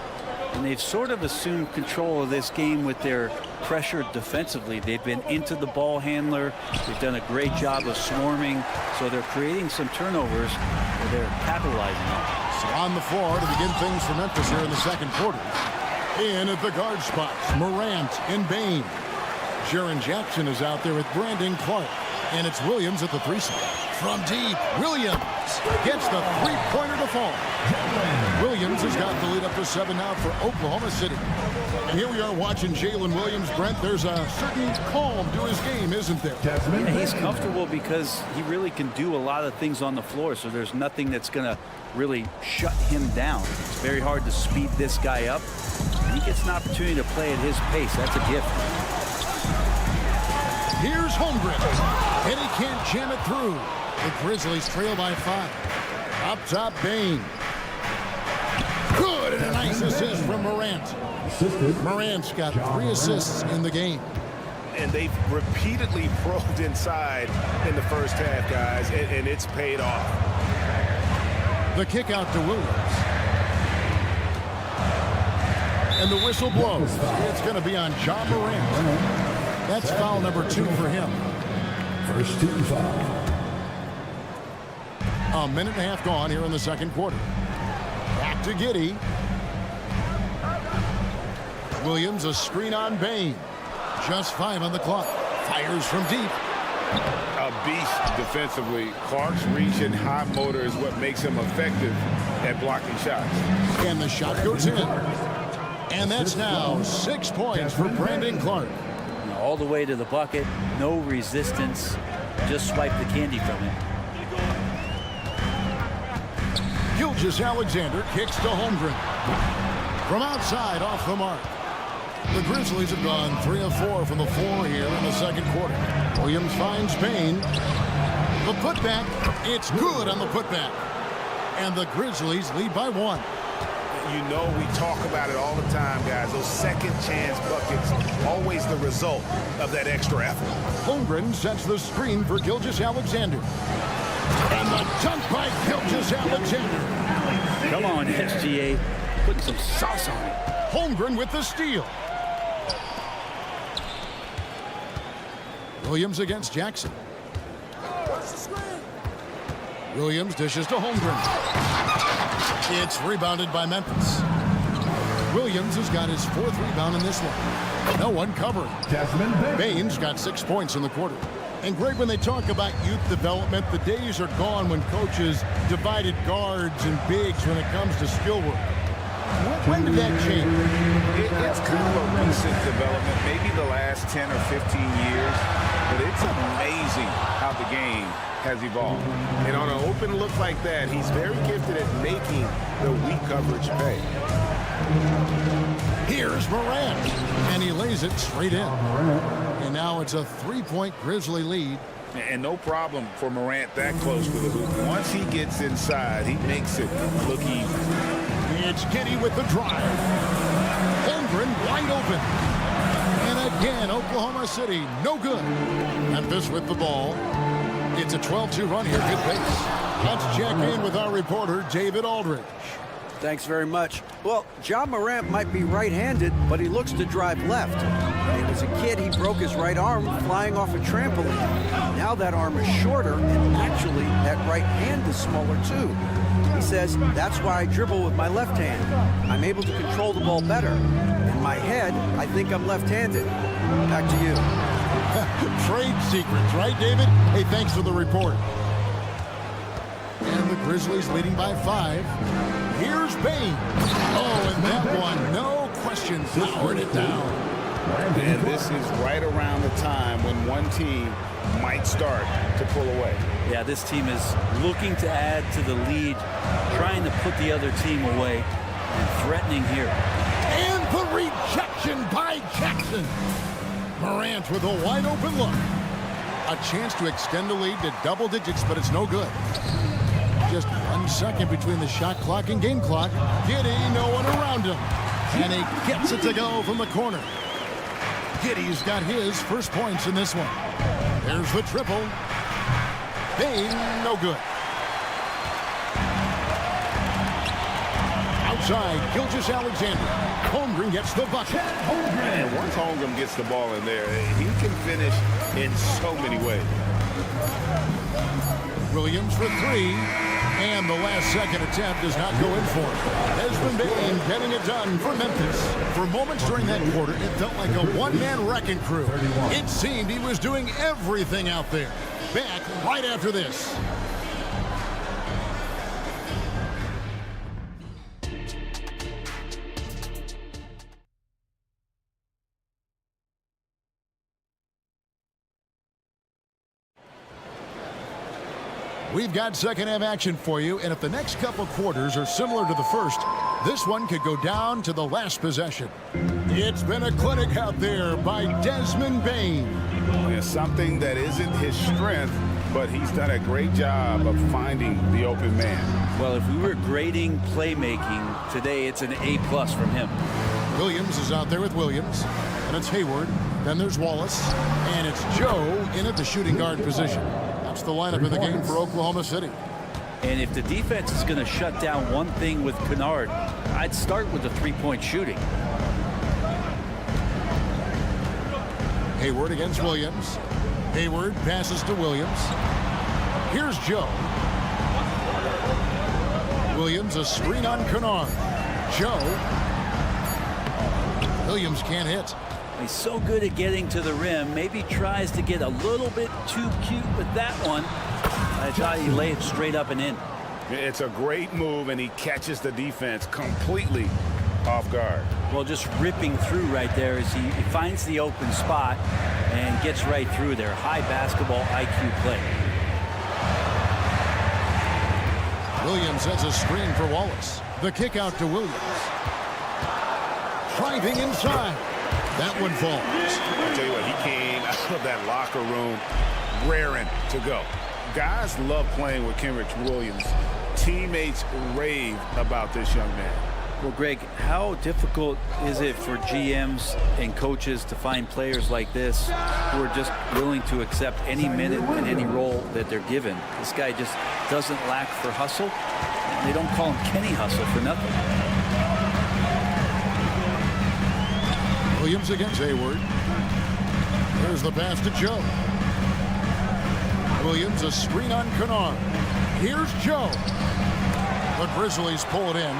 And they've sort of assumed control of this game with their pressure defensively. They've been into the ball handler. They've done a great job of swarming. So they're creating some turnovers that they're capitalizing on.
So on the floor to begin things for Memphis here in the second quarter. In at the guard spots, Morant and Bain. Jaren Jackson is out there with Brandon Clark. And it's Williams at the 3 spot. From deep, Williams gets the three-pointer to fall. Williams has got the lead up to 7 now for Oklahoma City. And here we are watching Jalen Williams. Brent, there's a certain calm to his game, isn't there?
Yeah, he's comfortable because he really can do a lot of things on the floor, so there's nothing that's going to really shut him down. It's very hard to speed this guy up. He gets an opportunity to play at his pace. That's a gift.
Here's Holmgren, and he can't jam it through. The Grizzlies trail by 5. Up top, Bain. Good, and a nice assist from Morant. Morant's got 3 assists in the game.
And they've repeatedly probed inside in the first half, guys, and it's paid off.
The kick out to Williams. And the whistle blows. It's going to be on Ja Morant. That's foul number 2 for him.
First team foul.
A minute and a half gone here in the second quarter. Back to Giddey. Williams, a screen on Bain. Just 5 on the clock. Fires from deep.
A beast defensively. Clark's reach and high motor is what makes him effective at blocking shots.
And the shot goes in. And that's now 6 points for Brandon Clark.
All the way to the bucket, no resistance, just swipe the candy from it.
Gilgeous-Alexander kicks to Holmgren. From outside, off the mark. The Grizzlies have gone 3 of 4 from the floor here in the second quarter. Williams finds Bain. The putback, it's good on the putback. And the Grizzlies lead by 1.
You know, we talk about it all the time, guys. Those second chance buckets, always the result of that extra effort.
Holmgren sets the screen for Gilgeous-Alexander. And the dunk by Gilgeous-Alexander.
Come on, SGA. Putting some sauce on it.
Holmgren with the steal. Williams against Jackson. Williams dishes to Holmgren. It's rebounded by Memphis. Williams has got his 4th rebound in this one. No one covering. Bain's got 6 points in the quarter. And Greg, when they talk about youth development, the days are gone when coaches divided guards and bigs when it comes to skill work. When did that change?
It's kind of a recent development, maybe the last 10 or 15 years, but it's amazing how the game has evolved.
And on an open look like that, he's very gifted at making the weak coverage pay.
Here's Morant, and he lays it straight in. And now it's a 3-point Grizzly lead.
And no problem for Morant that close to the hoop. Once he gets inside, he makes it look easy.
It's Giddey with the drive. Holmgren wide open. And again, Oklahoma City, no good. Memphis with the ball. It's a 12-2 run here. Good pace. Let's check in with our reporter, David Aldridge.
Thanks very much. Well, Ja Morant might be right-handed, but he looks to drive left. When he was a kid, he broke his right arm flying off a trampoline. Now that arm is shorter, and actually, that right hand is smaller too. He says, that's why I dribble with my left hand. I'm able to control the ball better. In my head, I think I'm left-handed. Back to you.
Trade secrets, right, David? Hey, thanks for the report. And the Grizzlies leading by 5. Here's Bane. Oh, and that one, no question, powered it down.
And this is right around the time when one team might start to pull away.
Yeah, this team is looking to add to the lead, trying to put the other team away, and threatening here.
And the rejection by Jackson. Morant with a wide open look. A chance to extend the lead to double digits, but it's no good. Just 1 second between the shot clock and game clock. Giddey, no one around him. And he gets it to go from the corner. Giddey's got his first points in this one. There's the triple. Bane, no good. Outside, Gilgeous-Alexander. Holmgren gets the bucket.
And once Holmgren gets the ball in there, he can finish in so many ways.
Williams for 3. And the last second attempt does not go in for him. Desmond Bane getting it done for Memphis. For moments during that quarter, it felt like a one-man wrecking crew. It seemed he was doing everything out there. Back right after this. We've got second half action for you, and if the next couple quarters are similar to the first, this one could go down to the last possession. It's been a clinic out there by Desmond Bane.
It's something that isn't his strength, but he's done a great job of finding the open man.
Well, if we were grading playmaking today, it's an A+ from him.
Williams is out there with Williams, and it's Hayward. Then there's Wallace, and it's Joe in at the shooting guard position. That's the lineup in the game for Oklahoma City.
And if the defense is going to shut down one thing with Kennard, I'd start with the three-point shooting.
Hayward against Williams. Hayward passes to Williams. Here's Joe. Williams, a screen on Kennard. Joe. Williams can't hit.
He's so good at getting to the rim. Maybe tries to get a little bit too cute with that one. I thought he laid it straight up and in.
It's a great move, and he catches the defense completely off guard.
Well, just ripping through right there as he finds the open spot and gets right through there. High basketball IQ play.
Williams has a screen for Wallace. The kick out to Williams. Driving inside. That one falls.
I'll tell you what, he came out of that locker room raring to go. Guys love playing with Kenrich Williams. Teammates rave about this young man.
Well, Greg, how difficult is it for GMs and coaches to find players like this who are just willing to accept any minute and any role that they're given? This guy just doesn't lack for hustle. They don't call him Kenny Hustle for nothing.
Williams against Hayward. There's the pass to Joe. Williams, a screen on Kennard. Here's Joe. The Grizzlies pull it in.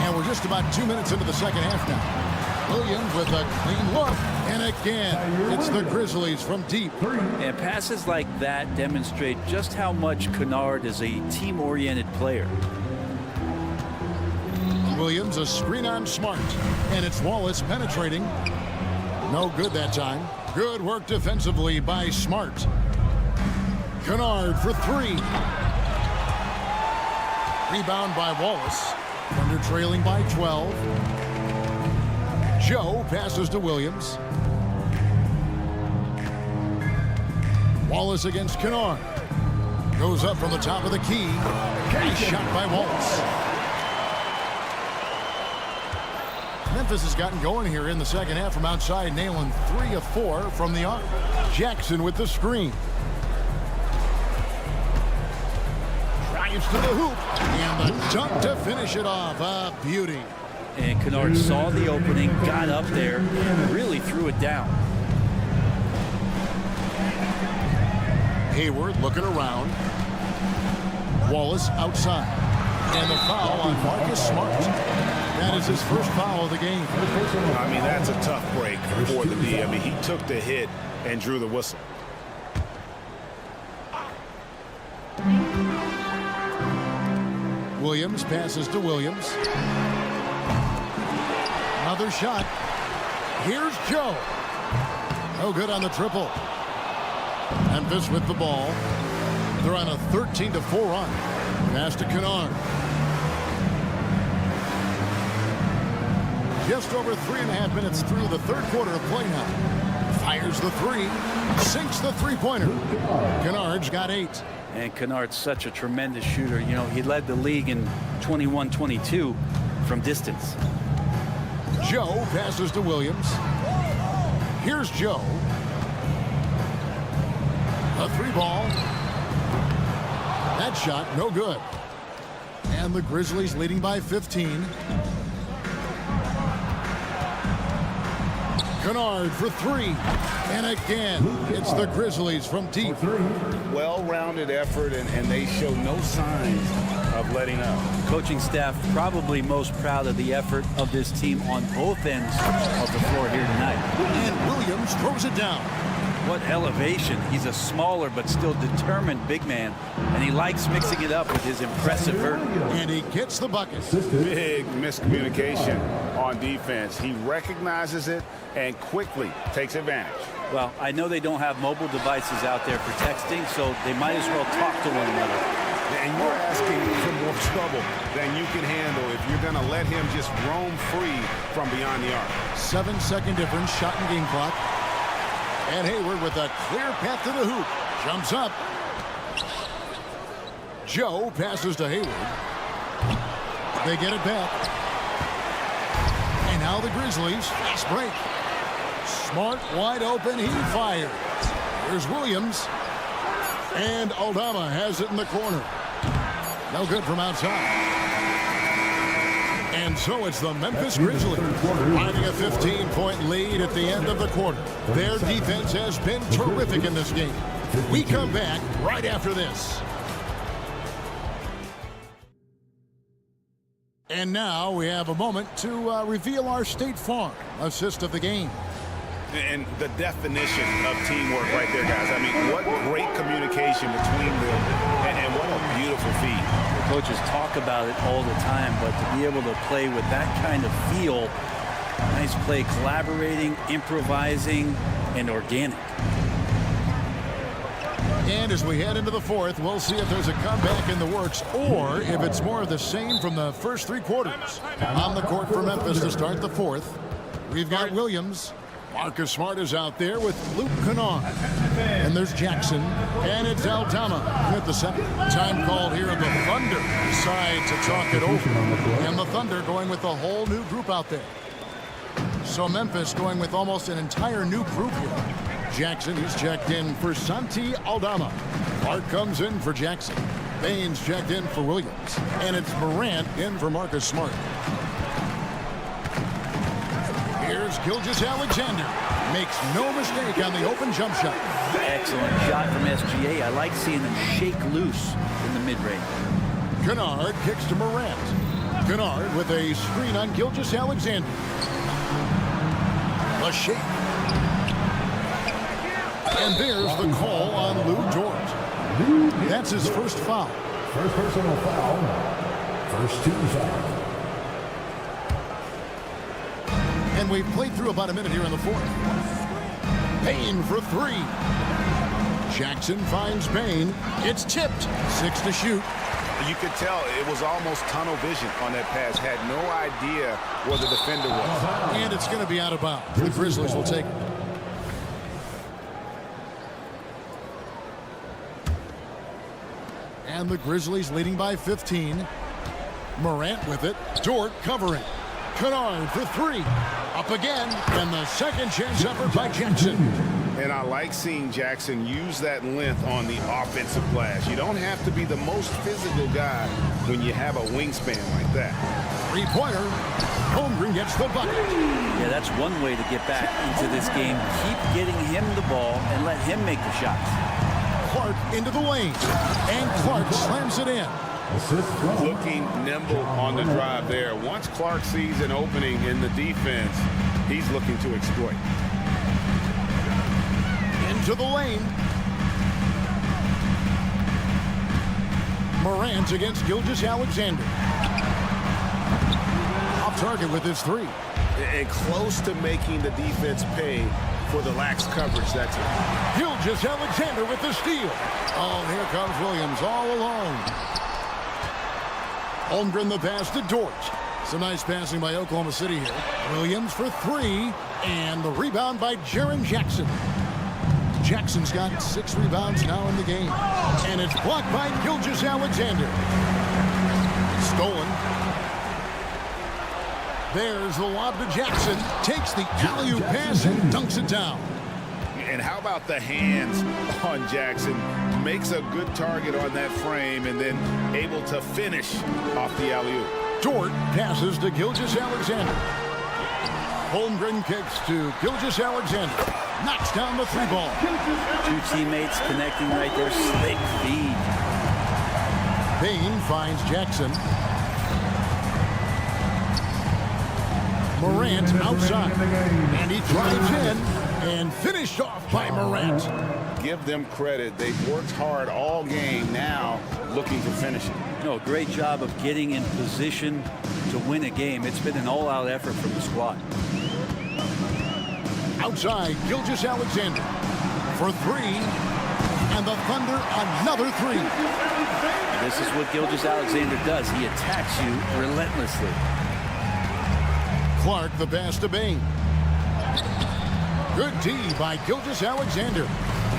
And we're just about 2 minutes into the second half now. Williams with a clean look. And again, it's the Grizzlies from deep.
And passes like that demonstrate just how much Kennard is a team-oriented player.
Williams, a screen on Smart. And it's Wallace penetrating. No good that time. Good work defensively by Smart. Kennard for 3. Rebound by Wallace. Thunder trailing by 12. Joe passes to Williams. Wallace against Kennard. Goes up from the top of the key. Nice shot by Wallace. Memphis has gotten going here in the second half from outside, nailing 3 of 4 from the arc. Jackson with the screen. Drives to the hoop. And the dunk to finish it off. A beauty.
And Kennard saw the opening, got up there, and really threw it down.
Hayward looking around. Wallace outside. And the foul on Marcus Smart. That is his first foul of the game.
I mean, that's a tough break for the D. I mean, he took the hit and drew the whistle.
Williams passes to Williams. Another shot. Here's Joe. No good on the triple. Memphis with the ball. They're on a 13-4 run. Pass to Kennard. Just over 3.5 minutes through the third quarter of play now. Fires the three. Sinks the three-pointer. Kennard's got 8.
And Kennard's such a tremendous shooter. You know, he led the league in 21-22 from distance.
Joe passes to Williams. Here's Joe. A 3-ball. That shot, no good. And the Grizzlies leading by 15. Kennard for 3. And again, it's the Grizzlies from deep.
Well-rounded effort, and they show no signs of letting up.
Coaching staff probably most proud of the effort of this team on both ends of the floor here tonight.
And Williams throws it down.
What elevation. He's a smaller but still determined big man, and he likes mixing it up with his impressive vert.
And he gets the bucket.
Big miscommunication on defense. He recognizes it and quickly takes advantage.
Well, I know they don't have mobile devices out there for texting, so they might as well talk to one another.
And you're asking for more trouble than you can handle if you're going to let him just roam free from beyond the arc.
7-second difference, shot and game clock. And Hayward with a clear path to the hoop. Jumps up. Joe passes to Hayward. They get it back. And now the Grizzlies. Fast break. Smart wide open. He fired. Here's Williams. And Aldama has it in the corner. No good from outside. And so it's the Memphis Grizzlies finding a 15-point lead at the end of the quarter. Their defense has been terrific in this game. We come back right after this. And now we have a moment to reveal our State Farm assist of the game.
And the definition of teamwork right there, guys. I mean, what great communication between them, and what a beautiful feat.
The coaches talk about it all the time, but to be able to play with that kind of feel, nice play, collaborating, improvising, and organic.
And as we head into the fourth, we'll see if there's a comeback in the works or if it's more of the same from the first 3 quarters. On the court for Memphis to start the fourth, we've got Williams. Marcus Smart is out there with Luke Kennard. And there's Jackson. And it's Aldama with the second. Time called here of the Thunder. Decide to talk it over. And the Thunder going with a whole new group out there. So Memphis going with almost an entire new group here. Jackson, he's checked in for Santi Aldama. Clark comes in for Jackson. Baines checked in for Williams. And it's Morant in for Marcus Smart. Here's Gilgeous-Alexander. Makes no mistake on the open jump shot.
Excellent shot from SGA. I like seeing them shake loose in the mid-range.
Kennard kicks to Morant. Kennard with a screen on Gilgeous-Alexander. A shake. And there's the call on Lou Dort. That's his first foul.
First personal foul. First team foul.
And we've played through about a minute here in the fourth. Payne for 3. Jackson finds Bain. It's tipped. 6 to shoot.
You could tell it was almost tunnel vision on that pass. Had no idea where the defender was.
And it's going to be out of bounds. The Grizzlies will take it. And the Grizzlies leading by 15. Morant with it. Dort covering. Kennard for 3. Up again. And the second chance effort by Jackson.
And I like seeing Jackson use that length on the offensive glass. You don't have to be the most physical guy when you have a wingspan like that.
3-pointer. Holmgren gets the bucket.
Yeah, that's one way to get back into this game. Keep getting him the ball and let him make the shots.
Clark into the lane. And Clark slams it in.
Looking nimble on the drive there. Once Clark sees an opening in the defense, he's looking to exploit.
Into the lane. Morant against Gilgeous-Alexander. Off target with his 3.
And close to making the defense pay for the lax coverage. That's it.
Gilgeous-Alexander with the steal. Oh, here comes Williams all alone. Holmgren the pass to Dort. Some nice passing by Oklahoma City here. Williams for 3. And the rebound by Jaren Jackson. Jackson's got 6 rebounds now in the game. And it's blocked by Gilgeous-Alexander. Stolen. There's the lob to Jackson. Takes the alley-oop pass and dunks it down.
And how about the hands on Jackson? Makes a good target on that frame and then able to finish off the alley-oop.
Dort passes to Gilgeous-Alexander. Holmgren kicks to Gilgeous-Alexander. Knocks down the 3 ball.
2 teammates connecting right there. Slick feed.
Bain finds Jackson. Morant outside. And he drives in and finished off by Morant.
Give them credit. They've worked hard all game, now looking to finish it.
No, great job of getting in position to win a game. It's been an all-out effort from the squad.
Outside, Gilgeous-Alexander for 3. And the Thunder another 3.
This is what Gilgeous-Alexander does. He attacks you relentlessly.
Clark the pass to Bain. Good D by Gilgeous-Alexander.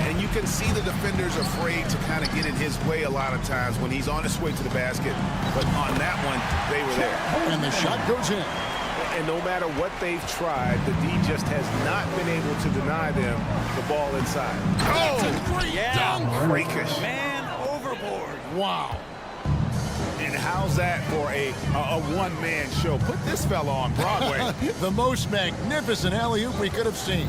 And you can see the defenders afraid to kind of get in his way a lot of times when he's on his way to the basket. But on that one, they were there.
And the shot goes in.
And no matter what they've tried, the D just has not been able to deny them the ball inside.
Oh, great dunk.
Rakish.
Man overboard.
Wow.
And how's that for a one-man show? Put this fella on Broadway.
The most magnificent alley-oop we could have seen.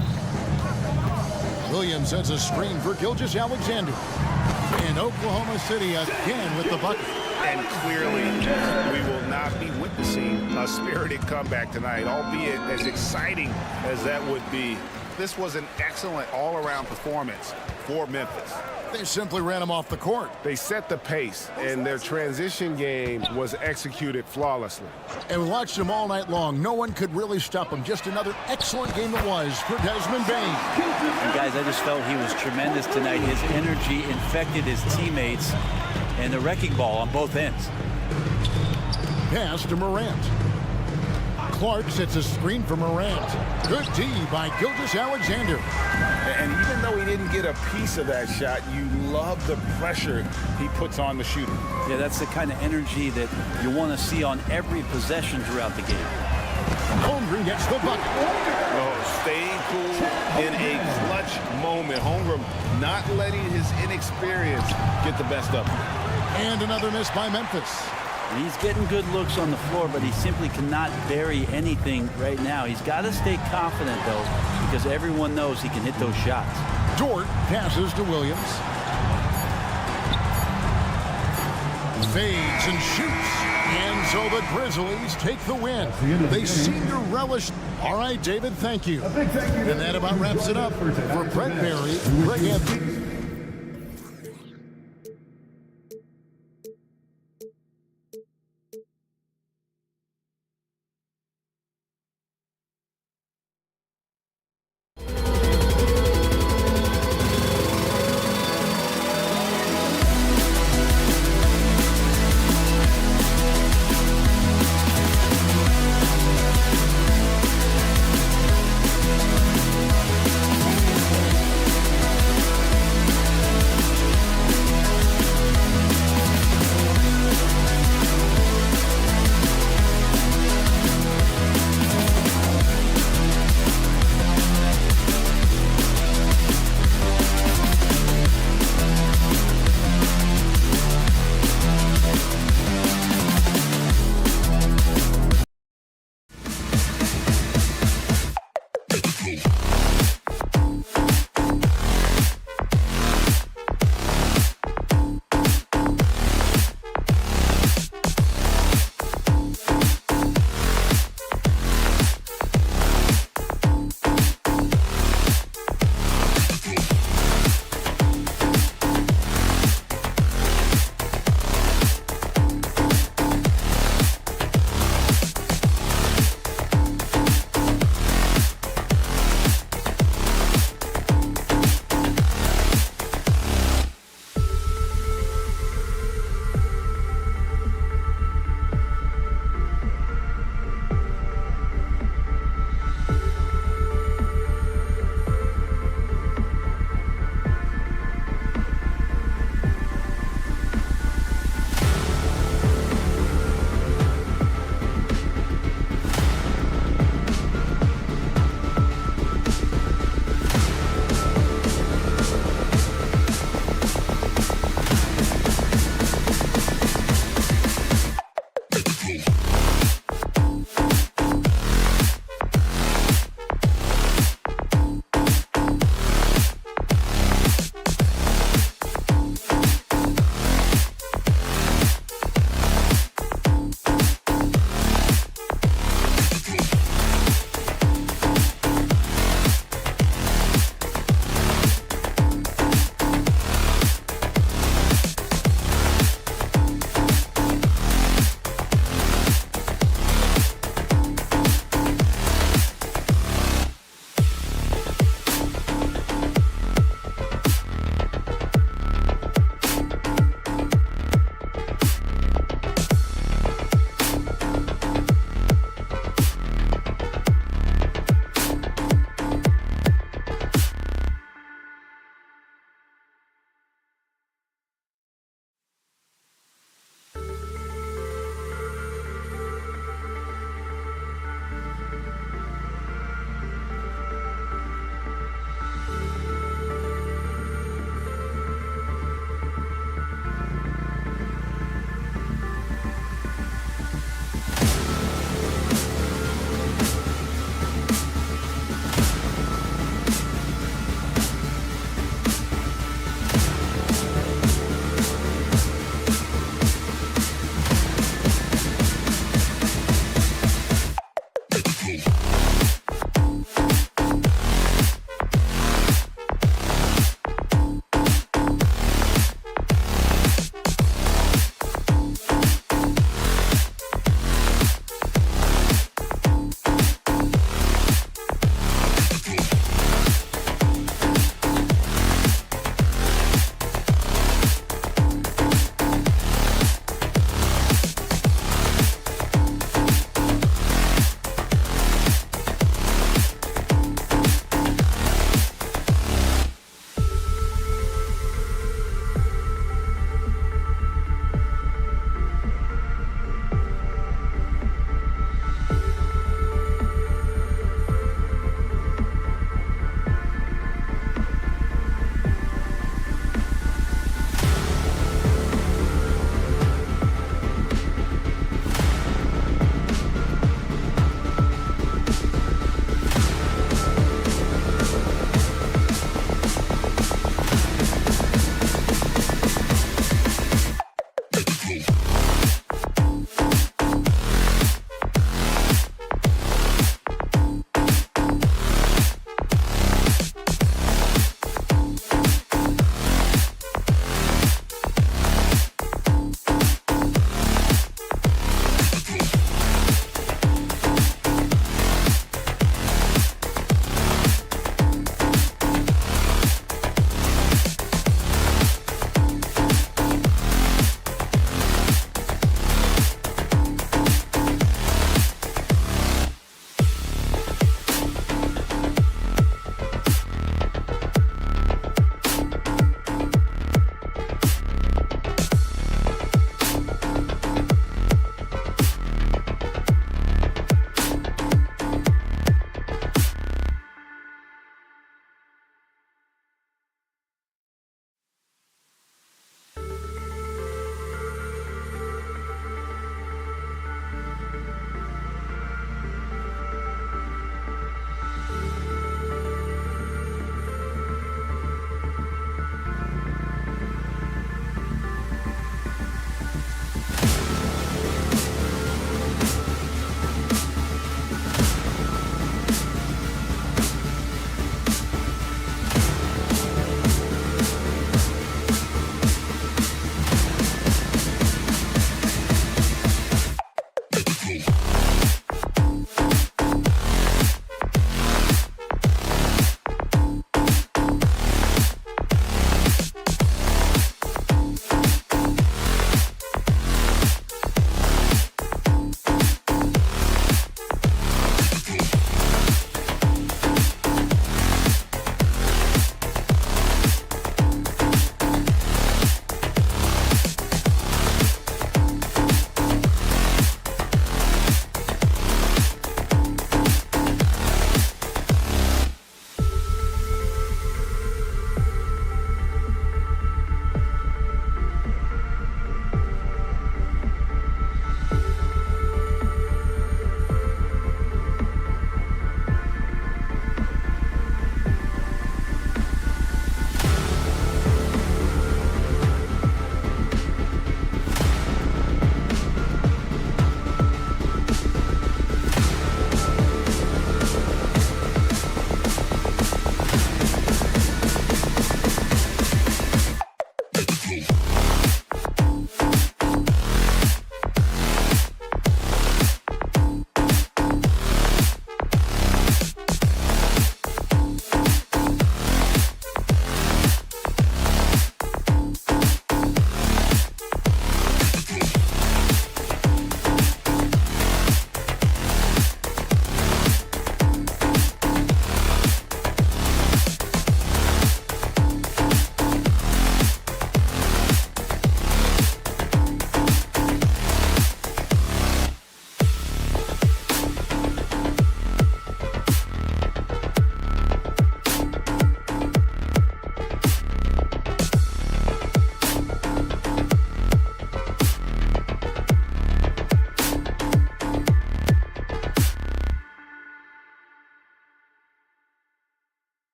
Williams sets a screen for Gilgeous-Alexander. And Oklahoma City again with the bucket.
And clearly, we will not be witnessing a spirited comeback tonight, albeit as exciting as that would be. This was an excellent all-around performance for Memphis.
They simply ran him off the court.
They set the pace, and their transition game was executed flawlessly.
And we watched him all night long. No one could really stop him. Just another excellent game it was for Desmond Bain.
And guys, I just felt he was tremendous tonight. His energy infected his teammates, and the wrecking ball on both ends.
Pass to Morant. Clark sets a screen for Morant. Good D by Gilgeous-Alexander.
And even though he didn't get a piece of that shot, you love the pressure he puts on the shooter.
Yeah, that's the kind of energy that you want to see on every possession throughout the game.
Holmgren gets the bucket.
Oh, staying cool in a clutch moment. Holmgren not letting his inexperience get the best of him.
And another miss by Memphis.
He's getting good looks on the floor, but he simply cannot bury anything right now. He's got to stay confident, though, because everyone knows he can hit those shots.
Dort passes to Williams. Fades and shoots. And so the Grizzlies take the win. They seem to relish. All right, David, thank you. And that about wraps it up. For Brett Berry, Greg Anthony.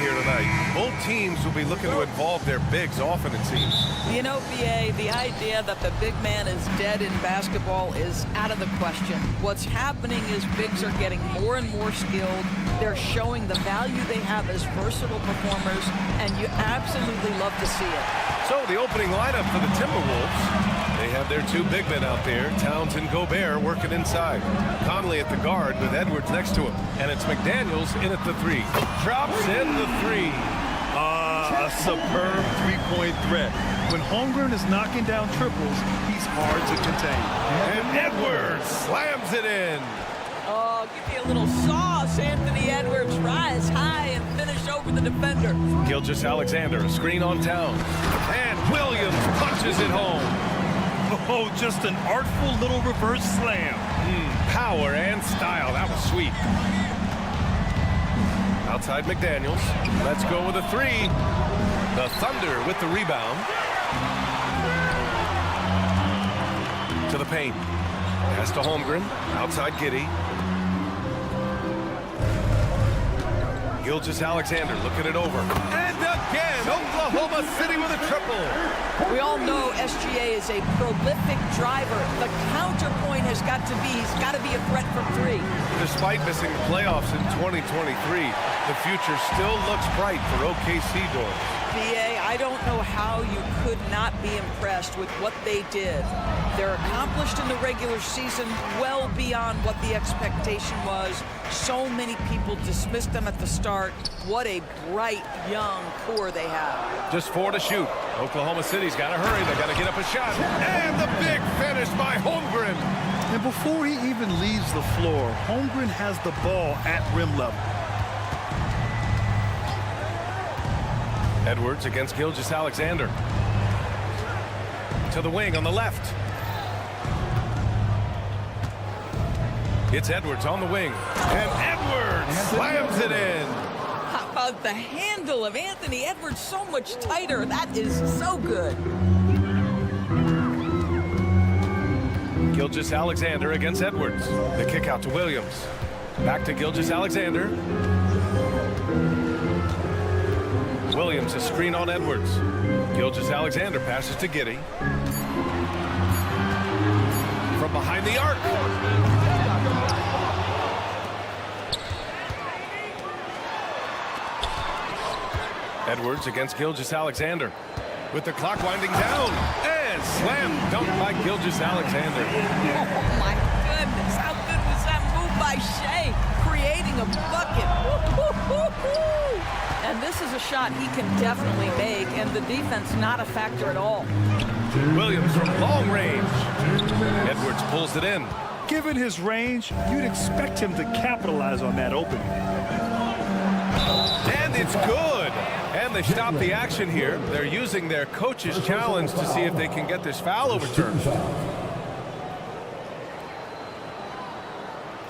here tonight. Both teams will be looking to involve their bigs often, it seems.
You know, BA, the idea that the big man is dead in basketball is out of the question. What's happening is bigs are getting more and more skilled. They're showing the value they have as versatile performers, and you absolutely love to see it.
So the opening lineup for the Timberwolves. They have their two big men out there, Towns and Gobert, working inside. Conley at the guard with Edwards next to him. And it's McDaniels in at the 3. Drops in the 3.
A superb three-point threat. When Holmgren is knocking down triples, he's hard to contain.
And Edwards slams it in.
Oh, give me a little sauce, Anthony Edwards. Rise high and finish over the defender.
Gilgeous-Alexander, a screen on Towns. And Williams punches it home.
Oh, just an artful little reverse slam.
Power and style. That was sweet. Outside McDaniels. Let's go with a 3. The Thunder with the rebound. To the paint. Pass to Holmgren. Outside Giddey. Gilgeous-Alexander looking it over. And again, Oklahoma City with a triple.
We all know SGA is a prolific driver. The counterpoint has got to be, he's got to be a threat from 3.
Despite missing the playoffs in 2023, the future still looks bright for OKC doors.
BA, I don't know how you could not be impressed with what they did. They're accomplished in the regular season well beyond what the expectation was. So many people dismissed them at the start. What a bright, young core they have.
Just 4 to shoot. Oklahoma City's got to hurry. They got to get up a shot. And the big finish by Holmgren.
And before he even leaves the floor, Holmgren has the ball at rim level.
Edwards against Gilgeous-Alexander. To the wing on the left. It's Edwards on the wing. And Edwards slams it in.
How about the handle of Anthony Edwards? So much tighter. That is so good.
Gilgeous-Alexander against Edwards. The kick out to Williams. Back to Gilgeous-Alexander. Williams, a screen on Edwards. Gilgeous-Alexander passes to Giddey. From behind the arc. Edwards against Gilgeous-Alexander. With the clock winding down. And slam dunk by Gilgeous-Alexander.
Oh, my goodness. How good was that move by Shea? Creating a bucket. Woo-hoo-hoo-hoo. And this is a shot he can definitely make, and the defense not a factor at all.
Williams from long range. Edwards pulls it in.
Given his range, you'd expect him to capitalize on that opening.
And it's good. And they stop the action here. They're using their coach's challenge to see if they can get this foul overturned.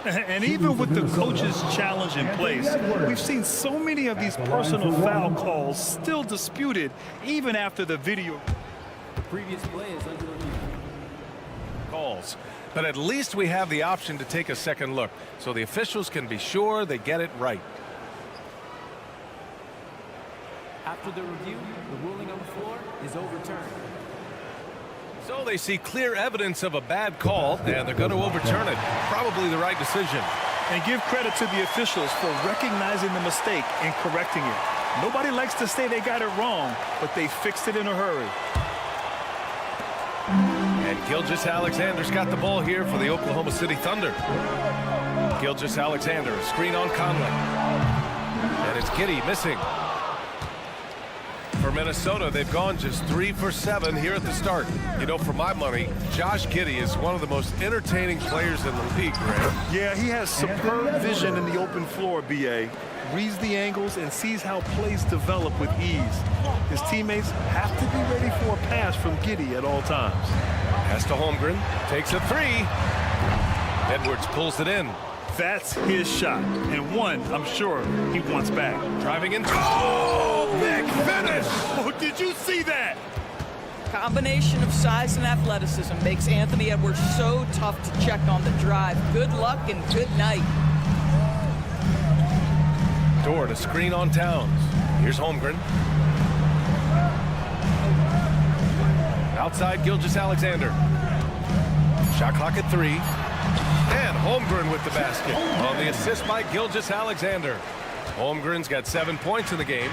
And even with the coach's challenge in place, we've seen so many of these personal foul calls still disputed even after the video.
The previous play is under review.
Calls. But at least we have the option to take a second look, so the officials can be sure they get it right.
After the review, the ruling on the floor is overturned.
So they see clear evidence of a bad call, and they're going to overturn it. Probably the right decision.
And give credit to the officials for recognizing the mistake and correcting it. Nobody likes to say they got it wrong, but they fixed it in a hurry.
And Gilgeous-Alexander's got the ball here for the Oklahoma City Thunder. Gilgeous-Alexander, a screen on Conley. And it's Giddey missing. For Minnesota, they've gone just 3 for 7 here at the start. You know, for my money, Josh Giddey is one of the most entertaining players in the league, Graham.
Yeah, he has superb vision in the open floor, B.A. Reads the angles and sees how plays develop with ease. His teammates have to be ready for a pass from Giddey at all times.
Pass to Holmgren, takes a 3. Edwards pulls it in.
That's his shot, and one I'm sure he wants back.
Driving in. Oh, big finish!
Oh, did you see that?
Combination of size and athleticism makes Anthony Edwards so tough to check on the drive. Good luck and good night.
Dort, a screen on Towns. Here's Holmgren. Outside Gilgeous-Alexander. Shot clock at 3. And Holmgren with the basket on the assist by Gilgeous-Alexander. Holmgren's got 7 points in the game.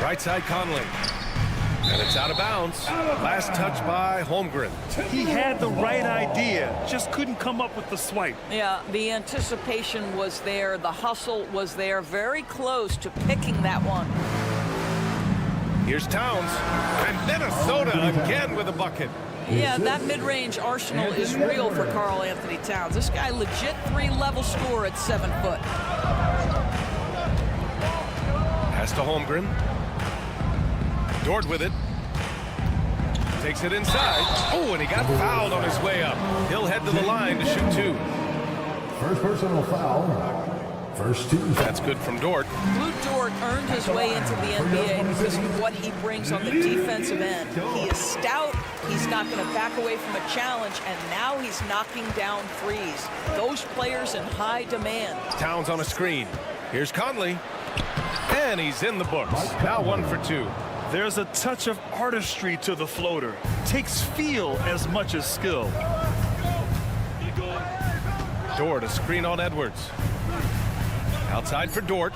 Right side Conley. And it's out of bounds. Last touch by Holmgren.
He had the right idea, just couldn't come up with the swipe.
Yeah, the anticipation was there. The hustle was there. Very close to picking that one.
Here's Towns. And Minnesota again with a bucket.
Yeah, that mid-range arsenal is real for Karl Anthony Towns. This guy legit 3-level scorer at 7 foot.
Pass to Holmgren. Dort with it. Takes it inside. Oh, and he got fouled on his way up. He'll head to the line to shoot 2.
First personal foul. First team.
That's good from Dort.
Lou Dort earned his way into the NBA because of what he brings on the defensive end. He is stout. He's not going to back away from a challenge, and now he's knocking down threes. Those players in high demand.
Towns on a screen. Here's Conley. And he's in the books. Now 1 for 2.
There's a touch of artistry to the floater. Takes feel as much as skill.
Dort, a screen on Edwards. Outside for Dort.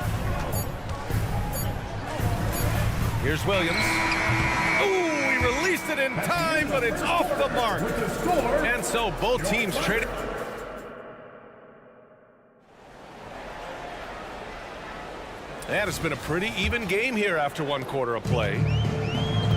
Here's Williams. Oh, he released it in time, but it's off the mark. And so both teams traded. And it's been a pretty even game here after 1 quarter of play.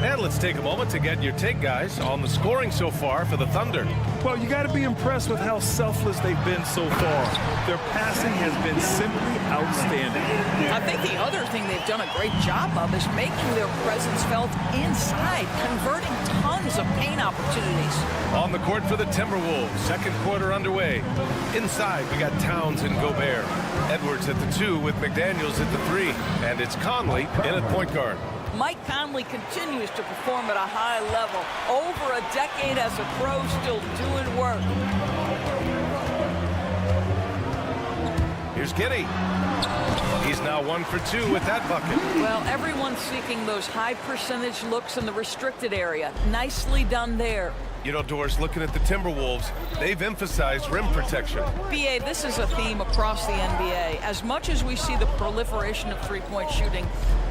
And let's take a moment to get your take, guys, on the scoring so far for the Thunder.
Well, you got to be impressed with how selfless they've been so far. Their passing has been simply outstanding.
I think the other thing they've done a great job of is making their presence felt inside, converting tons of paint opportunities.
On the court for the Timberwolves, second quarter underway. Inside, we got Towns and Gobert. Edwards at the 2 with McDaniels at the 3. And it's Conley in at point guard.
Mike Conley continues to perform at a high level. Over a decade as a pro, still doing work.
Here's Giddey. He's now 1 for 2 with that bucket.
Well, everyone's seeking those high percentage looks in the restricted area. Nicely done there.
You know, Doris, looking at the Timberwolves, they've emphasized rim protection.
BA, this is a theme across the NBA. As much as we see the proliferation of three-point shooting,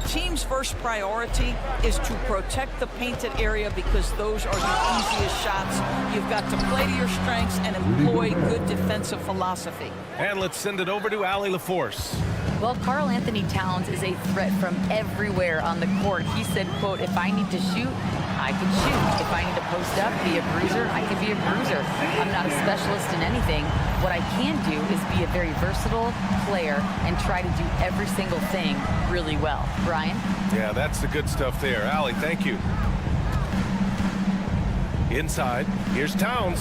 teams' first priority is to protect the painted area because those are the easiest shots. You've got to play to your strengths and employ good defensive philosophy.
And let's send it over to Allie LaForce.
Well, Karl Anthony Towns is a threat from everywhere on the court. He said, quote, if I need to shoot, I can shoot. If I need to post up, be a bruiser, I can be a bruiser. I'm not a specialist in anything. What I can do is be a very versatile player and try to do every single thing really well. Brian?
Yeah, that's the good stuff there. Allie, thank you. Inside, here's Towns.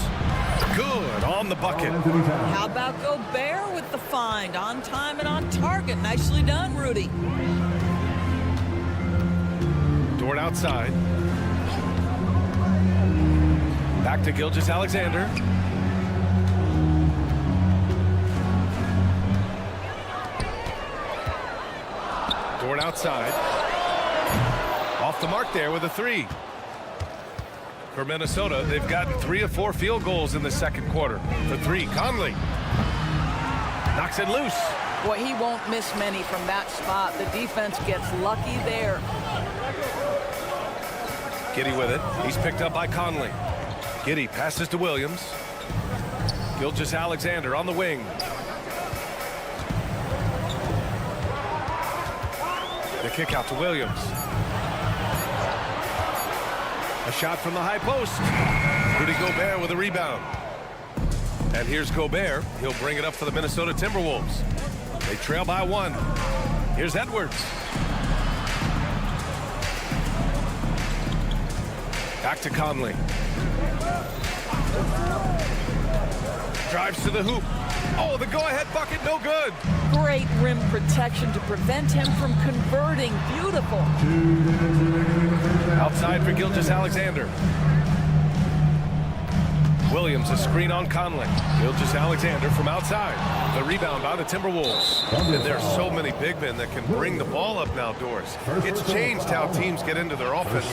Good on the bucket.
How about Gobert with the find? On time and on target. Nicely done, Rudy.
Dort outside. Back to Gilgeous-Alexander. Dort outside. Off the mark there with a 3. For Minnesota, they've gotten 3 of 4 field goals in the second quarter. For 3, Conley knocks it loose.
Boy, he won't miss many from that spot. The defense gets lucky there.
Giddey with it. He's picked up by Conley. Giddey passes to Williams. Gilgeous-Alexander on the wing. The kick out to Williams. A shot from the high post. Rudy Gobert with a rebound. And here's Gobert. He'll bring it up for the Minnesota Timberwolves. They trail by 1. Here's Edwards. Back to Conley. Drives to the hoop. Oh, the go-ahead bucket, no good.
Great rim protection to prevent him from converting. Beautiful.
Outside for Gilgeous-Alexander. Williams, a screen on Conley. Gilgeous-Alexander from outside. The rebound by the Timberwolves. And there are so many big men that can bring the ball up now, Doris. It's changed how teams get into their offense.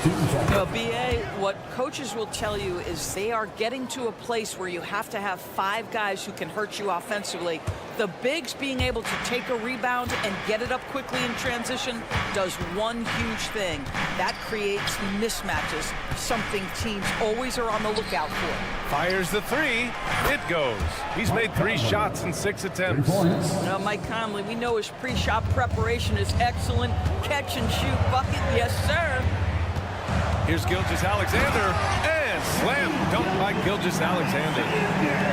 Well, BA, what coaches will tell you is they are getting to a place where you have to have 5 guys who can hurt you offensively. The bigs being able to take a rebound and get it up quickly in transition does one huge thing. That creates mismatches, something teams always are on the lookout for.
Fires the 3. It goes. He's made 3 shots in 6 attempts.
Now, Mike Conley, we know his pre-shot preparation is excellent. Catch and shoot bucket, yes, sir.
Here's Gilgeous-Alexander, and slam dunk by Gilgeous-Alexander.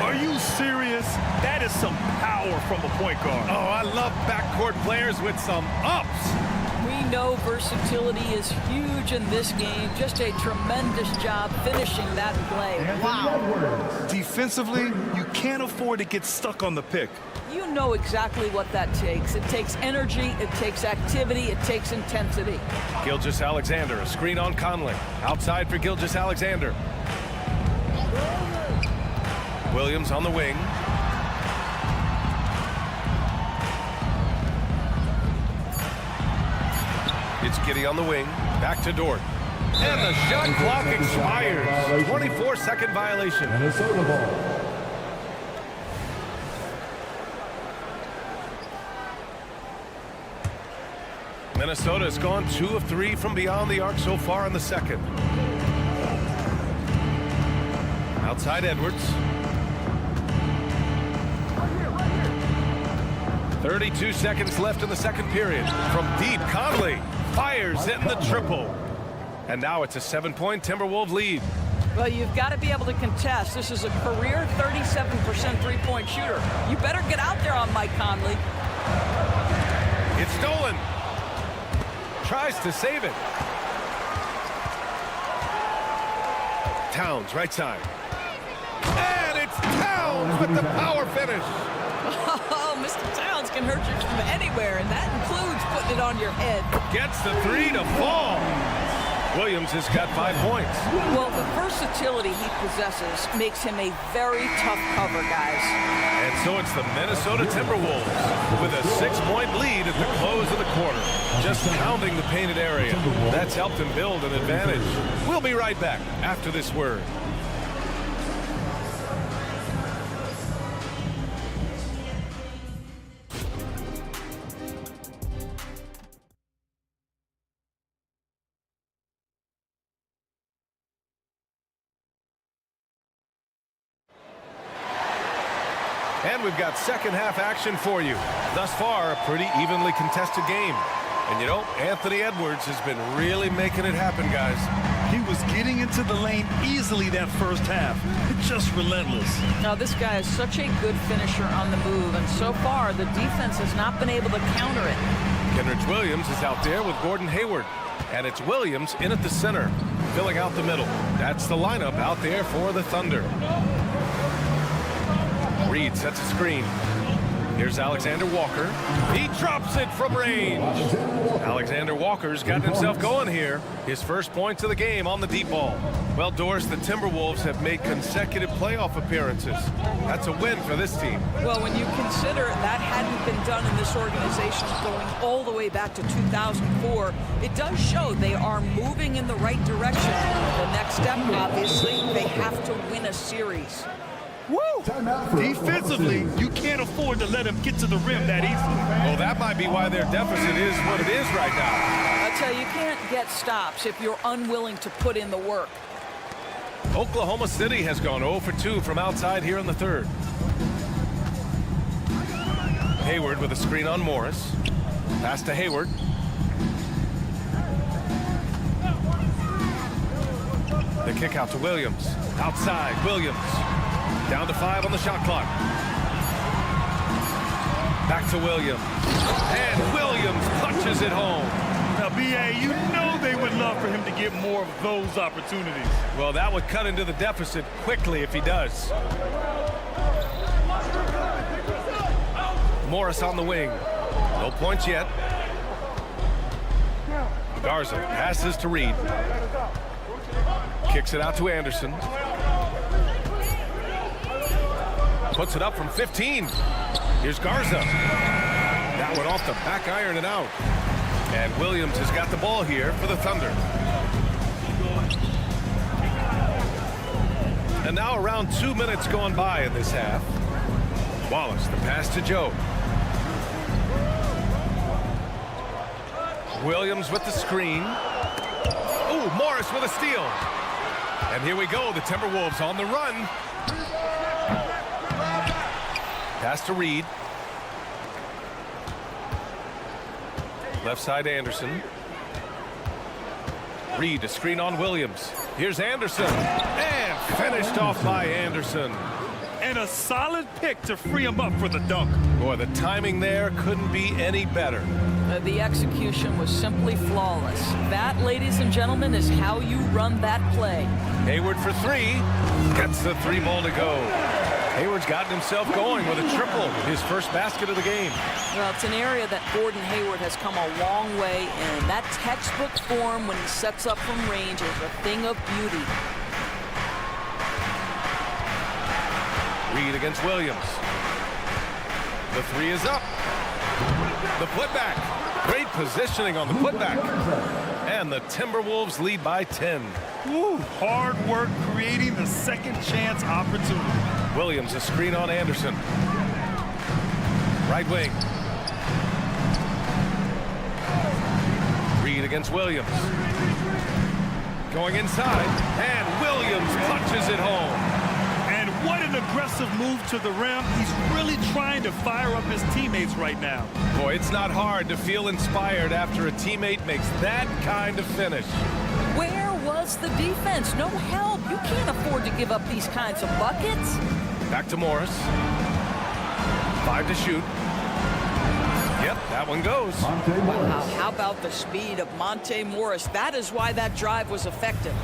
Are you serious? That is some power from a point guard.
Oh, I love backcourt players with some ups.
We know versatility is huge in this game. Just a tremendous job finishing that play. Wow.
Defensively, you can't afford to get stuck on the pick.
You know exactly what that takes. It takes energy, it takes activity, it takes intensity.
Gilgeous-Alexander, a screen on Conley. Outside for Gilgeous-Alexander. Williams on the wing. It's Giddey on the wing. Back to Dort. And the shot clock expires. 24-second violation.
Minnesota ball.
Minnesota has gone 2 of 3 from beyond the arc so far in the second. Outside Edwards. 32 seconds left in the second period. From deep, Conley fires in the triple. And now it's a 7-point Timberwolves lead.
Well, you've got to be able to contest. This is a career 37% three-point shooter. You better get out there on Mike Conley.
It's stolen. Tries to save it. Towns, right side. And it's Towns with the power finish.
Oh, Mr. Towns can hurt you from anywhere, and that includes putting it on your head.
Gets the 3 to fall. Williams has got 5 points.
Well, the versatility he possesses makes him a very tough cover, guys.
And so it's the Minnesota Timberwolves with a 6-point lead at the close of the quarter. Just pounding the painted area. That's helped him build an advantage. We'll be right back after this word. And we've got second half action for you. Thus far, a pretty evenly contested game. And you know, Anthony Edwards has been really making it happen, guys.
He was getting into the lane easily that first half. Just relentless.
Now, this guy is such a good finisher on the move, and so far, the defense has not been able to counter it.
Kenrich Williams is out there with Gordon Hayward. And it's Williams in at the center, filling out the middle. That's the lineup out there for the Thunder. Reed sets a screen. Here's Alexander Walker. He drops it from range. Alexander Walker's gotten himself going here. His first points of the game on the deep ball. Well, Doris, the Timberwolves have made consecutive playoff appearances. That's a win for this team.
Well, when you consider that hadn't been done in this organization going all the way back to 2004, it does show they are moving in the right direction. The next step, obviously, they have to win a series.
Woo! Defensively, you can't afford to let him get to the rim that easily.
Well, that might be why their deficit is what it is right now.
I tell you, you can't get stops if you're unwilling to put in the work.
Oklahoma City has gone 0 for 2 from outside here in the third. Hayward with a screen on Morris. Pass to Hayward. The kick out to Williams. Outside, Williams. Down to 5 on the shot clock. Back to Williams. And Williams punches it home.
Now, B.A., you know they would love for him to get more of those opportunities.
Well, that would cut into the deficit quickly if he does. Morris on the wing. No points yet. Garza passes to Reed. Kicks it out to Anderson. Puts it up from 15. Here's Garza. That one off the back iron and out. And Williams has got the ball here for the Thunder. And now around 2 minutes gone by in this half. Wallace, the pass to Joe. Williams with the screen. Ooh, Morris with a steal. And here we go, the Timberwolves on the run. Pass to Reed. Left side Anderson. Reed, a screen on Williams. Here's Anderson. And finished off by Anderson.
And a solid pick to free him up for the dunk.
Boy, the timing there couldn't be any better.
The execution was simply flawless. That, ladies and gentlemen, is how you run that play.
Hayward for three. Gets the three ball to go. Hayward's gotten himself going with a triple, his first basket of the game.
Well, it's an area that Gordon Hayward has come a long way in. That textbook form when he sets up from range is a thing of beauty.
Reed against Williams. The three is up. The putback. Great positioning on the putback. And the Timberwolves lead by 10.
Woo, hard work creating the second chance opportunity.
Williams, a screen on Anderson. Right wing. Reed against Williams. Going inside. And Williams punches it home.
And what an aggressive move to the rim. He's really trying to fire up his teammates right now.
Boy, it's not hard to feel inspired after a teammate makes that kind of finish.
Where was the defense? No help. You can't afford to give up these kinds of buckets.
Back to Morris. 5 to shoot. Yep, that one goes.
Wow, how about the speed of Monte Morris? That is why that drive was effective.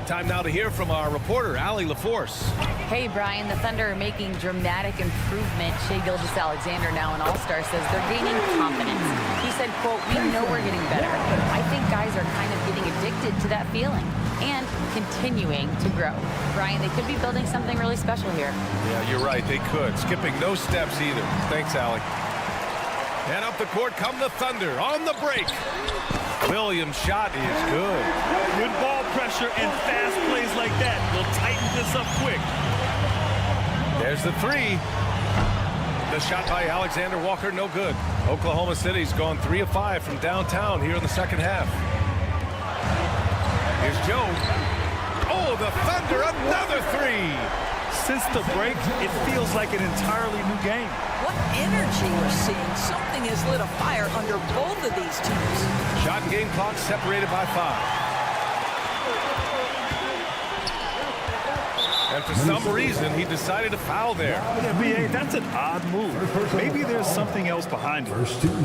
Time now to hear from our reporter, Allie LaForce.
Hey, Brian, the Thunder are making dramatic improvement. Shai Gilgeous-Alexander, now an all-star, says they're gaining confidence. He said, quote, "We know we're getting better. I think guys are kind of getting addicted to that feeling and continuing to grow." Brian, they could be building something really special here.
Yeah, you're right. They could. Skipping no steps either. Thanks, Allie. And up the court come the Thunder on the break. Williams' shot is good.
Good ball pressure and fast plays like that will tighten this up quick.
There's the three. The shot by Alexander Walker, no good. Oklahoma City's gone 3 of 5 from downtown here in the second half. Here's Joe. Oh, the Thunder, another three.
Since the break, it feels like an entirely new game.
What energy we're seeing. Something has lit a fire under both of these teams.
Shot and game clock separated by 5. And for some reason, he decided to foul there.
Yeah, B.A., that's an odd move. Maybe there's something else behind it.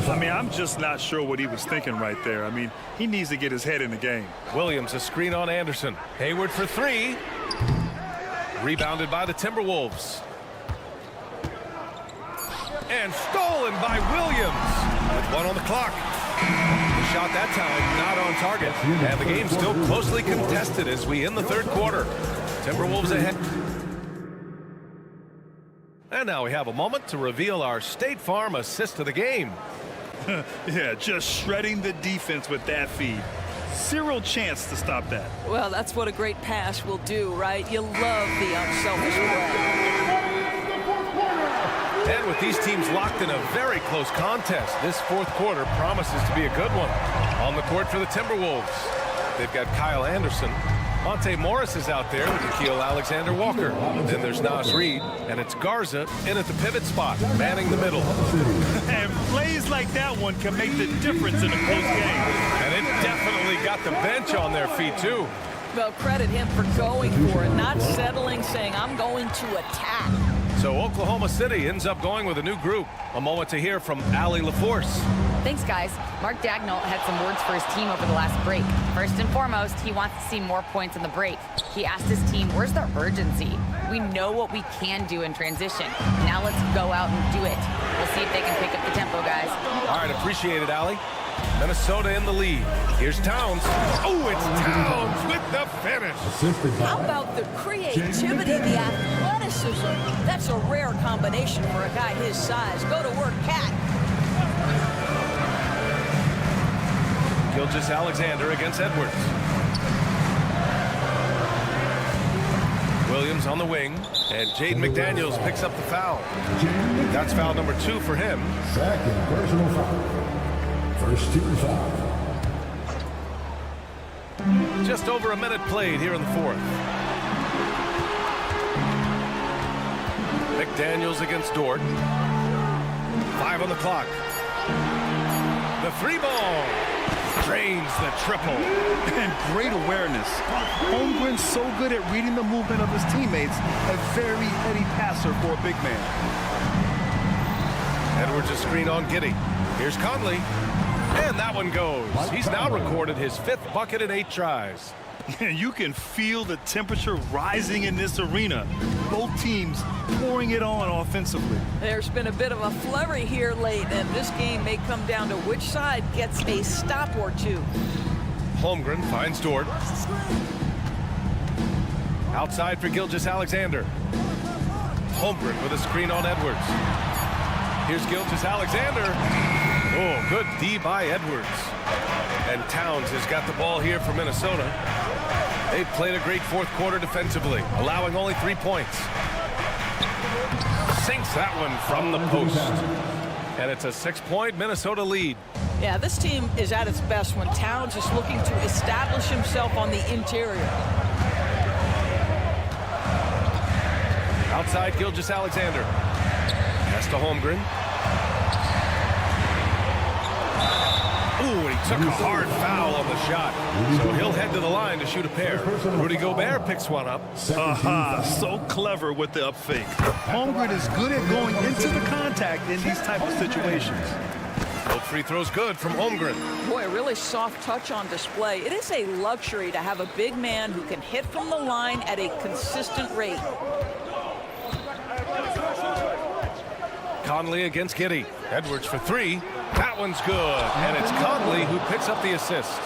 I mean, I'm just not sure what he was thinking right there. I mean, he needs to get his head in the game.
Williams, a screen on Anderson. Hayward for three. Rebounded by the Timberwolves. And stolen by Williams. With 1 on the clock. The shot that time not on target. And the game still closely contested as we end the third quarter. Timberwolves ahead. And now we have a moment to reveal our State Farm assist of the game.
Yeah, just shredding the defense with that feed. Zero chance to stop that.
Well, that's what a great pass will do, right? You love the unselfish play.
And with these teams locked in a very close contest, this fourth quarter promises to be a good one. On the court for the Timberwolves, they've got Kyle Anderson. Monte Morris is out there with Nickeil Alexander-Walker. Then there's Naz Reid, and it's Garza in at the pivot spot, manning the middle.
And plays like that one can make the difference in a close game.
And it definitely got the bench on their feet, too.
Well, credit him for going for it, not settling, saying, I'm going to attack.
So Oklahoma City ends up going with a new group. A moment to hear from Allie LaForce.
Thanks, guys. Mark Dagnall had some words for his team over the last break. First and foremost, he wants to see more points in the break. He asked his team, where's the urgency? We know what we can do in transition. Now let's go out and do it. We'll see if they can pick up the tempo, guys.
All right, appreciate it, Allie. Minnesota in the lead. Here's Towns. Oh, it's Towns with the finish.
How about the creativity, the athleticism? That's a rare combination for a guy his size. Go to work, Cat.
Gilgeous-Alexander against Edwards. Williams on the wing, and Jaden McDaniels picks up the foul. That's foul number 2 for him.
Second personal foul. First team foul.
Just over a minute played here in the 4th. McDaniels against Dort. 5 on the clock. The 3-ball. Drains the triple.
And great awareness. Holmgren's so good at reading the movement of his teammates. A very heady passer for a big man.
Edwards' screen on Giddey. Here's Conley. And that one goes. He's now recorded his 5th bucket in 8 tries.
You can feel the temperature rising in this arena. Both teams pouring it on offensively.
There's been a bit of a flurry here late, and this game may come down to which side gets a stop or two.
Holmgren finds Dort. Outside for Gilgeous-Alexander. Holmgren with a screen on Edwards. Here's Gilgeous-Alexander. Oh, good D by Edwards. And Towns has got the ball here for Minnesota. They've played a great 4th quarter defensively, allowing only 3 points. Sinks that one from the post. And it's a 6-point Minnesota lead.
Yeah, this team is at its best when Towns is looking to establish himself on the interior.
Outside, Gilgeous-Alexander. Pass to Holmgren. Ooh, and he took a hard foul on the shot. So he'll head to the line to shoot a pair. Rudy Gobert picks one up.
So clever with the up fake. Holmgren is good at going into the contact in these type of situations.
Both free throws good from Holmgren.
Boy, a really soft touch on display. It is a luxury to have a big man who can hit from the line at a consistent rate.
Conley against Giddey. Edwards for 3. That one's good. And it's Conley who picks up the assist.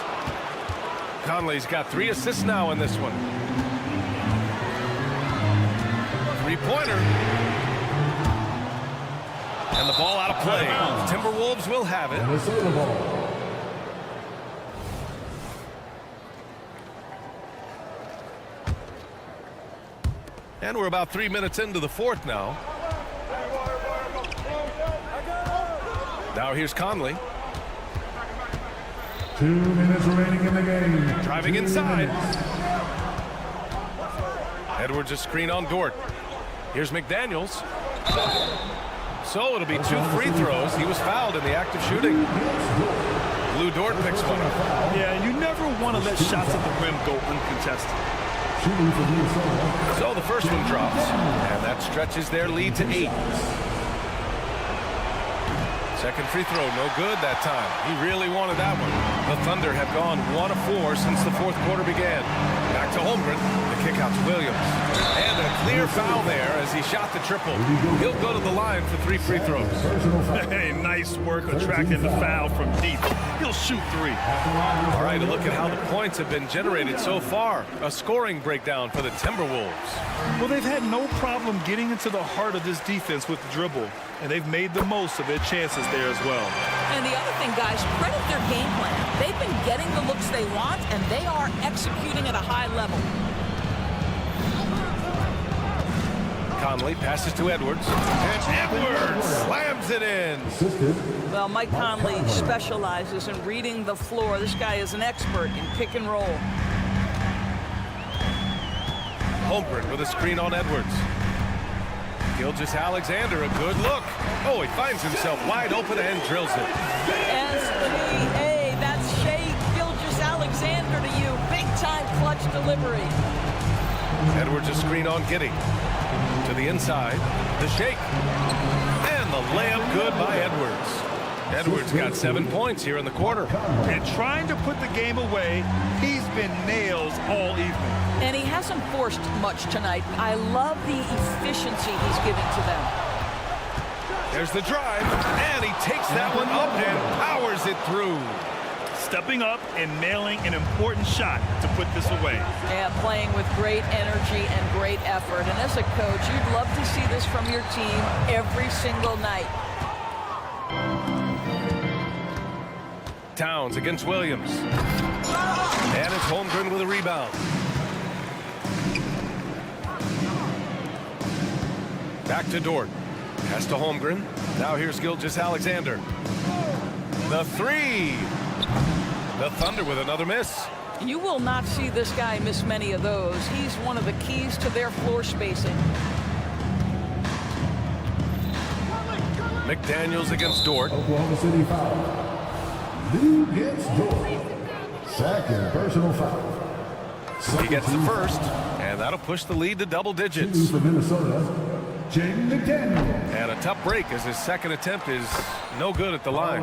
Conley's got 3 assists now in this one. 3-pointer. And the ball out of play. Timberwolves will have it. And we're about 3 minutes into the 4th now. Now here's Conley.
2 minutes remaining in the game.
Driving inside. Edwards a screen on Dort. Here's McDaniels. So it'll be 2 free throws. He was fouled in the act of shooting. Lou Dort picks one up.
Yeah, you never want to let shots at the rim go uncontested.
So the first one drops. And that stretches their lead to 8. Second free throw, no good that time. He really wanted that one. The Thunder have gone 1 of 4 since the 4th quarter began. Back to Holmgren. The kick out to Williams. And a clear foul there as he shot the triple. He'll go to the line for 3 free throws.
Hey, nice work attracting the foul from deep. He'll shoot 3.
All right, a look at how the points have been generated so far. A scoring breakdown for the Timberwolves.
Well, they've had no problem getting into the heart of this defense with the dribble, and they've made the most of their chances there as well.
And the other thing, guys, credit their game plan. They've been getting the looks they want, and they are executing at a high level.
Conley passes to Edwards. And Edwards slams it in.
Well, Mike Conley specializes in reading the floor. This guy is an expert in pick and roll.
Holmgren with a screen on Edwards. Gilgeous-Alexander, a good look. Oh, he finds himself wide open and drills it.
SGA, that's Shea Gilgeous-Alexander to you. Big-time clutch delivery.
Edwards a screen on Giddey. To the inside, the shake. And the layup good by Edwards. Edwards got 7 points here in the quarter.
And trying to put the game away, he's been nails all evening.
And he hasn't forced much tonight. I love the efficiency he's giving to them.
There's the drive, and he takes that one up and powers powers it through.
Stepping up and nailing an important shot to put this away.
Yeah, playing with great energy and great effort. And as a coach, you'd love to see this from your team every single night.
Towns against Williams. And it's Holmgren with a rebound. Back to Dort. Pass to Holmgren. Now here's Gilgeous-Alexander. The three. The Thunder with another miss.
You will not see this guy miss many of those. He's one of the keys to their floor spacing.
McDaniels against Dort.
Oklahoma City foul. Lead gets Dort. Second personal foul.
He gets the first, and that'll push the lead to double digits.
Two for Minnesota. Jaden McDaniels.
And a tough break as his second attempt is no good at the line.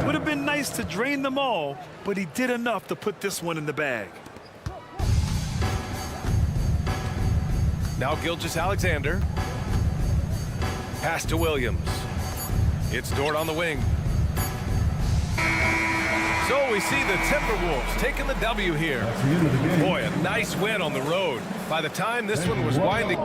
Would have been nice to drain them all, but he did enough to put this one in the bag.
Now Gilgeous-Alexander. Pass to Williams. It's Dort on the wing. So we see the Timberwolves taking the W here.
That's the end of the game.
Boy, a nice win on the road. By the time this one was winding...